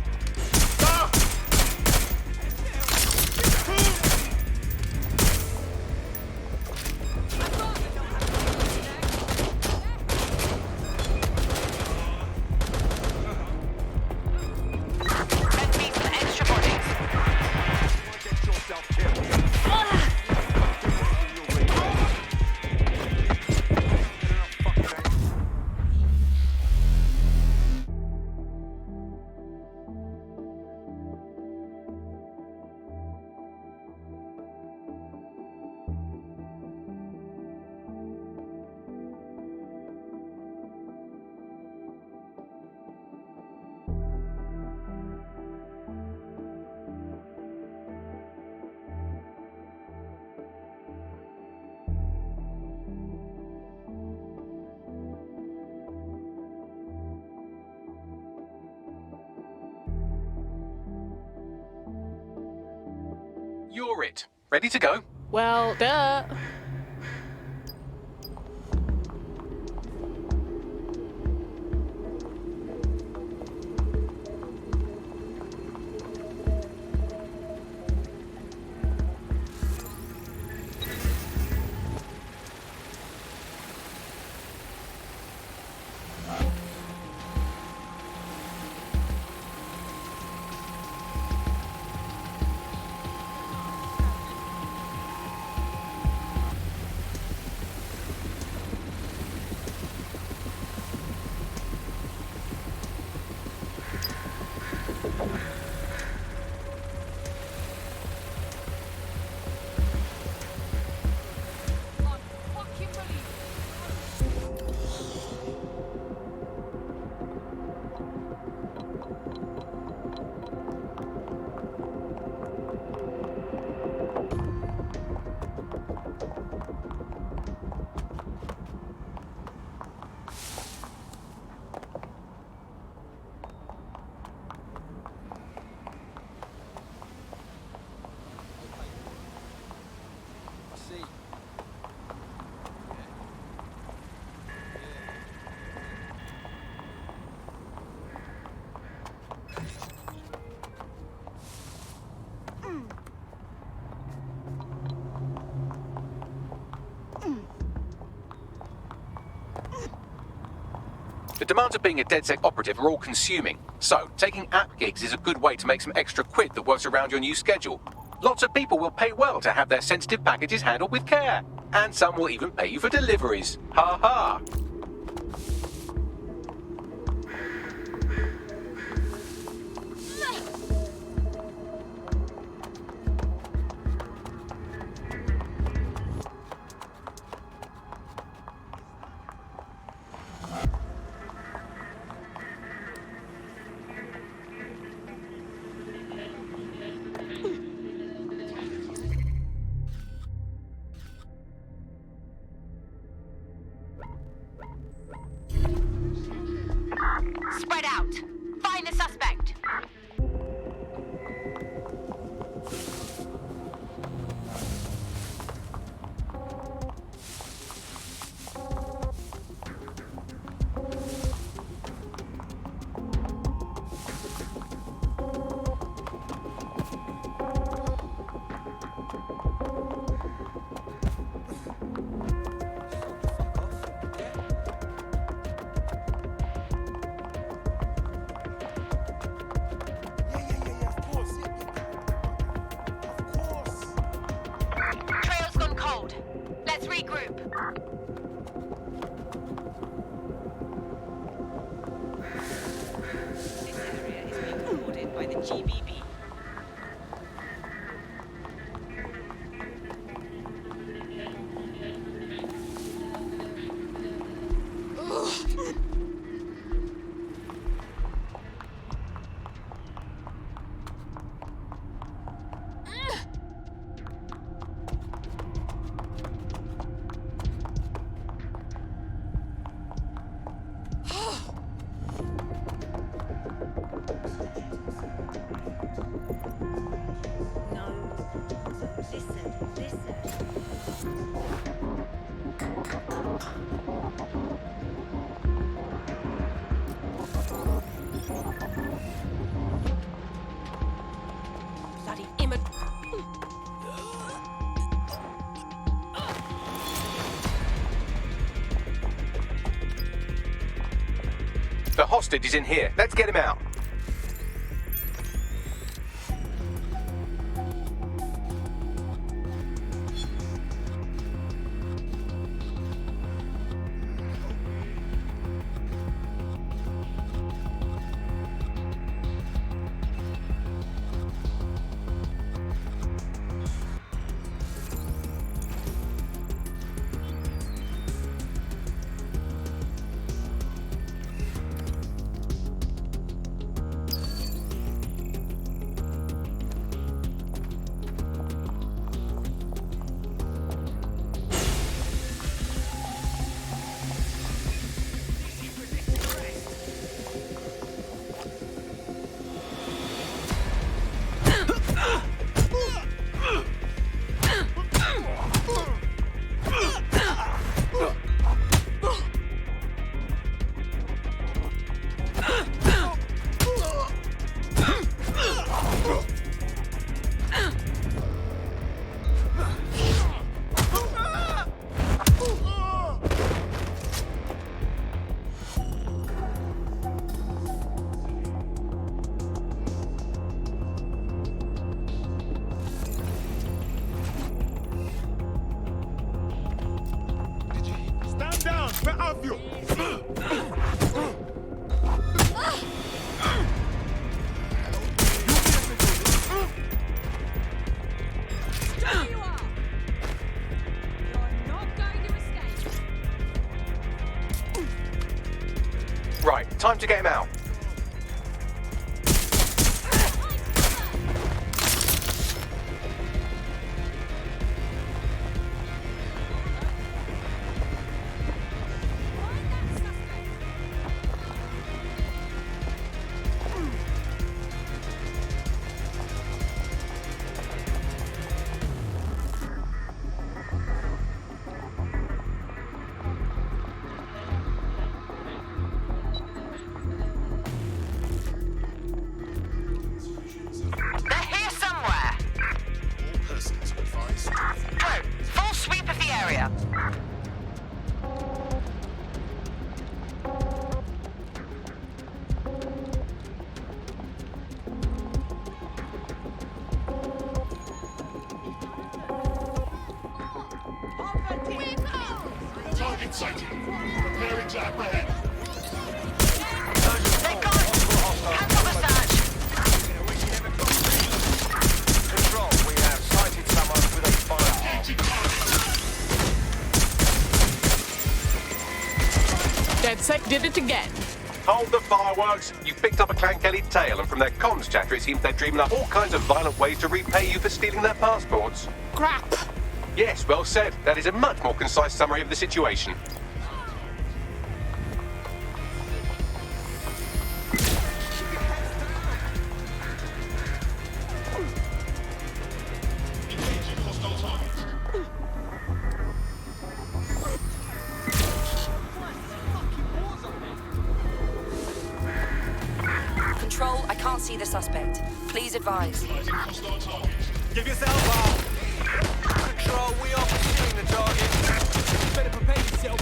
You're it. Ready to go? Well, duh. The demands of being a DedSec operative are all-consuming, so taking app gigs is a good way to make some extra quid that works around your new schedule. Lots of people will pay well to have their sensitive packages handled with care, and some will even pay you for deliveries. Ha ha! Spread out. Find the suspect. Trail's gone cold. Let's regroup. This area is being recorded by the GBB. Bloody immigrant. The hostage is in here. Let's get him out. Stand down! Where have you? There you are! You're not going to escape! Right, time to get him out. Target sighted. Preparing to apprehend. They're gone! Cancel the search! Control, we have sighted someone with a firearm. DedSec did it again. Hold the fireworks. You picked up a Clan Kelly tale, and from their comms chatter, it seems they're dreaming up all kinds of violent ways to repay you for stealing their passports. Crap! Yes, well said. That is a much more concise summary of the situation. Control, I can't see the suspect. Please advise. Give yourself up! Control, we are pursuing the target. Better prepare yourself.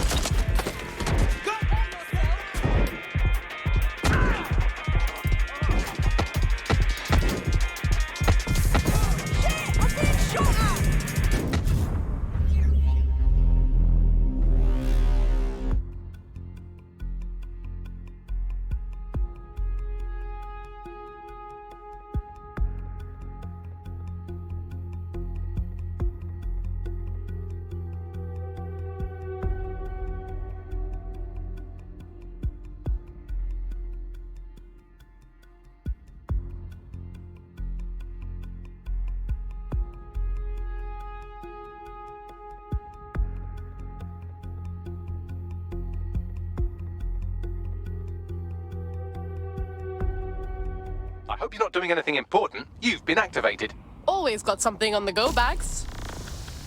I hope you're not doing anything important. You've been activated. Always got something on the go, Bags.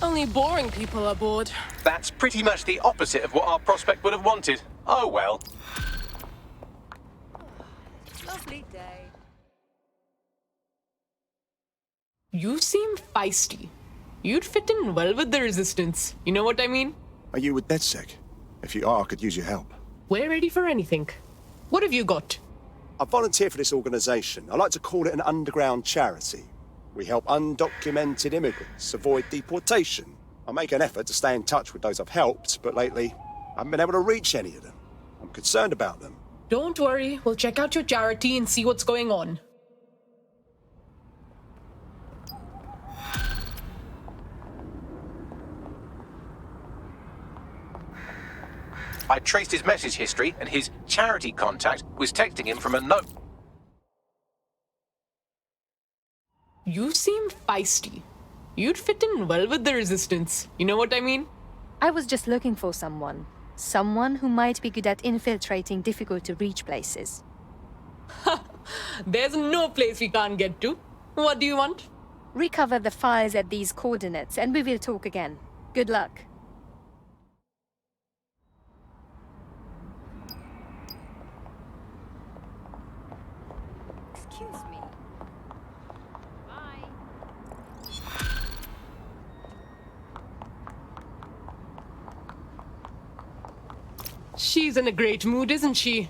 Only boring people are bored. That's pretty much the opposite of what our prospect would have wanted. Oh well. Lovely day. You seem feisty. You'd fit in well with the Resistance. You know what I mean? Are you with DedSec? If you are, I could use your help. We're ready for anything. What have you got? I volunteer for this organisation. I like to call it an underground charity. We help undocumented immigrants avoid deportation. I make an effort to stay in touch with those I've helped, but lately, I haven't been able to reach any of them. I'm concerned about them. Don't worry, we'll check out your charity and see what's going on. I traced his message history, and his charity contact was texting him from a note. You seem feisty. You'd fit in well with the Resistance. You know what I mean? I was just looking for someone. Someone who might be good at infiltrating difficult-to-reach places. There's no place we can't get to. What do you want? Recover the files at these coordinates, and we will talk again. Good luck. Excuse me. Bye. She's in a great mood, isn't she?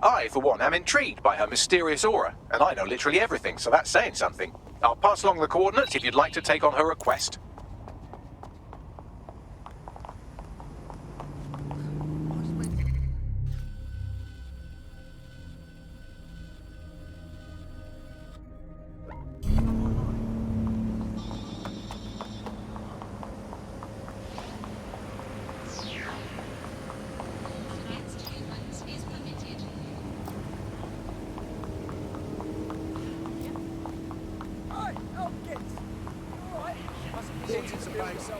I, for one, am intrigued by her mysterious aura, and I know literally everything, so that's saying something. I'll pass along the coordinates if you'd like to take on her request.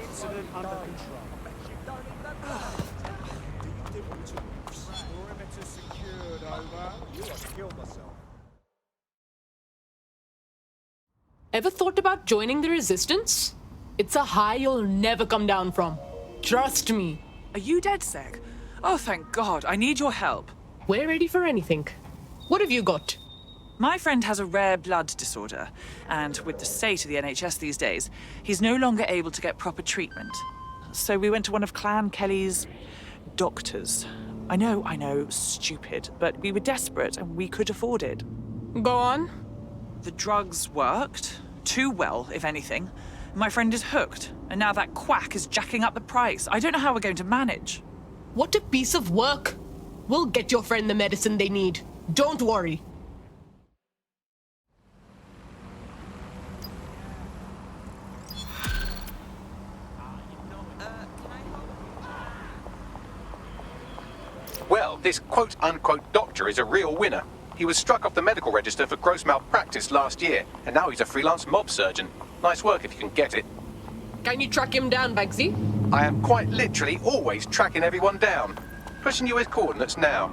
Incident under control. Perimeter secured, over. You have killed myself. Ever thought about joining the Resistance? It's a high you'll never come down from. Trust me. Are you DedSec? Oh, thank God. I need your help. We're ready for anything. What have you got? My friend has a rare blood disorder, and with the state of the NHS these days, he's no longer able to get proper treatment. So we went to one of Clan Kelly's doctors. I know, stupid, but we were desperate and we could afford it. Go on. The drugs worked. Too well, if anything. My friend is hooked, and now that quack is jacking up the price. I don't know how we're going to manage. What a piece of work. We'll get your friend the medicine they need. Don't worry. Well, this quote-unquote doctor is a real winner. He was struck off the medical register for gross malpractice last year, and now he's a freelance mob surgeon. Nice work if you can get it. Can you track him down, Bugsy? I am quite literally always tracking everyone down. Pushing you his coordinates now.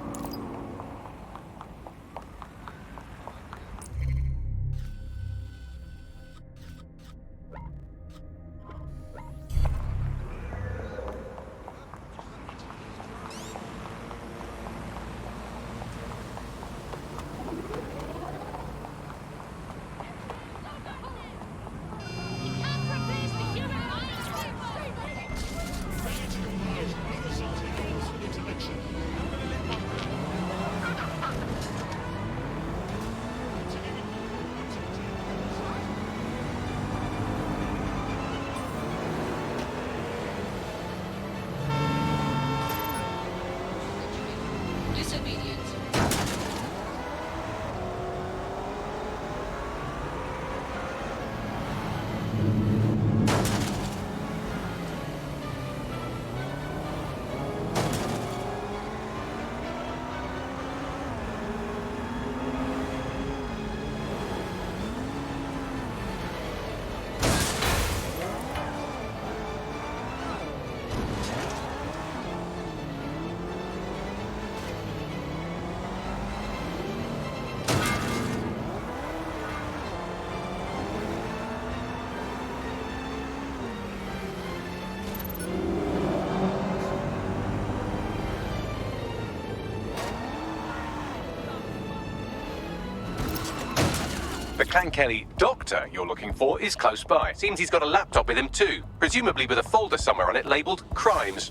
The Clan Kelly doctor you're looking for is close by. Seems he's got a laptop with him too, presumably with a folder somewhere on it labelled Crimes.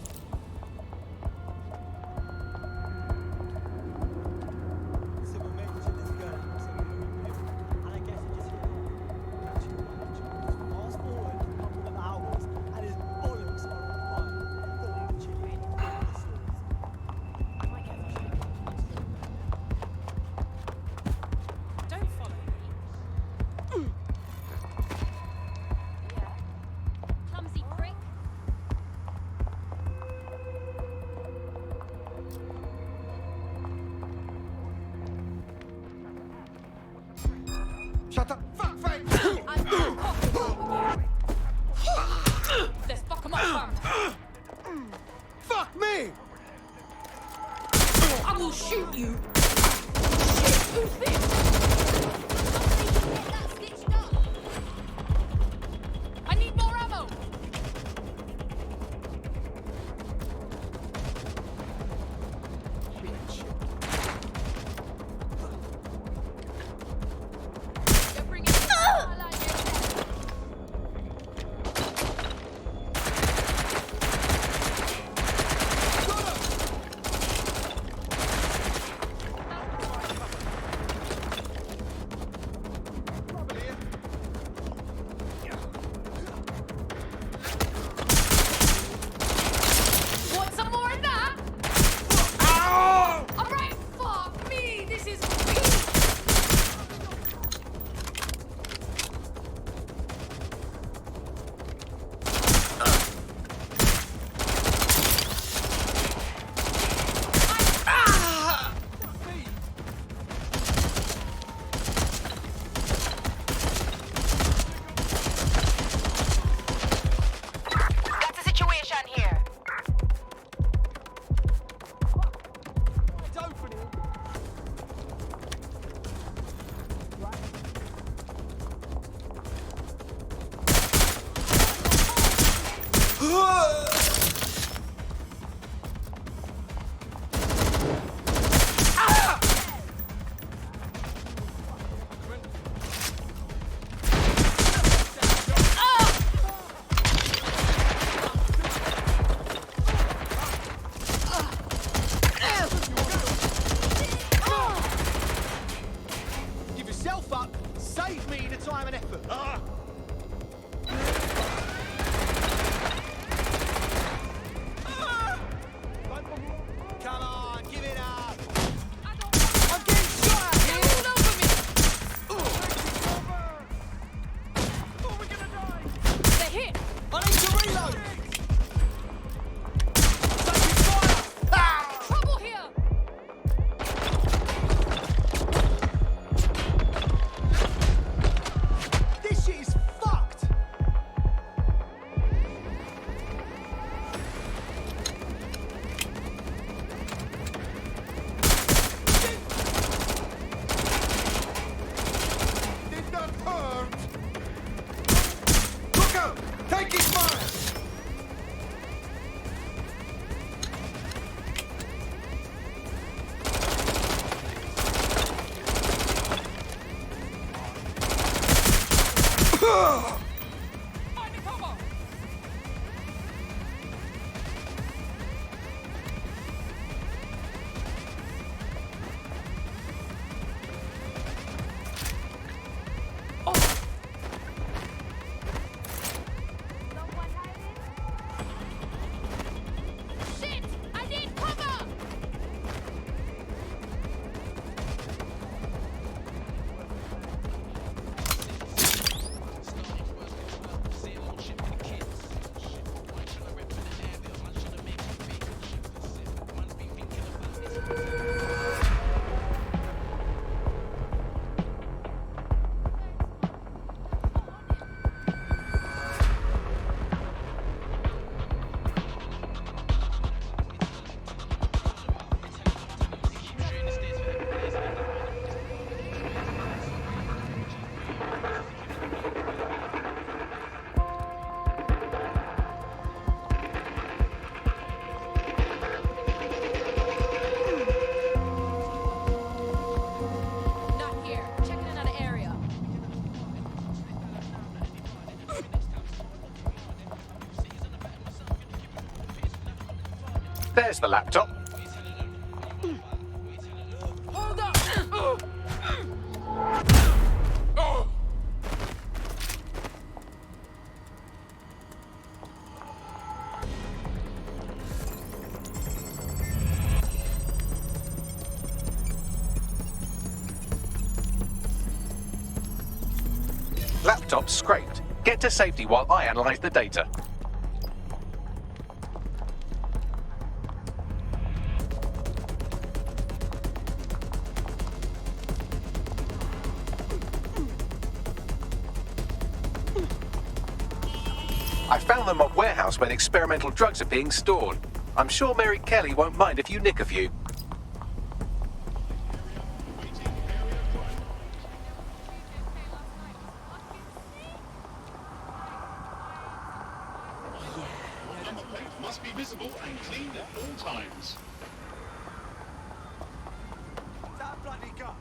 Shut up! Fuck face! Let's fuck him up, fam. Fuck me! I will shoot you. Shit, who's this? I need more ammo. Want some more of that? All right, fuck me. This is Got the situation here. Give yourself up. Save me the time and effort. Shit! I need cover! Not here. Checking another area. There's the laptop. Hold up! Laptop scraped. Get to safety while I analyze the data. I found the mob warehouse where experimental drugs are being stored. I'm sure Mary Kelly won't mind if you nick a few. Number plate must be visible and clean at all times. That bloody gun.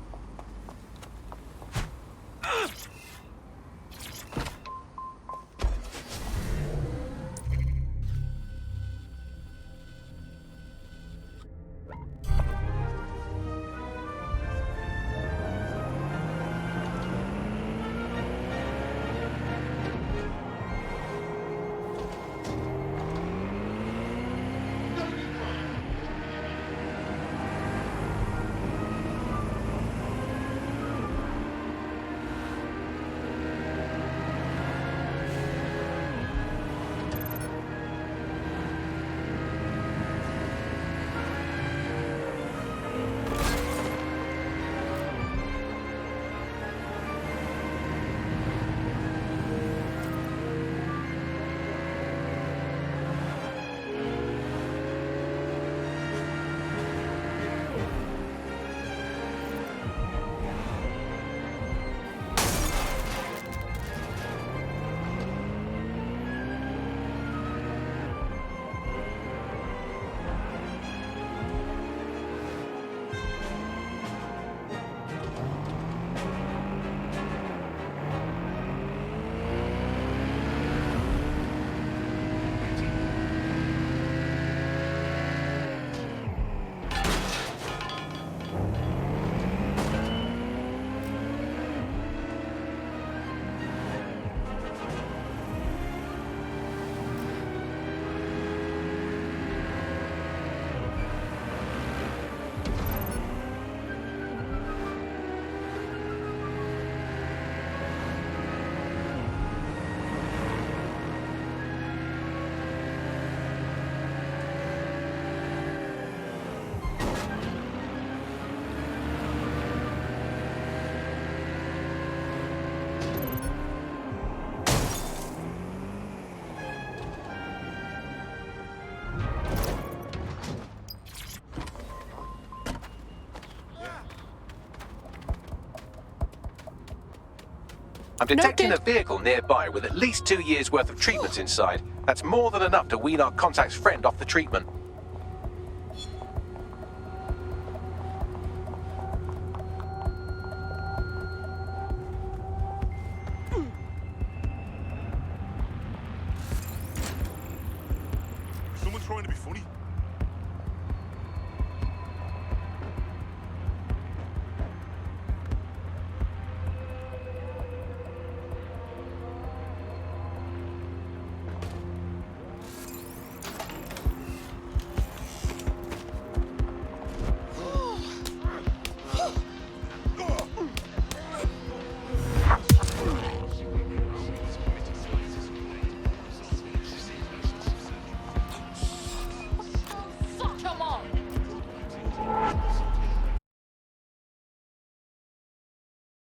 I'm detecting a vehicle nearby with at least 2 years' worth of treatments inside. That's more than enough to wean our contact's friend off the treatment.